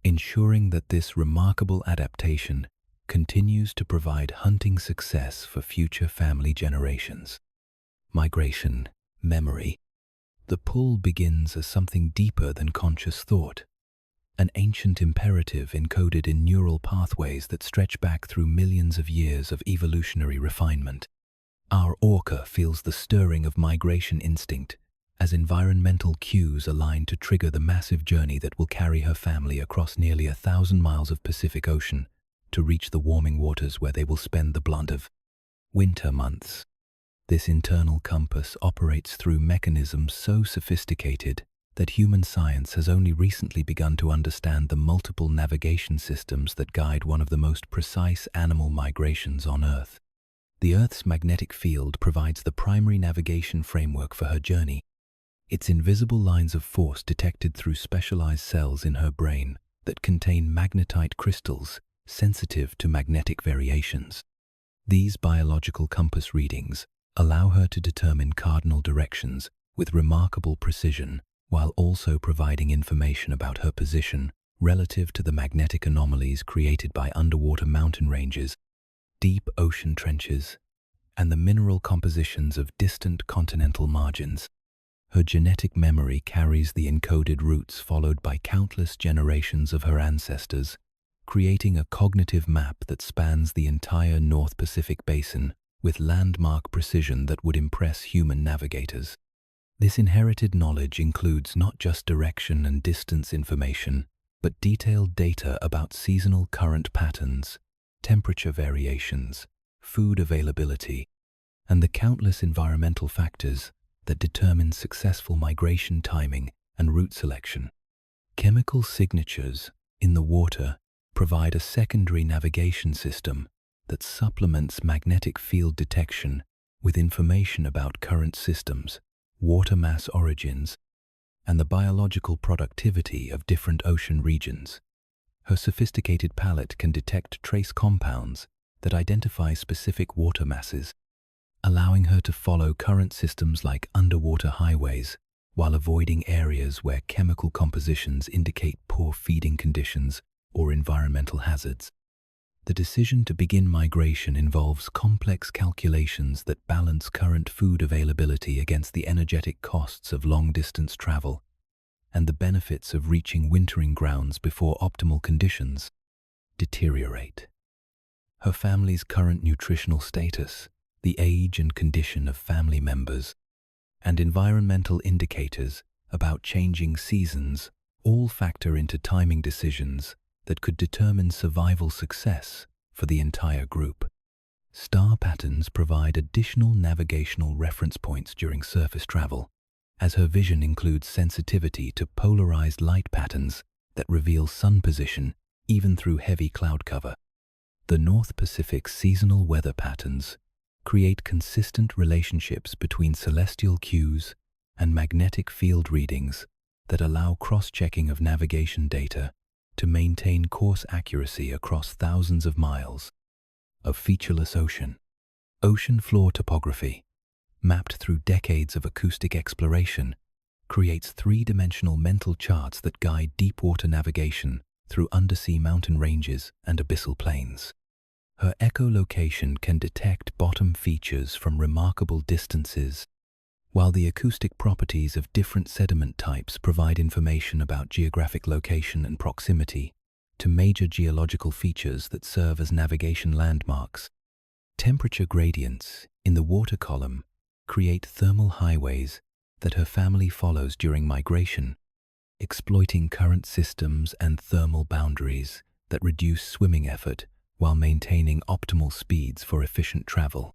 ensuring that this remarkable adaptation continues to provide hunting success for future family generations. Migration, memory. The pull begins as something deeper than conscious thought, an ancient imperative encoded in neural pathways that stretch back through millions of years of evolutionary refinement. Our orca feels the stirring of migration instinct as environmental cues align to trigger the massive journey that will carry her family across nearly 1,000 miles of Pacific Ocean to reach the warming waters where they will spend the blunt of winter months. This internal compass operates through mechanisms so sophisticated that human science has only recently begun to understand the multiple navigation systems that guide one of the most precise animal migrations on Earth. The Earth's magnetic field provides the primary navigation framework for her journey. Its invisible lines of force detected through specialized cells in her brain that contain magnetite crystals sensitive to magnetic variations. These biological compass readings allow her to determine cardinal directions with remarkable precision while also providing information about her position relative to the magnetic anomalies created by underwater mountain ranges, deep ocean trenches, and the mineral compositions of distant continental margins. Her genetic memory carries the encoded routes followed by countless generations of her ancestors, creating a cognitive map that spans the entire North Pacific Basin with landmark precision that would impress human navigators. This inherited knowledge includes not just direction and distance information, but detailed data about seasonal current patterns, temperature variations, food availability, and the countless environmental factors that determine successful migration timing and route selection. Chemical signatures in the water provide a secondary navigation system that supplements magnetic field detection with information about current systems, water mass origins, and the biological productivity of different ocean regions. Her sophisticated palette can detect trace compounds that identify specific water masses, allowing her to follow current systems like underwater highways while avoiding areas where chemical compositions indicate poor feeding conditions or environmental hazards. The decision to begin migration involves complex calculations that balance current food availability against the energetic costs of long-distance travel and the benefits of reaching wintering grounds before optimal conditions deteriorate. Her family's current nutritional status, the age and condition of family members, and environmental indicators about changing seasons all factor into timing decisions that could determine survival success for the entire group. Star patterns provide additional navigational reference points during surface travel, as her vision includes sensitivity to polarized light patterns that reveal sun position even through heavy cloud cover. The North Pacific's seasonal weather patterns create consistent relationships between celestial cues and magnetic field readings that allow cross-checking of navigation data to maintain course accuracy across thousands of miles of featureless ocean. Ocean floor topography, mapped through decades of acoustic exploration, creates three-dimensional mental charts that guide deep-water navigation through undersea mountain ranges and abyssal plains. Her echolocation can detect bottom features from remarkable distances, while the acoustic properties of different sediment types provide information about geographic location and proximity to major geological features that serve as navigation landmarks. Temperature gradients in the water column create thermal highways that her family follows during migration, exploiting current systems and thermal boundaries that reduce swimming effort while maintaining optimal speeds for efficient travel.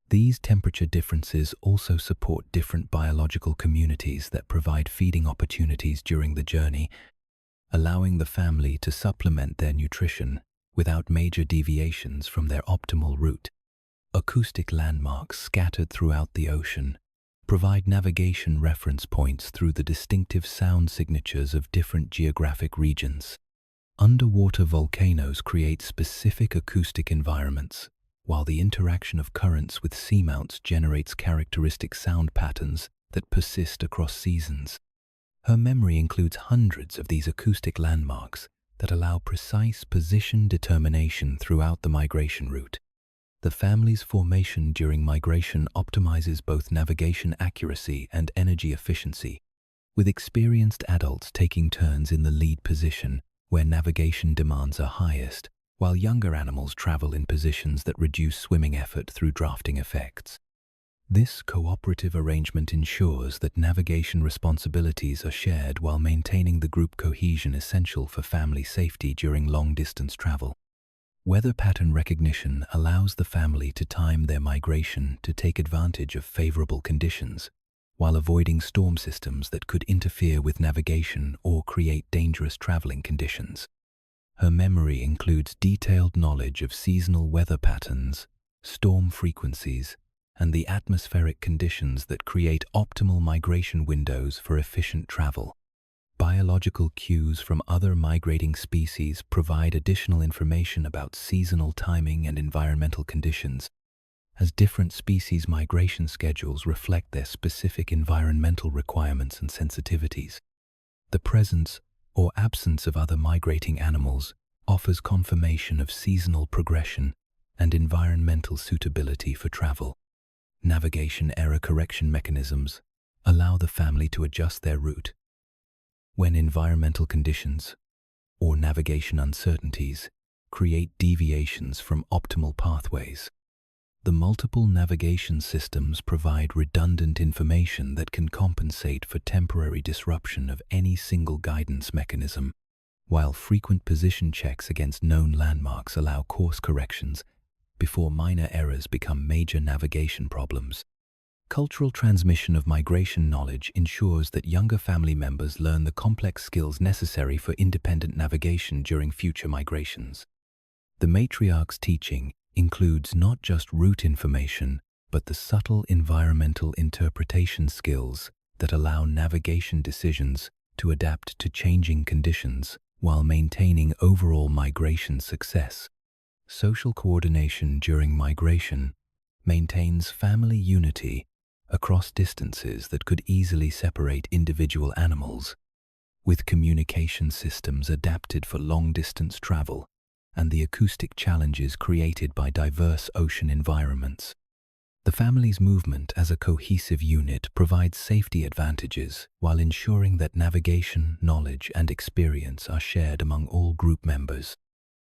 These temperature differences also support different biological communities that provide feeding opportunities during the journey, allowing the family to supplement their nutrition without major deviations from their optimal route. Acoustic landmarks scattered throughout the ocean provide navigation reference points through the distinctive sound signatures of different geographic regions. Underwater volcanoes create specific acoustic environments, while the interaction of currents with seamounts generates characteristic sound patterns that persist across seasons. Her memory includes hundreds of these acoustic landmarks that allow precise position determination throughout the migration route. The family's formation during migration optimizes both navigation accuracy and energy efficiency, with experienced adults taking turns in the lead position where navigation demands are highest, while younger animals travel in positions that reduce swimming effort through drafting effects. This cooperative arrangement ensures that navigation responsibilities are shared while maintaining the group cohesion essential for family safety during long-distance travel. Weather pattern recognition allows the family to time their migration to take advantage of favorable conditions, while avoiding storm systems that could interfere with navigation or create dangerous traveling conditions. Her memory includes detailed knowledge of seasonal weather patterns, storm frequencies, and the atmospheric conditions that create optimal migration windows for efficient travel. Biological cues from other migrating species provide additional information about seasonal timing and environmental conditions, as different species' migration schedules reflect their specific environmental requirements and sensitivities. The presence or absence of other migrating animals offers confirmation of seasonal progression and environmental suitability for travel. Navigation error correction mechanisms allow the family to adjust their route when environmental conditions or navigation uncertainties create deviations from optimal pathways. The multiple navigation systems provide redundant information that can compensate for temporary disruption of any single guidance mechanism, while frequent position checks against known landmarks allow course corrections before minor errors become major navigation problems. Cultural transmission of migration knowledge ensures that younger family members learn the complex skills necessary for independent navigation during future migrations. The matriarch's teaching includes not just route information, but the subtle environmental interpretation skills that allow navigation decisions to adapt to changing conditions while maintaining overall migration success. Social coordination during migration maintains family unity across distances that could easily separate individual animals, with communication systems adapted for long-distance travel and the acoustic challenges created by diverse ocean environments. The family's movement as a cohesive unit provides safety advantages while ensuring that navigation, knowledge, and experience are shared among all group members.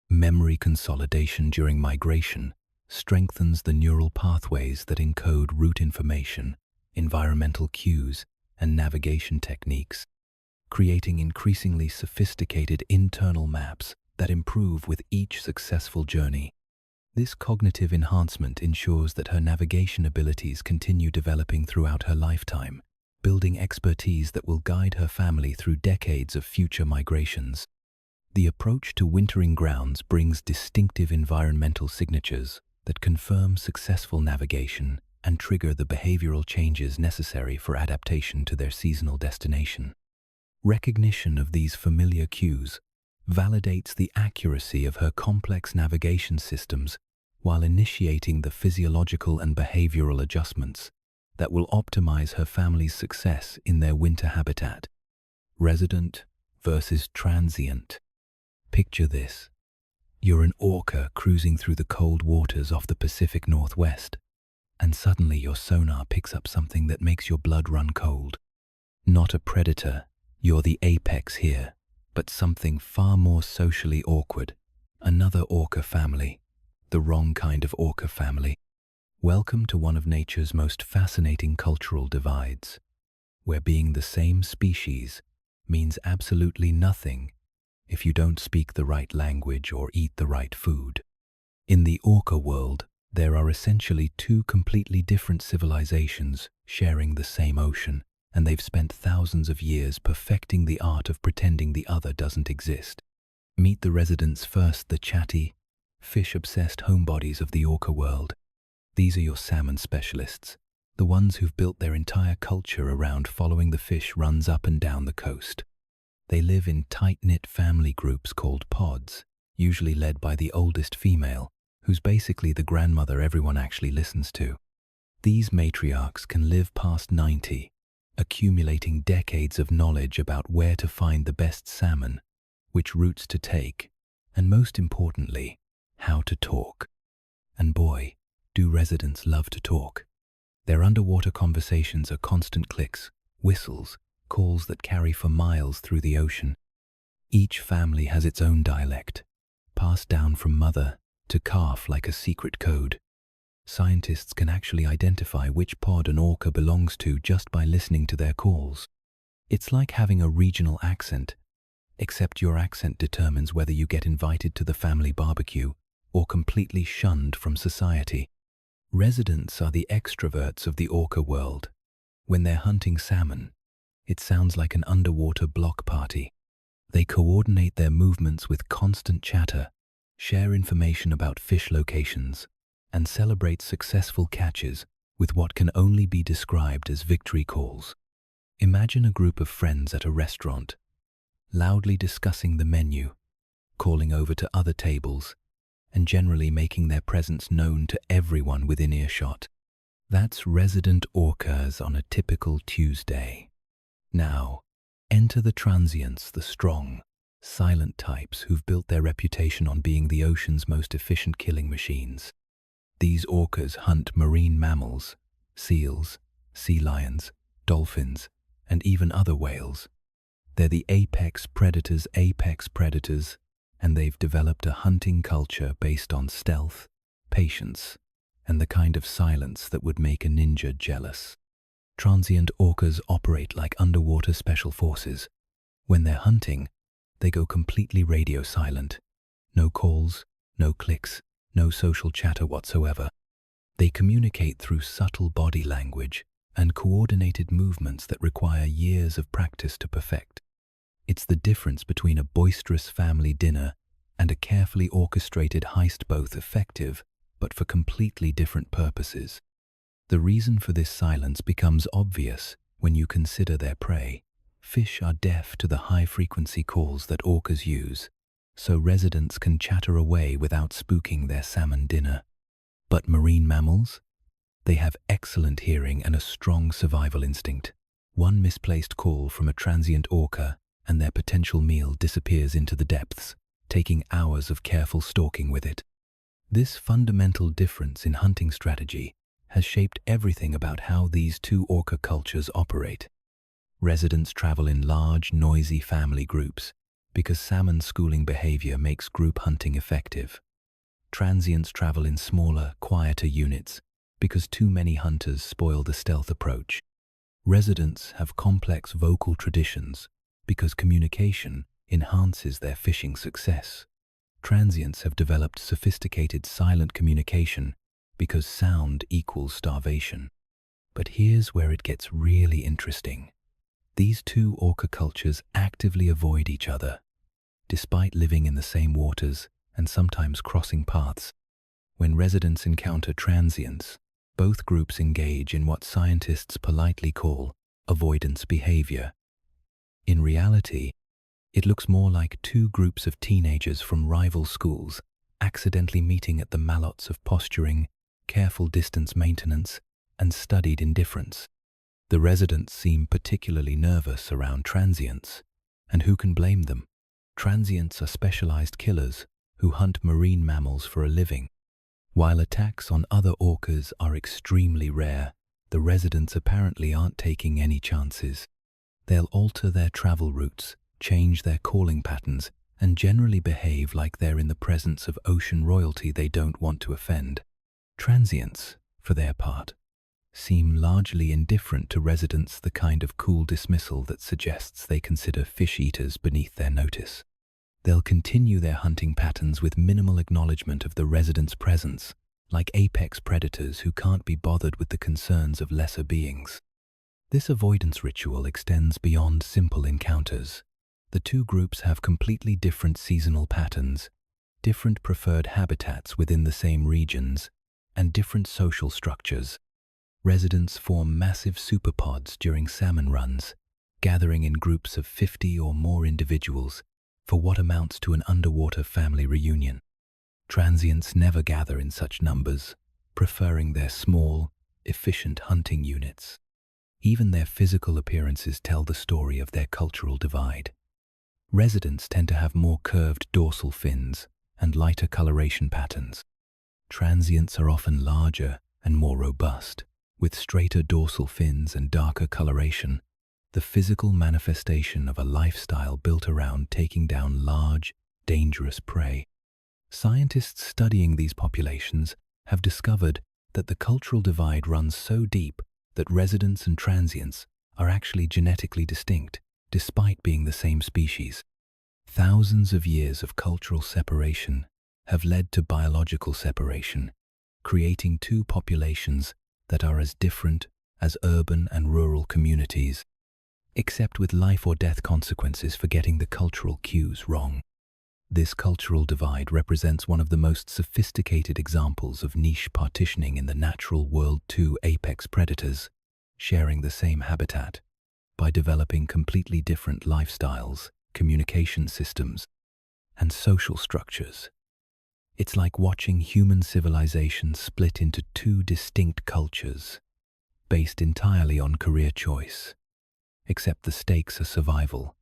Memory consolidation during migration strengthens the neural pathways that encode route information, environmental cues, and navigation techniques, creating increasingly sophisticated internal maps that improve with each successful journey. This cognitive enhancement ensures that her navigation abilities continue developing throughout her lifetime, building expertise that will guide her family through decades of future migrations. The approach to wintering grounds brings distinctive environmental signatures that confirm successful navigation and trigger the behavioral changes necessary for adaptation to their seasonal destination. Recognition of these familiar cues validates the accuracy of her complex navigation systems while initiating the physiological and behavioral adjustments that will optimize her family's success in their winter habitat. Resident versus transient. Picture this. You're an orca cruising through the cold waters off the Pacific Northwest, and suddenly your sonar picks up something that makes your blood run cold. Not a predator, you're the apex here, but something far more socially awkward. Another orca family. The wrong kind of orca family. Welcome to one of nature's most fascinating cultural divides, where being the same species means absolutely nothing if you don't speak the right language or eat the right food. In the orca world, there are essentially two completely different civilizations sharing the same ocean, and they've spent thousands of years perfecting the art of pretending the other doesn't exist. Meet the residents first, the chatty, fish-obsessed homebodies of the orca world. These are your salmon specialists, the ones who've built their entire culture around following the fish runs up and down the coast. They live in tight-knit family groups called pods, usually led by the oldest female, who's basically the grandmother everyone actually listens to. These matriarchs can live past 90, accumulating decades of knowledge about where to find the best salmon, which routes to take, and most importantly, how to talk. And boy, do residents love to talk. Their underwater conversations are constant clicks, whistles, calls that carry for miles through the ocean. Each family has its own dialect, passed down from mother to calf like a secret code. Scientists can actually identify which pod an orca belongs to just by listening to their calls. It's like having a regional accent, except your accent determines whether you get invited to the family barbecue or completely shunned from society. Residents are the extroverts of the orca world. When they're hunting salmon, it sounds like an underwater block party. They coordinate their movements with constant chatter, share information about fish locations, and celebrate successful catches with what can only be described as victory calls. Imagine a group of friends at a restaurant, loudly discussing the menu, calling over to other tables, and generally making their presence known to everyone within earshot. That's resident orcas on a typical Tuesday. Now, enter the transients, the strong, silent types who've built their reputation on being the ocean's most efficient killing machines. These orcas hunt marine mammals, seals, sea lions, dolphins, and even other whales. They're the apex predators, and they've developed a hunting culture based on stealth, patience, and the kind of silence that would make a ninja jealous. Transient orcas operate like underwater special forces. When they're hunting, they go completely radio silent. No calls, no clicks, no social chatter whatsoever. They communicate through subtle body language and coordinated movements that require years of practice to perfect. It's the difference between a boisterous family dinner and a carefully orchestrated heist, both effective, but for completely different purposes. The reason for this silence becomes obvious when you consider their prey. Fish are deaf to the high-frequency calls that orcas use, so residents can chatter away without spooking their salmon dinner. But marine mammals? They have excellent hearing and a strong survival instinct. One misplaced call from a transient orca and their potential meal disappears into the depths, taking hours of careful stalking with it. This fundamental difference in hunting strategy has shaped everything about how these two orca cultures operate. Residents travel in large, noisy family groups because salmon schooling behavior makes group hunting effective. Transients travel in smaller, quieter units because too many hunters spoil the stealth approach. Residents have complex vocal traditions because communication enhances their fishing success. Transients have developed sophisticated silent communication because sound equals starvation. But here's where it gets really interesting. These two orca cultures actively avoid each other, despite living in the same waters and sometimes crossing paths. When residents encounter transients, both groups engage in what scientists politely call avoidance behavior. In reality, it looks more like two groups of teenagers from rival schools accidentally meeting at the malots of posturing, careful distance maintenance, and studied indifference. The residents seem particularly nervous around transients, and who can blame them? Transients are specialized killers who hunt marine mammals for a living. While attacks on other orcas are extremely rare, the residents apparently aren't taking any chances. They'll alter their travel routes, change their calling patterns, and generally behave like they're in the presence of ocean royalty they don't want to offend. Transients, for their part, seem largely indifferent to residents, the kind of cool dismissal that suggests they consider fish eaters beneath their notice. They'll continue their hunting patterns with minimal acknowledgement of the residents' presence, like apex predators who can't be bothered with the concerns of lesser beings. This avoidance ritual extends beyond simple encounters. The two groups have completely different seasonal patterns, different preferred habitats within the same regions, and different social structures. Residents form massive superpods during salmon runs, gathering in groups of 50 or more individuals for what amounts to an underwater family reunion. Transients never gather in such numbers, preferring their small, efficient hunting units. Even their physical appearances tell the story of their cultural divide. Residents tend to have more curved dorsal fins and lighter coloration patterns. Transients are often larger and more robust, with straighter dorsal fins and darker coloration, the physical manifestation of a lifestyle built around taking down large, dangerous prey. Scientists studying these populations have discovered that the cultural divide runs so deep that residents and transients are actually genetically distinct, despite being the same species. Thousands of years of cultural separation have led to biological separation, creating two populations that are as different as urban and rural communities, except with life or death consequences for getting the cultural cues wrong. This cultural divide represents one of the most sophisticated examples of niche partitioning in the natural world. Two apex predators, sharing the same habitat, by developing completely different lifestyles, communication systems, and social structures. It's like watching human civilization split into two distinct cultures, based entirely on career choice, except the stakes are survival,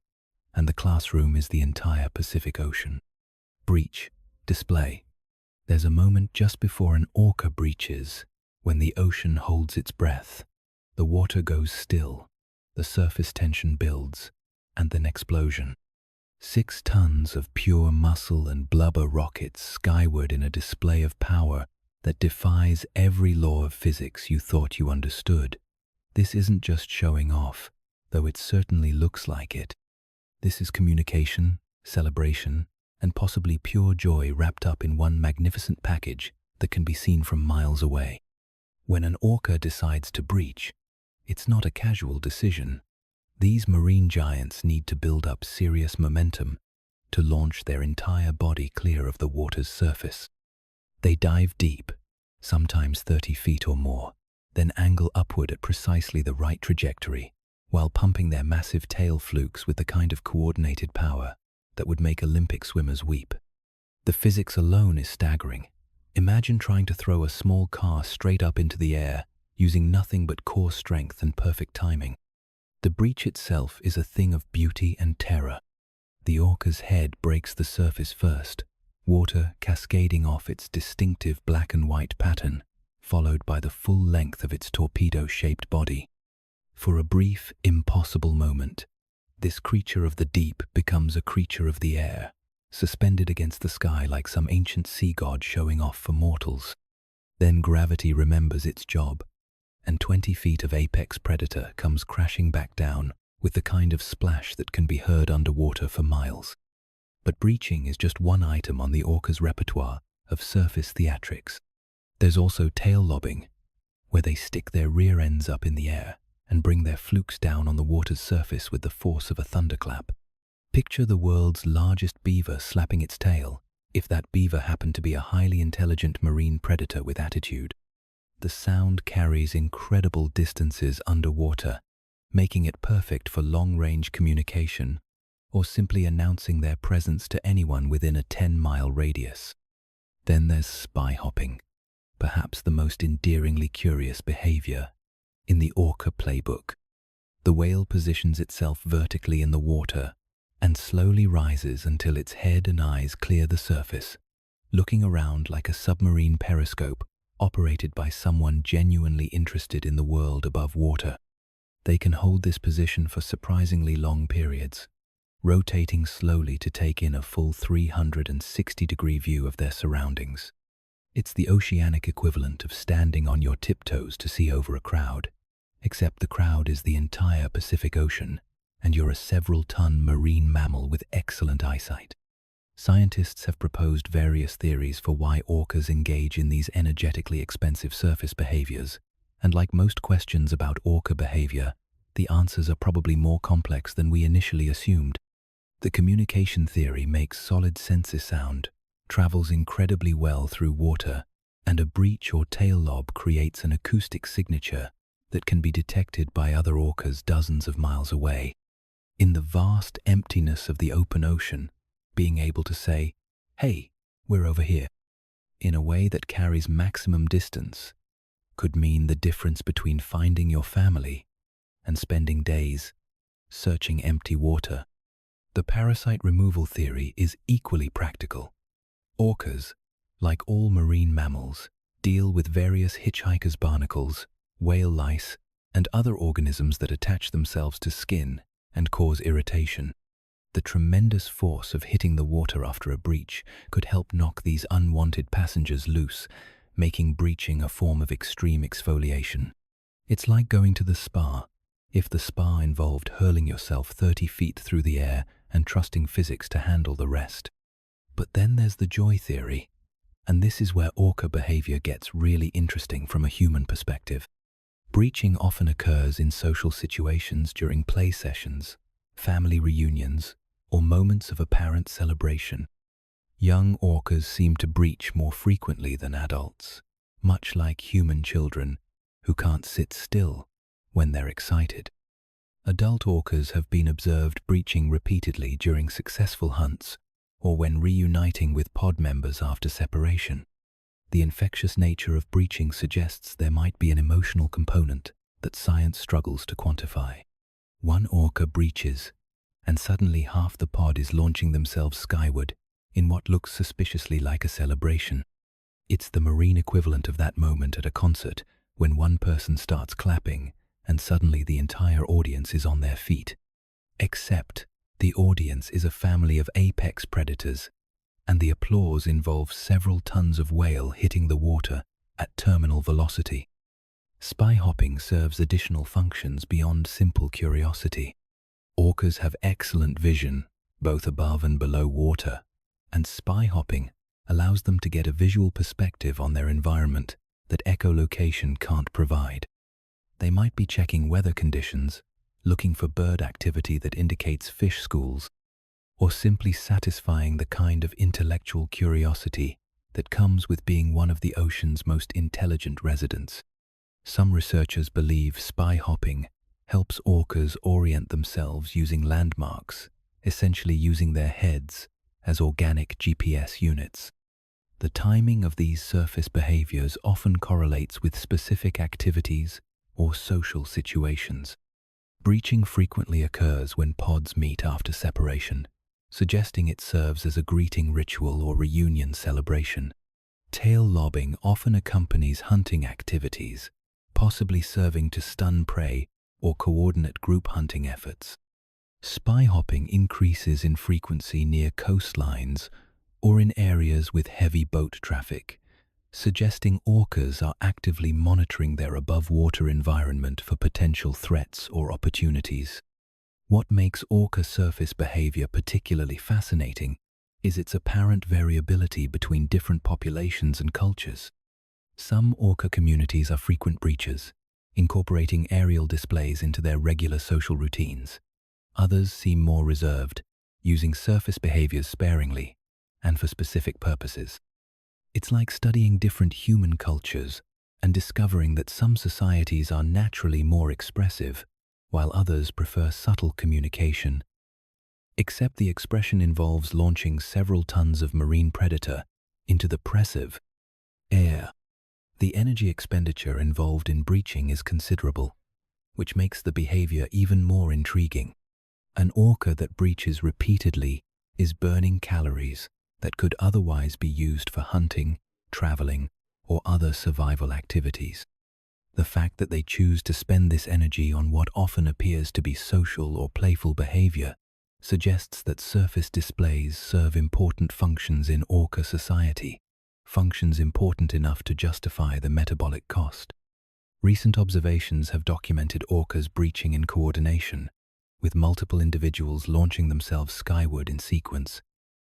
and the classroom is the entire Pacific Ocean. Breach, display. There's a moment just before an orca breaches, when the ocean holds its breath. The water goes still, the surface tension builds, and then explosion. 6 tons of pure muscle and blubber rockets skyward in a display of power that defies every law of physics you thought you understood. This isn't just showing off, though it certainly looks like it. This is communication, celebration, and possibly pure joy wrapped up in one magnificent package that can be seen from miles away. When an orca decides to breach, it's not a casual decision. These marine giants need to build up serious momentum to launch their entire body clear of the water's surface. They dive deep, sometimes 30 feet or more, then angle upward at precisely the right trajectory, while pumping their massive tail flukes with the kind of coordinated power that would make Olympic swimmers weep. The physics alone is staggering. Imagine trying to throw a small car straight up into the air using nothing but core strength and perfect timing. The breach itself is a thing of beauty and terror. The orca's head breaks the surface first, water cascading off its distinctive black and white pattern, followed by the full length of its torpedo-shaped body. For a brief, impossible moment, this creature of the deep becomes a creature of the air, suspended against the sky like some ancient sea god showing off for mortals. Then gravity remembers its job, and 20 feet of apex predator comes crashing back down with the kind of splash that can be heard underwater for miles. But breaching is just one item on the orca's repertoire of surface theatrics. There's also tail lobbing, where they stick their rear ends up in the air and bring their flukes down on the water's surface with the force of a thunderclap. Picture the world's largest beaver slapping its tail, If that beaver happened to be a highly intelligent marine predator with attitude, the sound carries incredible distances underwater, making it perfect for long-range communication or simply announcing their presence to anyone within a 10-mile radius. Then there's spy hopping, perhaps the most endearingly curious behavior in the Orca playbook. The whale positions itself vertically in the water and slowly rises until its head and eyes clear the surface, looking around like a submarine periscope operated by someone genuinely interested in the world above water. They can hold this position for surprisingly long periods, rotating slowly to take in a full 360-degree view of their surroundings. It's the oceanic equivalent of standing on your tiptoes to see over a crowd, except the crowd is the entire Pacific Ocean, and you're a several-ton marine mammal with excellent eyesight. Scientists have proposed various theories for why orcas engage in these energetically expensive surface behaviors, and like most questions about orca behavior, the answers are probably more complex than we initially assumed. The communication theory makes solid sense. Sound travels incredibly well through water, and a breach or tail lob creates an acoustic signature that can be detected by other orcas dozens of miles away. In the vast emptiness of the open ocean, being able to say, "Hey, we're over here," in a way that carries maximum distance could mean the difference between finding your family and spending days searching empty water. The parasite removal theory is equally practical. Orcas, like all marine mammals, deal with various hitchhiker's barnacles, whale lice, and other organisms that attach themselves to skin and cause irritation. The tremendous force of hitting the water after a breach could help knock these unwanted passengers loose, making breaching a form of extreme exfoliation. It's like going to the spa, if the spa involved hurling yourself 30 feet through the air and trusting physics to handle the rest. But then there's the joy theory, and this is where orca behavior gets really interesting from a human perspective. Breaching often occurs in social situations during play sessions, family reunions, or moments of apparent celebration. Young orcas seem to breach more frequently than adults, much like human children who can't sit still when they're excited. Adult orcas have been observed breaching repeatedly during successful hunts or when reuniting with pod members after separation. The infectious nature of breaching suggests there might be an emotional component that science struggles to quantify. One orca breaches, and suddenly half the pod is launching themselves skyward in what looks suspiciously like a celebration. It's the marine equivalent of that moment at a concert when one person starts clapping and suddenly the entire audience is on their feet. Except the audience is a family of apex predators, and the applause involves several tons of whale hitting the water at terminal velocity. Spy hopping serves additional functions beyond simple curiosity. Orcas have excellent vision, both above and below water, and spy hopping allows them to get a visual perspective on their environment that echolocation can't provide. They might be checking weather conditions, looking for bird activity that indicates fish schools, or simply satisfying the kind of intellectual curiosity that comes with being one of the ocean's most intelligent residents. Some researchers believe spy hopping helps orcas orient themselves using landmarks, essentially using their heads as organic GPS units. The timing of these surface behaviors often correlates with specific activities or social situations. Breaching frequently occurs when pods meet after separation, suggesting it serves as a greeting ritual or reunion celebration. Tail lobbing often accompanies hunting activities, possibly serving to stun prey or coordinate group hunting efforts. Spy hopping increases in frequency near coastlines or in areas with heavy boat traffic, suggesting orcas are actively monitoring their above-water environment for potential threats or opportunities. What makes orca surface behavior particularly fascinating is its apparent variability between different populations and cultures. Some orca communities are frequent breachers, incorporating aerial displays into their regular social routines. Others seem more reserved, using surface behaviors sparingly, and for specific purposes. It's like studying different human cultures and discovering that some societies are naturally more expressive, while others prefer subtle communication. Except the expression involves launching several tons of marine predator into the oppressive air. The energy expenditure involved in breaching is considerable, which makes the behavior even more intriguing. An orca that breaches repeatedly is burning calories that could otherwise be used for hunting, traveling, or other survival activities. The fact that they choose to spend this energy on what often appears to be social or playful behavior suggests that surface displays serve important functions in orca society, functions important enough to justify the metabolic cost. Recent observations have documented orcas breaching in coordination, with multiple individuals launching themselves skyward in sequence,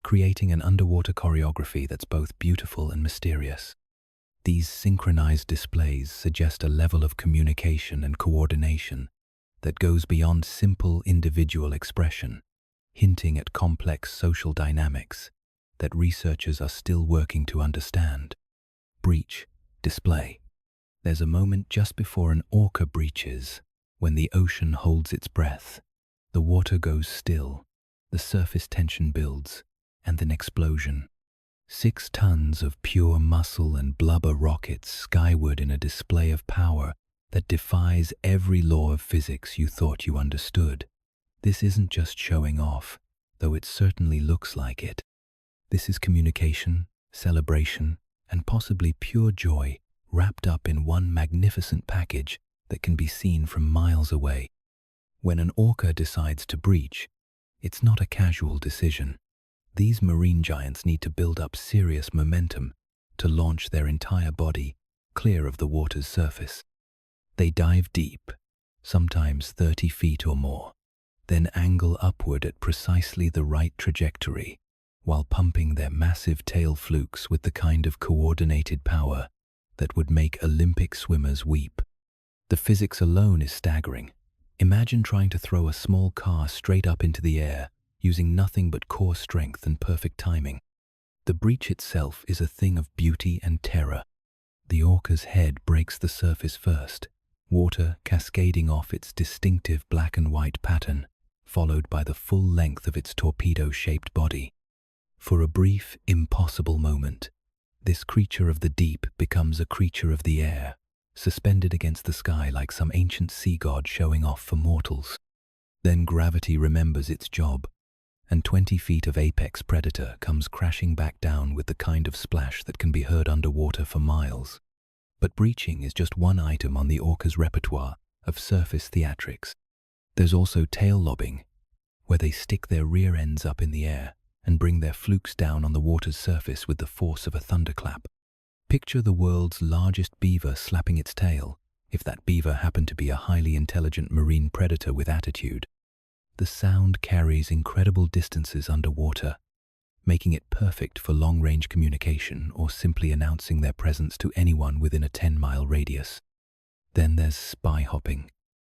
creating an underwater choreography that's both beautiful and mysterious. These synchronized displays suggest a level of communication and coordination that goes beyond simple individual expression, hinting at complex social dynamics that researchers are still working to understand. Breach, display. There's a moment just before an orca breaches, when the ocean holds its breath. The water goes still, the surface tension builds, and an explosion. 6 tons of pure muscle and blubber rockets skyward in a display of power that defies every law of physics you thought you understood. This isn't just showing off, though it certainly looks like it. This is communication, celebration, and possibly pure joy wrapped up in one magnificent package that can be seen from miles away. When an orca decides to breach, it's not a casual decision. These marine giants need to build up serious momentum to launch their entire body clear of the water's surface. They dive deep, sometimes 30 feet or more, then angle upward at precisely the right trajectory, while pumping their massive tail flukes with the kind of coordinated power that would make Olympic swimmers weep. The physics alone is staggering. Imagine trying to throw a small car straight up into the air, using nothing but core strength and perfect timing. The breach itself is a thing of beauty and terror. The orca's head breaks the surface first, water cascading off its distinctive black and white pattern, followed by the full length of its torpedo-shaped body. For a brief, impossible moment, this creature of the deep becomes a creature of the air, suspended against the sky like some ancient sea god showing off for mortals. Then gravity remembers its job, and 20 feet of apex predator comes crashing back down with the kind of splash that can be heard underwater for miles. But breaching is just one item on the orca's repertoire of surface theatrics. There's also tail lobbing, where they stick their rear ends up in the air and bring their flukes down on the water's surface with the force of a thunderclap. Picture the world's largest beaver slapping its tail, if that beaver happened to be a highly intelligent marine predator with attitude. The sound carries incredible distances underwater, making it perfect for long-range communication or simply announcing their presence to anyone within a 10-mile radius. Then there's spy hopping,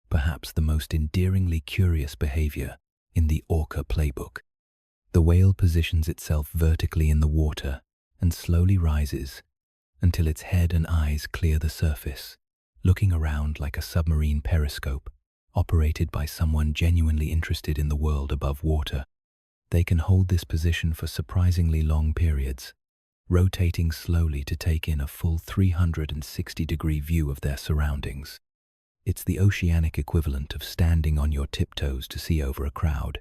perhaps the most endearingly curious behavior in the orca playbook. The whale positions itself vertically in the water and slowly rises until its head and eyes clear the surface, looking around like a submarine periscope operated by someone genuinely interested in the world above water. They can hold this position for surprisingly long periods, rotating slowly to take in a full 360-degree view of their surroundings. It's the oceanic equivalent of standing on your tiptoes to see over a crowd,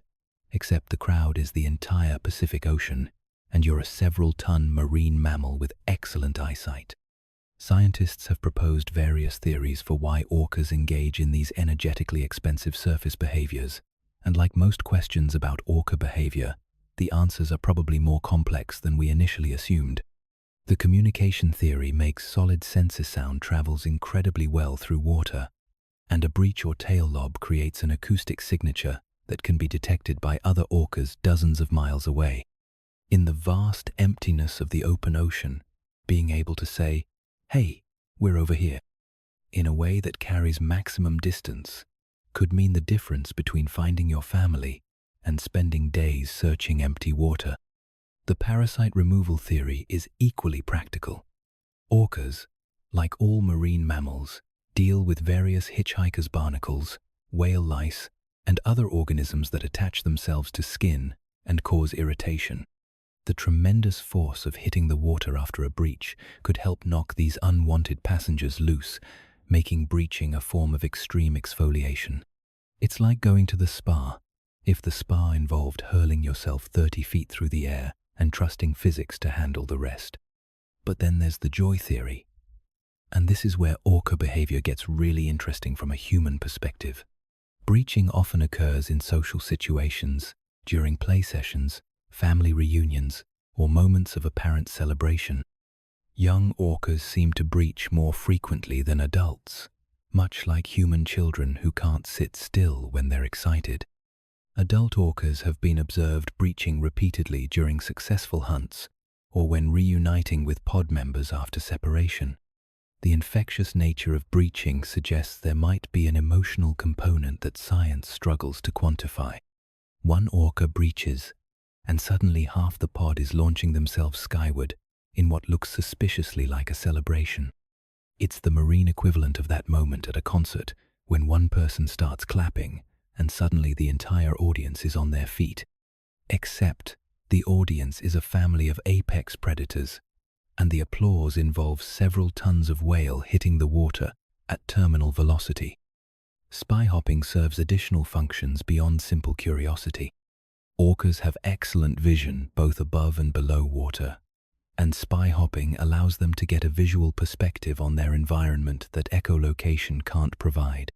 except the crowd is the entire Pacific Ocean, and you're a several-ton marine mammal with excellent eyesight. Scientists have proposed various theories for why orcas engage in these energetically expensive surface behaviors, and like most questions about orca behavior, the answers are probably more complex than we initially assumed. The communication theory makes solid sensor sound travels incredibly well through water, and a breach or tail lob creates an acoustic signature that can be detected by other orcas dozens of miles away. In the vast emptiness of the open ocean, being able to say, "Hey, we're over here," in a way that carries maximum distance, could mean the difference between finding your family and spending days searching empty water. The parasite removal theory is equally practical. Orcas, like all marine mammals, deal with various hitchhiker's barnacles, whale lice, and other organisms that attach themselves to skin and cause irritation. The tremendous force of hitting the water after a breach could help knock these unwanted passengers loose, making breaching a form of extreme exfoliation. It's like going to the spa, if the spa involved hurling yourself 30 feet through the air and trusting physics to handle the rest. But then there's the joy theory. And this is where orca behavior gets really interesting from a human perspective. Breaching often occurs in social situations, during play sessions, family reunions, or moments of apparent celebration. Young orcas seem to breach more frequently than adults, much like human children who can't sit still when they're excited. Adult orcas have been observed breaching repeatedly during successful hunts or when reuniting with pod members after separation. The infectious nature of breaching suggests there might be an emotional component that science struggles to quantify. One orca breaches, and suddenly half the pod is launching themselves skyward in what looks suspiciously like a celebration. It's the marine equivalent of that moment at a concert when one person starts clapping and suddenly the entire audience is on their feet. Except the audience is a family of apex predators, and the applause involves several tons of whale hitting the water at terminal velocity. Spy hopping serves additional functions beyond simple curiosity. Orcas have excellent vision both above and below water, and spy hopping allows them to get a visual perspective on their environment that echolocation can't provide.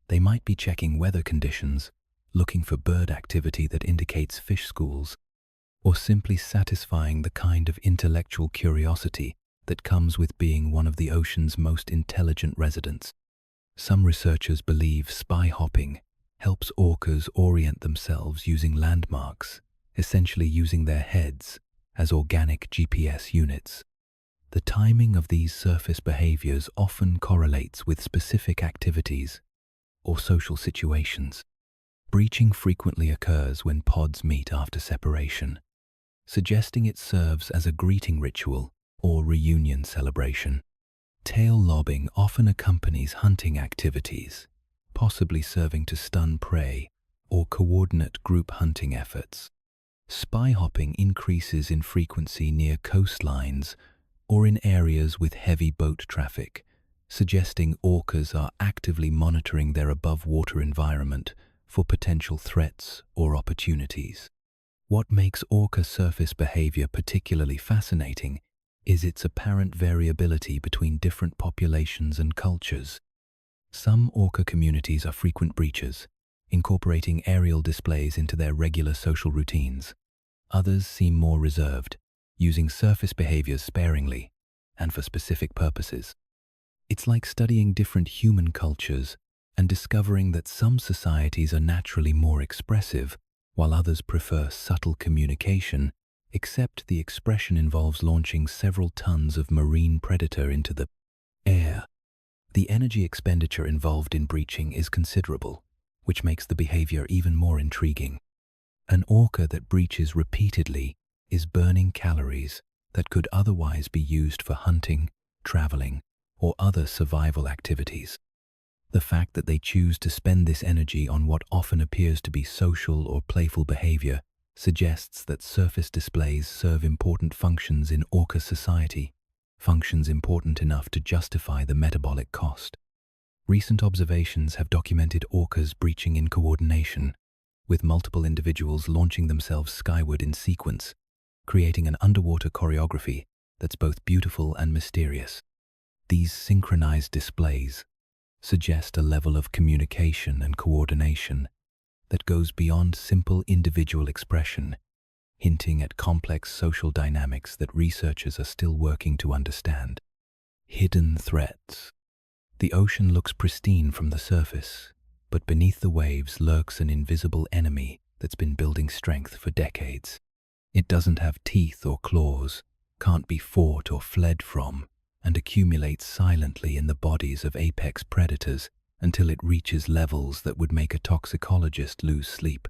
They might be checking weather conditions, looking for bird activity that indicates fish schools, or simply satisfying the kind of intellectual curiosity that comes with being one of the ocean's most intelligent residents. Some researchers believe spy hopping helps orcas orient themselves using landmarks, essentially using their heads as organic GPS units. The timing of these surface behaviors often correlates with specific activities or social situations. Breaching frequently occurs when pods meet after separation, suggesting it serves as a greeting ritual or reunion celebration. Tail lobbing often accompanies hunting activities, possibly serving to stun prey or coordinate group hunting efforts. Spy hopping increases in frequency near coastlines or in areas with heavy boat traffic, suggesting orcas are actively monitoring their above-water environment for potential threats or opportunities. What makes orca surface behavior particularly fascinating is its apparent variability between different populations and cultures. Some orca communities are frequent breachers, incorporating aerial displays into their regular social routines. Others seem more reserved, using surface behaviors sparingly and for specific purposes. It's like studying different human cultures and discovering that some societies are naturally more expressive, while others prefer subtle communication, except the expression involves launching several tons of marine predator into the air. The energy expenditure involved in breaching is considerable, which makes the behavior even more intriguing. An orca that breaches repeatedly is burning calories that could otherwise be used for hunting, traveling, or other survival activities. The fact that they choose to spend this energy on what often appears to be social or playful behavior suggests that surface displays serve important functions in orca society, functions important enough to justify the metabolic cost. Recent observations have documented orcas breaching in coordination, with multiple individuals launching themselves skyward in sequence, creating an underwater choreography that's both beautiful and mysterious. These synchronized displays suggest a level of communication and coordination that goes beyond simple individual expression, hinting at complex social dynamics that researchers are still working to understand. Hidden threats. The ocean looks pristine from the surface, but beneath the waves lurks an invisible enemy that's been building strength for decades. It doesn't have teeth or claws, can't be fought or fled from, and accumulates silently in the bodies of apex predators until it reaches levels that would make a toxicologist lose sleep.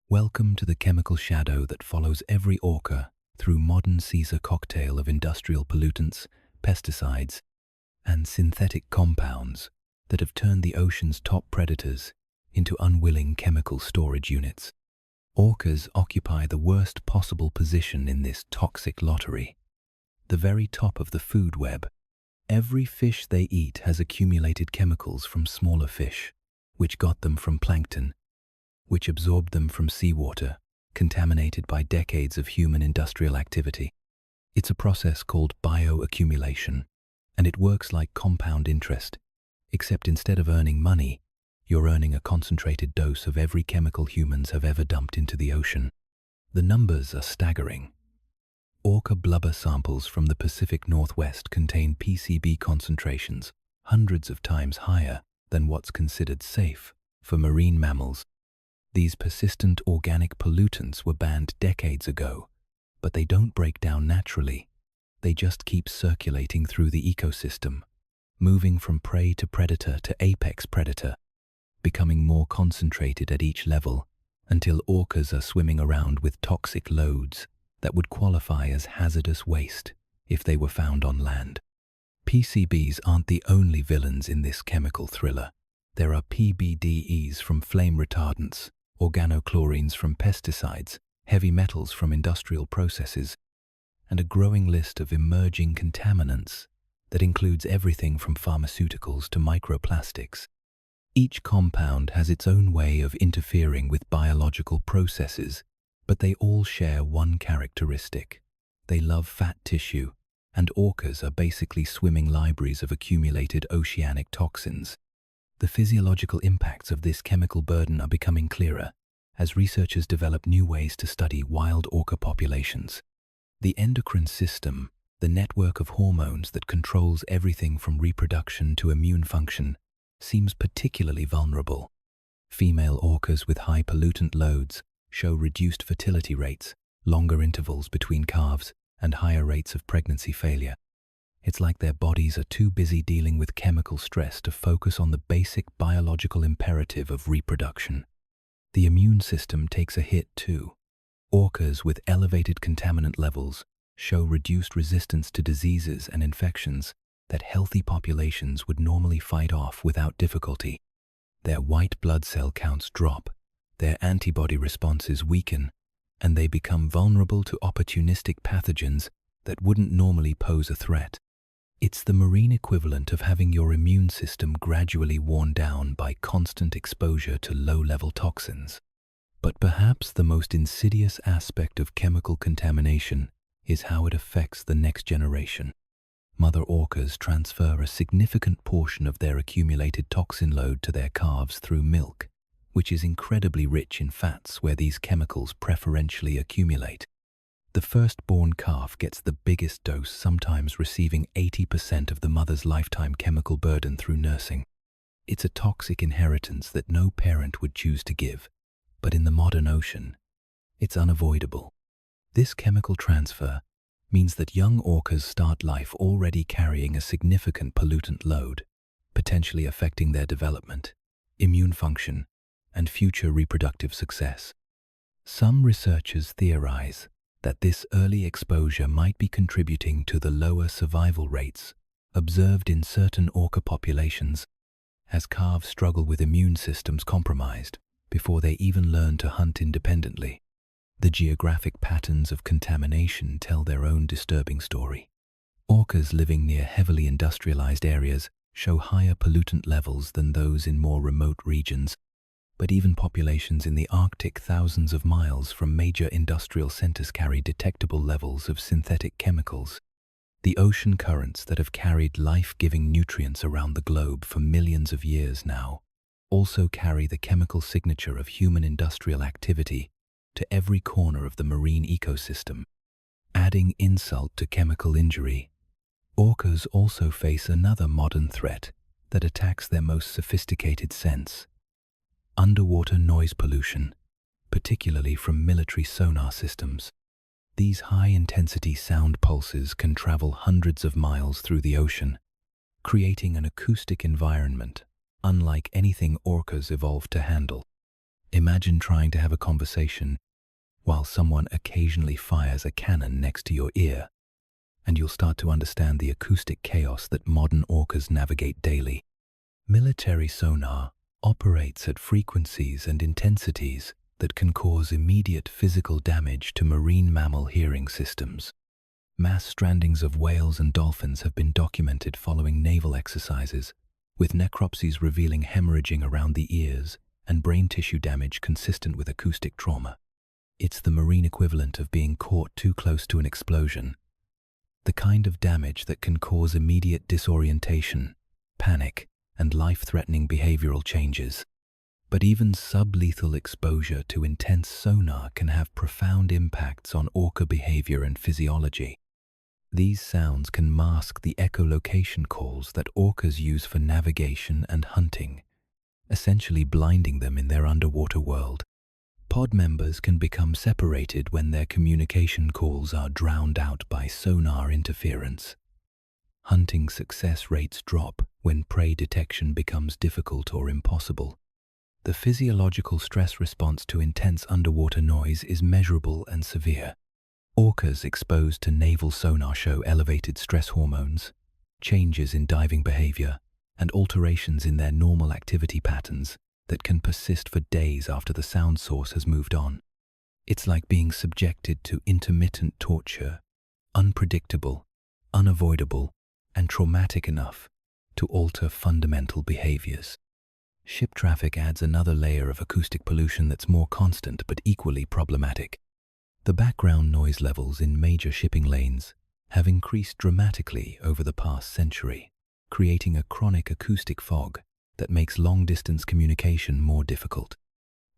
Welcome to the chemical shadow that follows every orca through modern Caesar cocktail of industrial pollutants, pesticides, and synthetic compounds that have turned the ocean's top predators into unwilling chemical storage units. Orcas occupy the worst possible position in this toxic lottery, the very top of the food web. Every fish they eat has accumulated chemicals from smaller fish, which got them from plankton, which absorbed them from seawater, contaminated by decades of human industrial activity. It's a process called bioaccumulation, and it works like compound interest, except instead of earning money, you're earning a concentrated dose of every chemical humans have ever dumped into the ocean. The numbers are staggering. Orca blubber samples from the Pacific Northwest contain PCB concentrations hundreds of times higher than what's considered safe for marine mammals. These persistent organic pollutants were banned decades ago, but they don't break down naturally. They just keep circulating through the ecosystem, moving from prey to predator to apex predator, becoming more concentrated at each level until orcas are swimming around with toxic loads that would qualify as hazardous waste if they were found on land. PCBs aren't the only villains in this chemical thriller. There are PBDEs from flame retardants, organochlorines from pesticides, heavy metals from industrial processes, and a growing list of emerging contaminants that includes everything from pharmaceuticals to microplastics. Each compound has its own way of interfering with biological processes, but they all share one characteristic. They love fat tissue, and orcas are basically swimming libraries of accumulated oceanic toxins. The physiological impacts of this chemical burden are becoming clearer as researchers develop new ways to study wild orca populations. The endocrine system, the network of hormones that controls everything from reproduction to immune function, seems particularly vulnerable. Female orcas with high pollutant loads show reduced fertility rates, longer intervals between calves, and higher rates of pregnancy failure. It's like their bodies are too busy dealing with chemical stress to focus on the basic biological imperative of reproduction. The immune system takes a hit too. Orcas with elevated contaminant levels show reduced resistance to diseases and infections that healthy populations would normally fight off without difficulty. Their white blood cell counts drop, their antibody responses weaken, and they become vulnerable to opportunistic pathogens that wouldn't normally pose a threat. It's the marine equivalent of having your immune system gradually worn down by constant exposure to low-level toxins. But perhaps the most insidious aspect of chemical contamination is how it affects the next generation. Mother orcas transfer a significant portion of their accumulated toxin load to their calves through milk, which is incredibly rich in fats where these chemicals preferentially accumulate. The firstborn calf gets the biggest dose, sometimes receiving 80% of the mother's lifetime chemical burden through nursing. It's a toxic inheritance that no parent would choose to give, but in the modern ocean, it's unavoidable. This chemical transfer means that young orcas start life already carrying a significant pollutant load, potentially affecting their development, immune function, and future reproductive success. Some researchers theorize that this early exposure might be contributing to the lower survival rates observed in certain orca populations as calves struggle with immune systems compromised before they even learn to hunt independently. The geographic patterns of contamination tell their own disturbing story. Orcas living near heavily industrialized areas show higher pollutant levels than those in more remote regions, but even populations in the Arctic thousands of miles from major industrial centers carry detectable levels of synthetic chemicals. The ocean currents that have carried life-giving nutrients around the globe for millions of years now also carry the chemical signature of human industrial activity to every corner of the marine ecosystem. Adding insult to chemical injury, orcas also face another modern threat that attacks their most sophisticated sense: underwater noise pollution, particularly from military sonar systems. These high-intensity sound pulses can travel hundreds of miles through the ocean, creating an acoustic environment unlike anything orcas evolved to handle. Imagine trying to have a conversation while someone occasionally fires a cannon next to your ear, and you'll start to understand the acoustic chaos that modern orcas navigate daily. Military sonar operates at frequencies and intensities that can cause immediate physical damage to marine mammal hearing systems. Mass strandings of whales and dolphins have been documented following naval exercises, with necropsies revealing hemorrhaging around the ears and brain tissue damage consistent with acoustic trauma. It's the marine equivalent of being caught too close to an explosion, the kind of damage that can cause immediate disorientation, panic, and life-threatening behavioral changes. But even sublethal exposure to intense sonar can have profound impacts on orca behavior and physiology. These sounds can mask the echolocation calls that orcas use for navigation and hunting, essentially blinding them in their underwater world. Pod members can become separated when their communication calls are drowned out by sonar interference. Hunting success rates drop when prey detection becomes difficult or impossible. The physiological stress response to intense underwater noise is measurable and severe. Orcas exposed to naval sonar show elevated stress hormones, changes in diving behavior, and alterations in their normal activity patterns that can persist for days after the sound source has moved on. It's like being subjected to intermittent torture, unpredictable, unavoidable, and traumatic enough to alter fundamental behaviors. Ship traffic adds another layer of acoustic pollution that's more constant but equally problematic. The background noise levels in major shipping lanes have increased dramatically over the past century, creating a chronic acoustic fog that makes long-distance communication more difficult.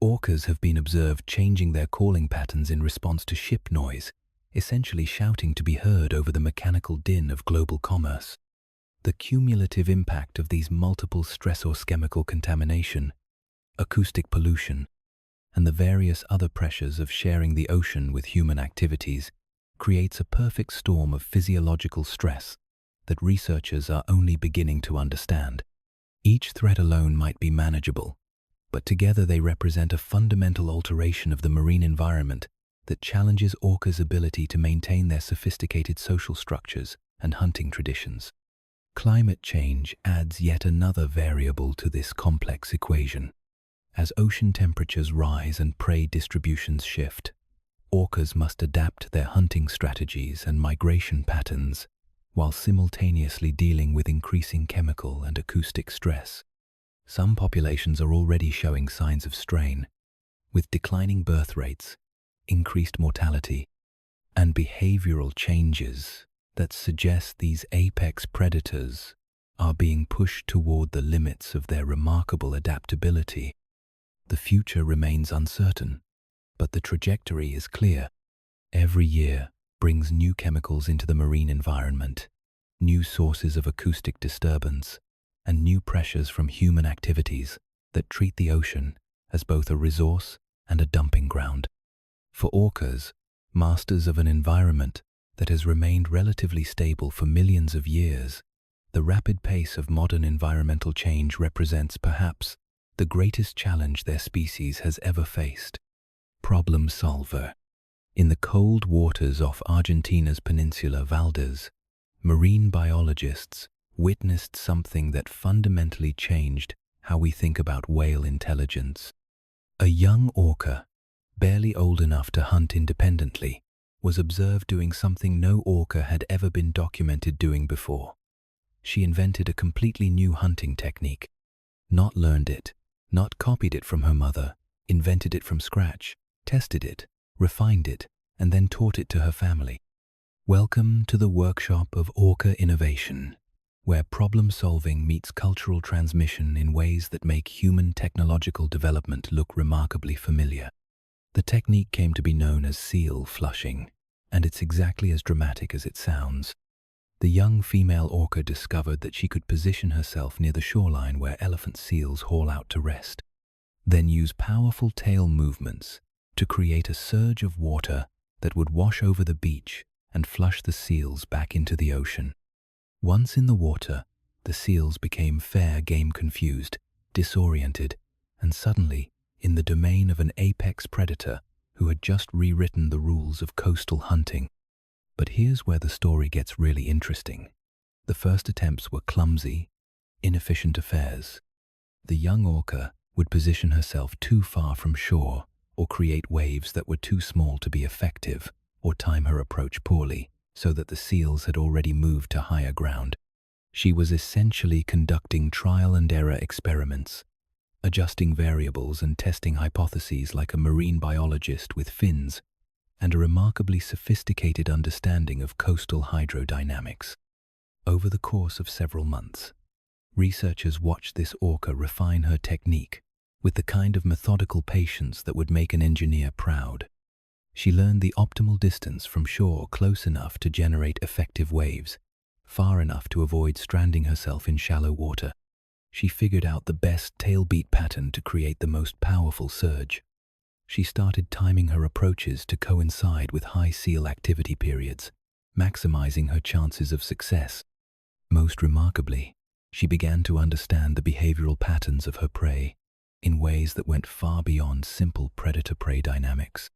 Orcas have been observed changing their calling patterns in response to ship noise, essentially shouting to be heard over the mechanical din of global commerce. The cumulative impact of these multiple stressors, chemical contamination, acoustic pollution, and the various other pressures of sharing the ocean with human activities creates a perfect storm of physiological stress that researchers are only beginning to understand. Each threat alone might be manageable, but together they represent a fundamental alteration of the marine environment that challenges orcas' ability to maintain their sophisticated social structures and hunting traditions. Climate change adds yet another variable to this complex equation. As ocean temperatures rise and prey distributions shift, orcas must adapt their hunting strategies and migration patterns while simultaneously dealing with increasing chemical and acoustic stress. Some populations are already showing signs of strain, with declining birth rates, increased mortality, and behavioral changes that suggest these apex predators are being pushed toward the limits of their remarkable adaptability. The future remains uncertain, but the trajectory is clear. Every year brings new chemicals into the marine environment, new sources of acoustic disturbance, and new pressures from human activities that treat the ocean as both a resource and a dumping ground. For orcas, masters of an environment that has remained relatively stable for millions of years, the rapid pace of modern environmental change represents perhaps the greatest challenge their species has ever faced. Problem solver. In the cold waters off Argentina's peninsula Valdez, marine biologists witnessed something that fundamentally changed how we think about whale intelligence. A young orca, barely old enough to hunt independently, was observed doing something no orca had ever been documented doing before. She invented a completely new hunting technique. Not learned it, not copied it from her mother, invented it from scratch, tested it, refined it, and then taught it to her family. Welcome to the workshop of Orca Innovation, where problem-solving meets cultural transmission in ways that make human technological development look remarkably familiar. The technique came to be known as seal flushing, and it's exactly as dramatic as it sounds. The young female orca discovered that she could position herself near the shoreline where elephant seals haul out to rest, then use powerful tail movements to create a surge of water that would wash over the beach and flush the seals back into the ocean. Once in the water, the seals became fair game confused, disoriented, and suddenly in the domain of an apex predator who had just rewritten the rules of coastal hunting. But here's where the story gets really interesting. The first attempts were clumsy, inefficient affairs. The young orca would position herself too far from shore, or create waves that were too small to be effective, or time her approach poorly, so that the seals had already moved to higher ground. She was essentially conducting trial and error experiments, adjusting variables and testing hypotheses like a marine biologist with fins and a remarkably sophisticated understanding of coastal hydrodynamics. Over the course of several months, researchers watched this orca refine her technique with the kind of methodical patience that would make an engineer proud. She learned the optimal distance from shore close enough to generate effective waves, far enough to avoid stranding herself in shallow water. She figured out the best tailbeat pattern to create the most powerful surge. She started timing her approaches to coincide with high seal activity periods, maximizing her chances of success. Most remarkably, she began to understand the behavioral patterns of her prey in ways that went far beyond simple predator-prey dynamics.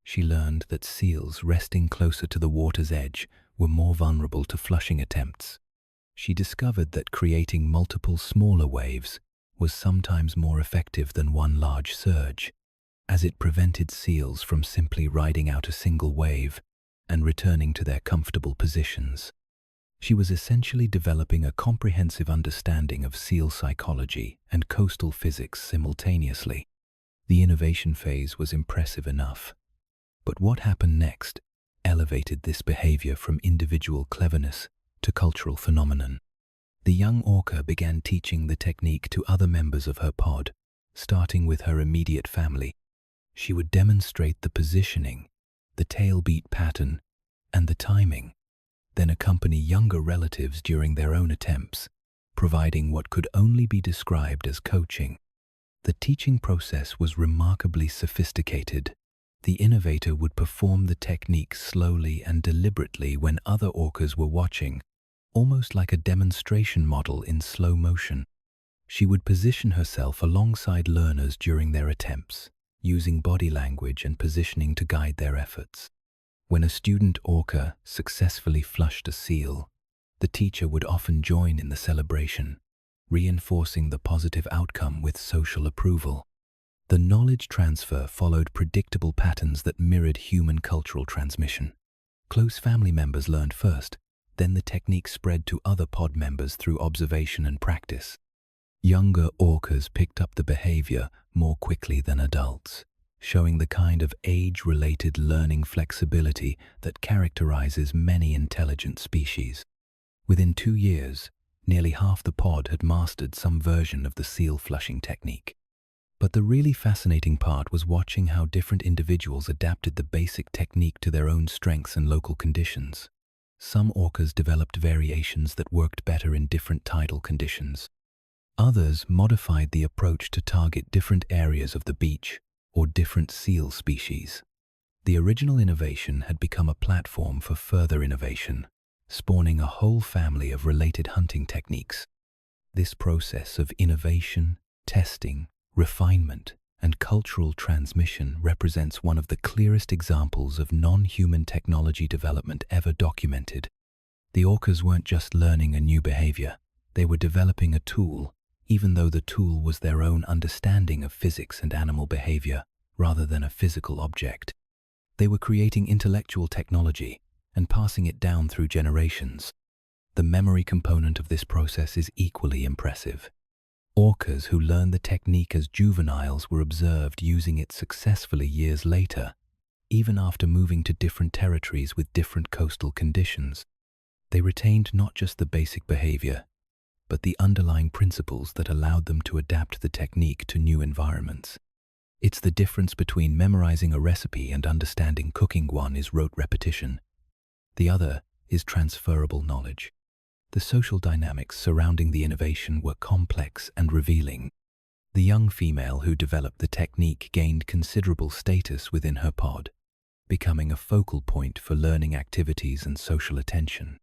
She learned that seals resting closer to the water's edge were more vulnerable to flushing attempts. She discovered that creating multiple smaller waves was sometimes more effective than one large surge, as it prevented seals from simply riding out a single wave and returning to their comfortable positions. She was essentially developing a comprehensive understanding of seal psychology and coastal physics simultaneously. The innovation phase was impressive enough, but what happened next elevated this behavior from individual cleverness to cultural phenomenon. The young orca began teaching the technique to other members of her pod, starting with her immediate family. She would demonstrate the positioning, the tailbeat pattern, and the timing, then accompany younger relatives during their own attempts, providing what could only be described as coaching. The teaching process was remarkably sophisticated. The innovator would perform the technique slowly and deliberately when other orcas were watching, almost like a demonstration model in slow motion. She would position herself alongside learners during their attempts, using body language and positioning to guide their efforts. When a student orca successfully flushed a seal, the teacher would often join in the celebration, reinforcing the positive outcome with social approval. The knowledge transfer followed predictable patterns that mirrored human cultural transmission. Close family members learned first, then the technique spread to other pod members through observation and practice. Younger orcas picked up the behavior more quickly than adults, showing the kind of age-related learning flexibility that characterizes many intelligent species. Within 2 years, nearly half the pod had mastered some version of the seal flushing technique. But the really fascinating part was watching how different individuals adapted the basic technique to their own strengths and local conditions. Some orcas developed variations that worked better in different tidal conditions. Others modified the approach to target different areas of the beach or different seal species. The original innovation had become a platform for further innovation, spawning a whole family of related hunting techniques. This process of innovation, testing, refinement, and cultural transmission represents one of the clearest examples of non-human technology development ever documented. The orcas weren't just learning a new behavior, they were developing a tool, even though the tool was their own understanding of physics and animal behavior, rather than a physical object. They were creating intellectual technology and passing it down through generations. The memory component of this process is equally impressive. Orcas who learned the technique as juveniles were observed using it successfully years later, even after moving to different territories with different coastal conditions. They retained not just the basic behavior, but the underlying principles that allowed them to adapt the technique to new environments. It's the difference between memorizing a recipe and understanding cooking. One is rote repetition. The other is transferable knowledge. The social dynamics surrounding the innovation were complex and revealing. The young female who developed the technique gained considerable status within her pod, becoming a focal point for learning activities and social attention.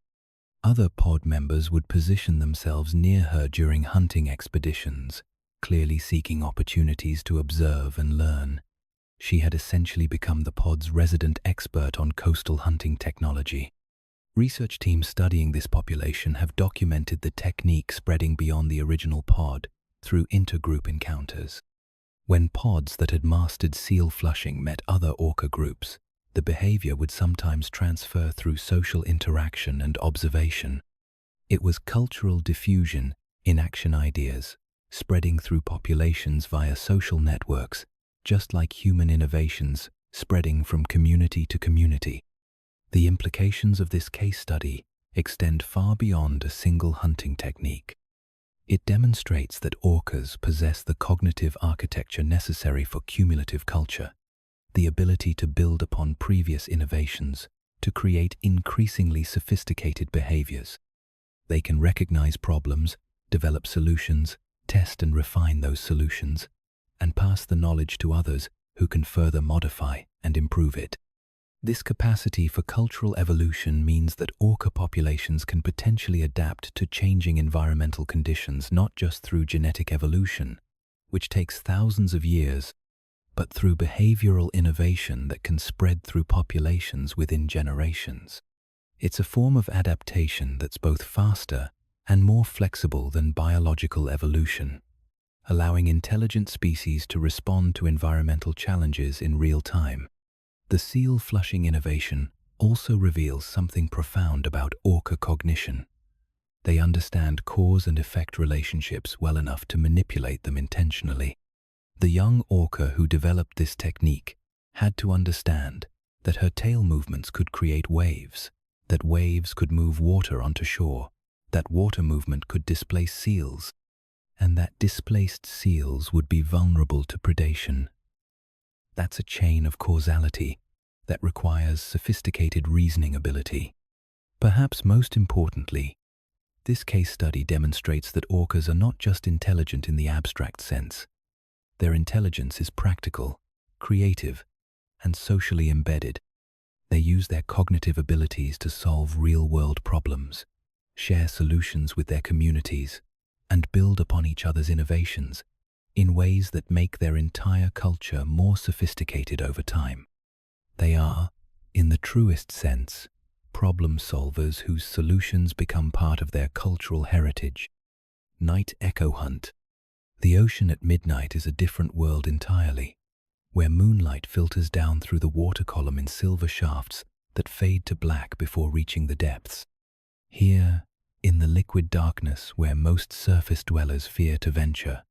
Other pod members would position themselves near her during hunting expeditions, clearly seeking opportunities to observe and learn. She had essentially become the pod's resident expert on coastal hunting technology. Research teams studying this population have documented the technique spreading beyond the original pod through intergroup encounters. When pods that had mastered seal flushing met other orca groups, the behavior would sometimes transfer through social interaction and observation. It was cultural diffusion in action ideas, spreading through populations via social networks, just like human innovations spreading from community to community. The implications of this case study extend far beyond a single hunting technique. It demonstrates that orcas possess the cognitive architecture necessary for cumulative culture, the ability to build upon previous innovations to create increasingly sophisticated behaviors. They can recognize problems, develop solutions, test and refine those solutions, and pass the knowledge to others who can further modify and improve it. This capacity for cultural evolution means that orca populations can potentially adapt to changing environmental conditions not just through genetic evolution, which takes thousands of years, but through behavioral innovation that can spread through populations within generations. It's a form of adaptation that's both faster and more flexible than biological evolution, allowing intelligent species to respond to environmental challenges in real time. The seal flushing innovation also reveals something profound about orca cognition. They understand cause and effect relationships well enough to manipulate them intentionally. The young orca who developed this technique had to understand that her tail movements could create waves, that waves could move water onto shore, that water movement could displace seals, and that displaced seals would be vulnerable to predation. That's a chain of causality that requires sophisticated reasoning ability. Perhaps most importantly, this case study demonstrates that orcas are not just intelligent in the abstract sense. Their intelligence is practical, creative, and socially embedded. They use their cognitive abilities to solve real-world problems, share solutions with their communities, and build upon each other's innovations in ways that make their entire culture more sophisticated over time. They are, in the truest sense, problem solvers whose solutions become part of their cultural heritage. Night echo hunt. The ocean at midnight is a different world entirely, where moonlight filters down through the water column in silver shafts that fade to black before reaching the depths. Here, in the liquid darkness where most surface dwellers fear to venture,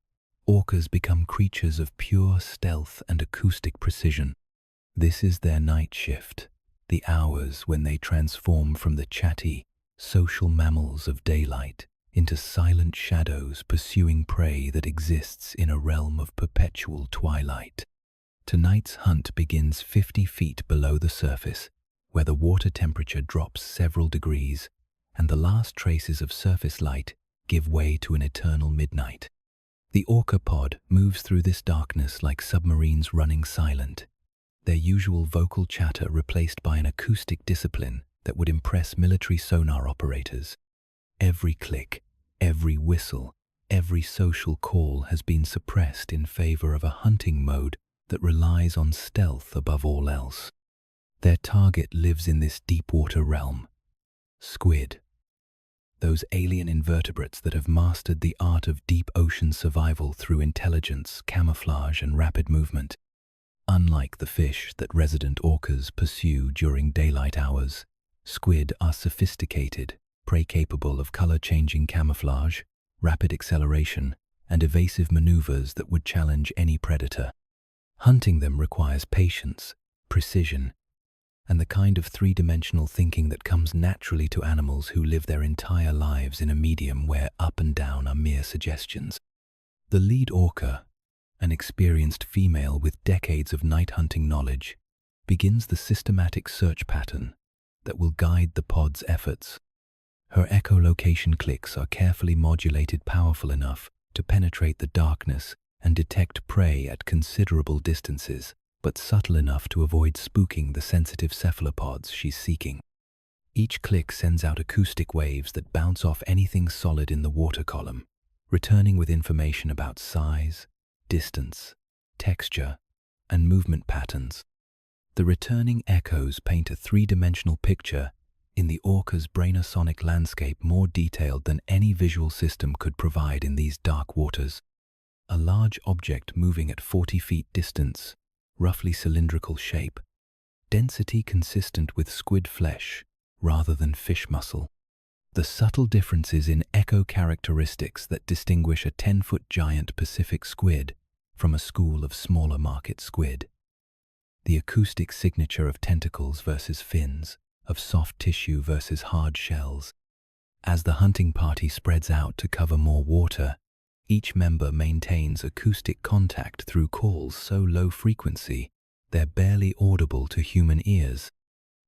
orcas become creatures of pure stealth and acoustic precision. This is their night shift, the hours when they transform from the chatty, social mammals of daylight into silent shadows pursuing prey that exists in a realm of perpetual twilight. Tonight's hunt begins 50 feet below the surface, where the water temperature drops several degrees, and the last traces of surface light give way to an eternal midnight. The orca pod moves through this darkness like submarines running silent, their usual vocal chatter replaced by an acoustic discipline that would impress military sonar operators. Every click, every whistle, every social call has been suppressed in favor of a hunting mode that relies on stealth above all else. Their target lives in this deep-water realm. Squid. Those alien invertebrates that have mastered the art of deep ocean survival through intelligence, camouflage, and rapid movement. Unlike the fish that resident orcas pursue during daylight hours, squid are sophisticated, prey capable of color-changing camouflage, rapid acceleration, and evasive maneuvers that would challenge any predator. Hunting them requires patience, precision, and the kind of three-dimensional thinking that comes naturally to animals who live their entire lives in a medium where up and down are mere suggestions. The lead orca, an experienced female with decades of night hunting knowledge, begins the systematic search pattern that will guide the pod's efforts. Her echolocation clicks are carefully modulated, powerful enough to penetrate the darkness and detect prey at considerable distances, but subtle enough to avoid spooking the sensitive cephalopods she's seeking. Each click sends out acoustic waves that bounce off anything solid in the water column, returning with information about size, distance, texture, and the kind of three-dimensional thinking that comes naturally to animals who live their entire lives in a medium where up and down are mere suggestions. The lead orca, an experienced female with decades of night hunting knowledge, begins the systematic search pattern that will guide the pod's efforts. Her echolocation clicks are carefully modulated, powerful enough to penetrate the darkness and detect prey at considerable distances, but subtle enough to avoid spooking the sensitive cephalopods she's seeking. Each click sends out acoustic waves that bounce off anything solid in the water column, returning with information about size, distance, texture, and movement patterns. The returning echoes paint a three-dimensional picture in the orca's brainsonic landscape more detailed than any visual system could provide in these dark waters. A large object moving at 40 feet distance, roughly cylindrical shape, density consistent with squid flesh rather than fish muscle. The subtle differences in echo characteristics that distinguish a 10-foot giant Pacific squid from a school of smaller market squid. The acoustic signature of tentacles versus fins, of soft tissue versus hard shells. As the hunting party spreads out to cover more water, each member maintains acoustic contact through calls so low frequency they're barely audible to human ears.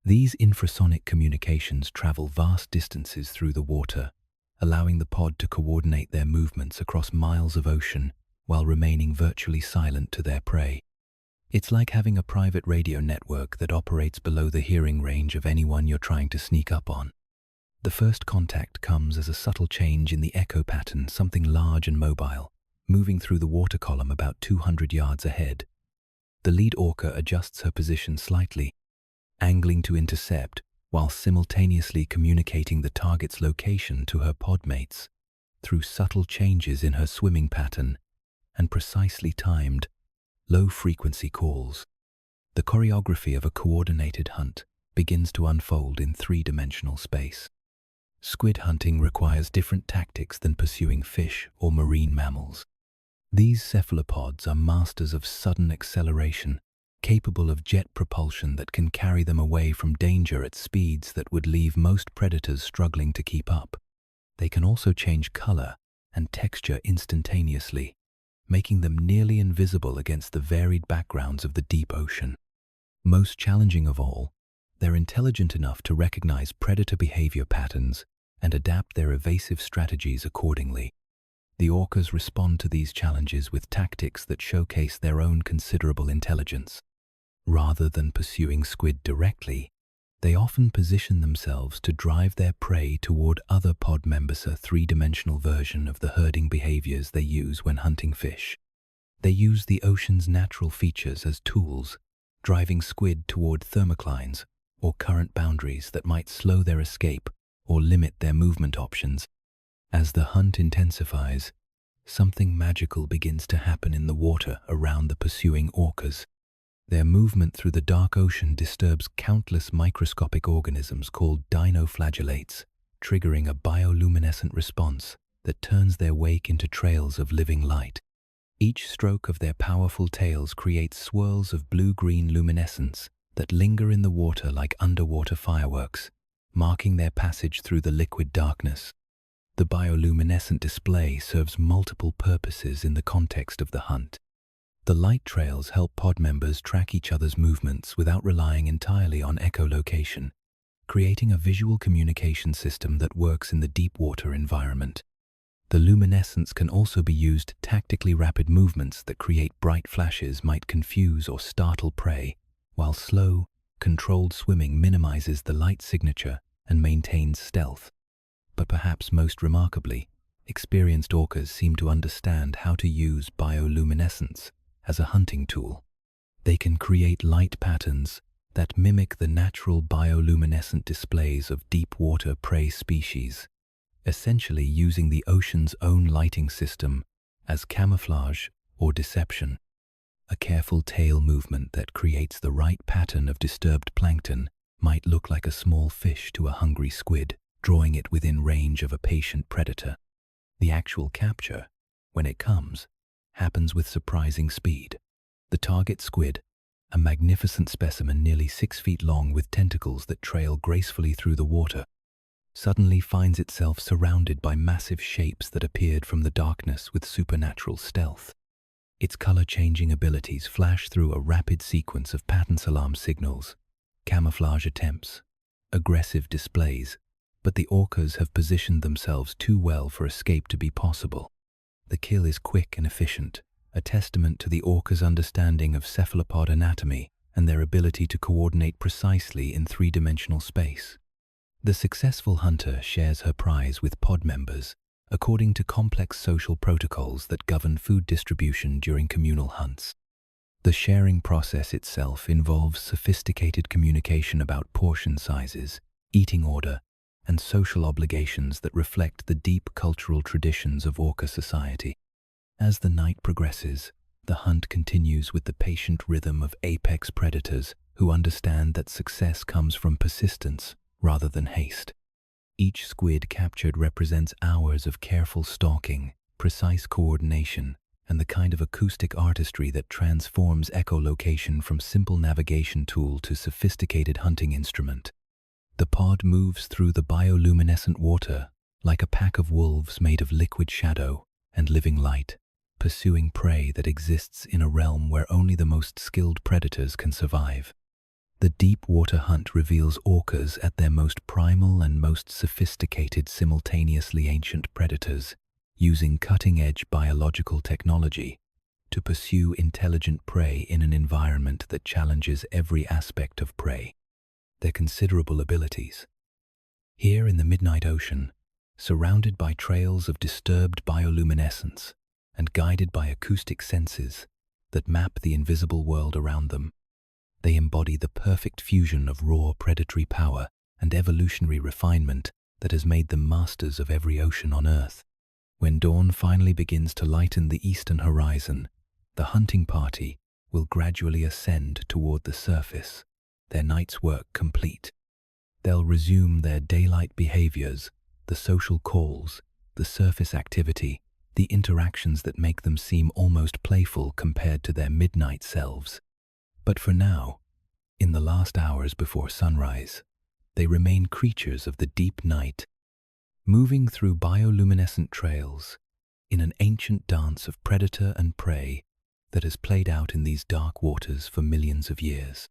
These infrasonic communications travel vast distances through the water, allowing the pod to coordinate their movements across miles of ocean while remaining virtually silent to their prey. It's like having a private radio network that operates below the hearing range of anyone you're trying to sneak up on. The first contact comes as a subtle change in the echo pattern, something large and mobile, moving through the water column about 200 yards ahead. The lead orca adjusts her position slightly, angling to intercept while simultaneously communicating the target's location to her podmates through subtle changes in her swimming pattern and precisely timed, low-frequency calls. The choreography of a coordinated hunt begins to unfold in three-dimensional space. Squid hunting requires different tactics than pursuing fish or marine mammals. These cephalopods are masters of sudden acceleration, capable of jet propulsion that can carry them away from danger at speeds that would leave most predators struggling to keep up. They can also change color and texture instantaneously, making them nearly invisible against the varied backgrounds of the deep ocean. Most challenging of all, they're intelligent enough to recognize predator behavior patterns and adapt their evasive strategies accordingly. The orcas respond to these challenges with tactics that showcase their own considerable intelligence. Rather than pursuing squid directly, they often position themselves to drive their prey toward other pod members, a three-dimensional version of the herding behaviors they use when hunting fish. They use the ocean's natural features as tools, driving squid toward thermoclines or current boundaries that might slow their escape or limit their movement options. As the hunt intensifies, something magical begins to happen in the water around the pursuing orcas. Their movement through the dark ocean disturbs countless microscopic organisms called dinoflagellates, triggering a bioluminescent response that turns their wake into trails of living light. Each stroke of their powerful tails creates swirls of blue-green luminescence that linger in the water like underwater fireworks, marking their passage through the liquid darkness. The bioluminescent display serves multiple purposes in the context of the hunt. The light trails help pod members track each other's movements without relying entirely on echolocation, creating a visual communication system that works in the deep water environment. The luminescence can also be used. Tactically rapid movements that create bright flashes might confuse or startle prey, while slow, controlled swimming minimizes the light signature and maintains stealth. But perhaps most remarkably, experienced orcas seem to understand how to use bioluminescence as a hunting tool. They can create light patterns that mimic the natural bioluminescent displays of deep water prey species, essentially using the ocean's own lighting system as camouflage or deception. A careful tail movement that creates the right pattern of disturbed plankton might look like a small fish to a hungry squid, drawing it within range of a patient predator. The actual capture, when it comes, happens with surprising speed. The target squid, a magnificent specimen nearly 6 feet long with tentacles that trail gracefully through the water, suddenly finds itself surrounded by massive shapes that appeared from the darkness with supernatural stealth. Its color-changing abilities flash through a rapid sequence of pattern alarm signals, camouflage attempts, aggressive displays, but the orcas have positioned themselves too well for escape to be possible. The kill is quick and efficient, a testament to the orca's understanding of cephalopod anatomy and their ability to coordinate precisely in three-dimensional space. The successful hunter shares her prize with pod members, according to complex social protocols that govern food distribution during communal hunts. The sharing process itself involves sophisticated communication about portion sizes, eating order, and social obligations that reflect the deep cultural traditions of Orca society. As the night progresses, the hunt continues with the patient rhythm of apex predators who understand that success comes from persistence rather than haste. Each squid captured represents hours of careful stalking, precise coordination, and the kind of acoustic artistry that transforms echolocation from simple navigation tool to sophisticated hunting instrument. The pod moves through the bioluminescent water like a pack of wolves made of liquid shadow and living light, pursuing prey that exists in a realm where only the most skilled predators can survive. The deep water hunt reveals orcas at their most primal and most sophisticated simultaneously ancient predators, using cutting-edge biological technology to pursue intelligent prey in an environment that challenges every aspect of prey. Their considerable abilities. Here in the midnight ocean, surrounded by trails of disturbed bioluminescence and guided by acoustic senses that map the invisible world around them, they embody the perfect fusion of raw predatory power and evolutionary refinement that has made them masters of every ocean on Earth. When dawn finally begins to lighten the eastern horizon, the hunting party will gradually ascend toward the surface, their night's work complete. They'll resume their daylight behaviors, the social calls, the surface activity, the interactions that make them seem almost playful compared to their midnight selves. But for now, in the last hours before sunrise, they remain creatures of the deep night, moving through bioluminescent trails in an ancient dance of predator and prey that has played out in these dark waters for millions of years.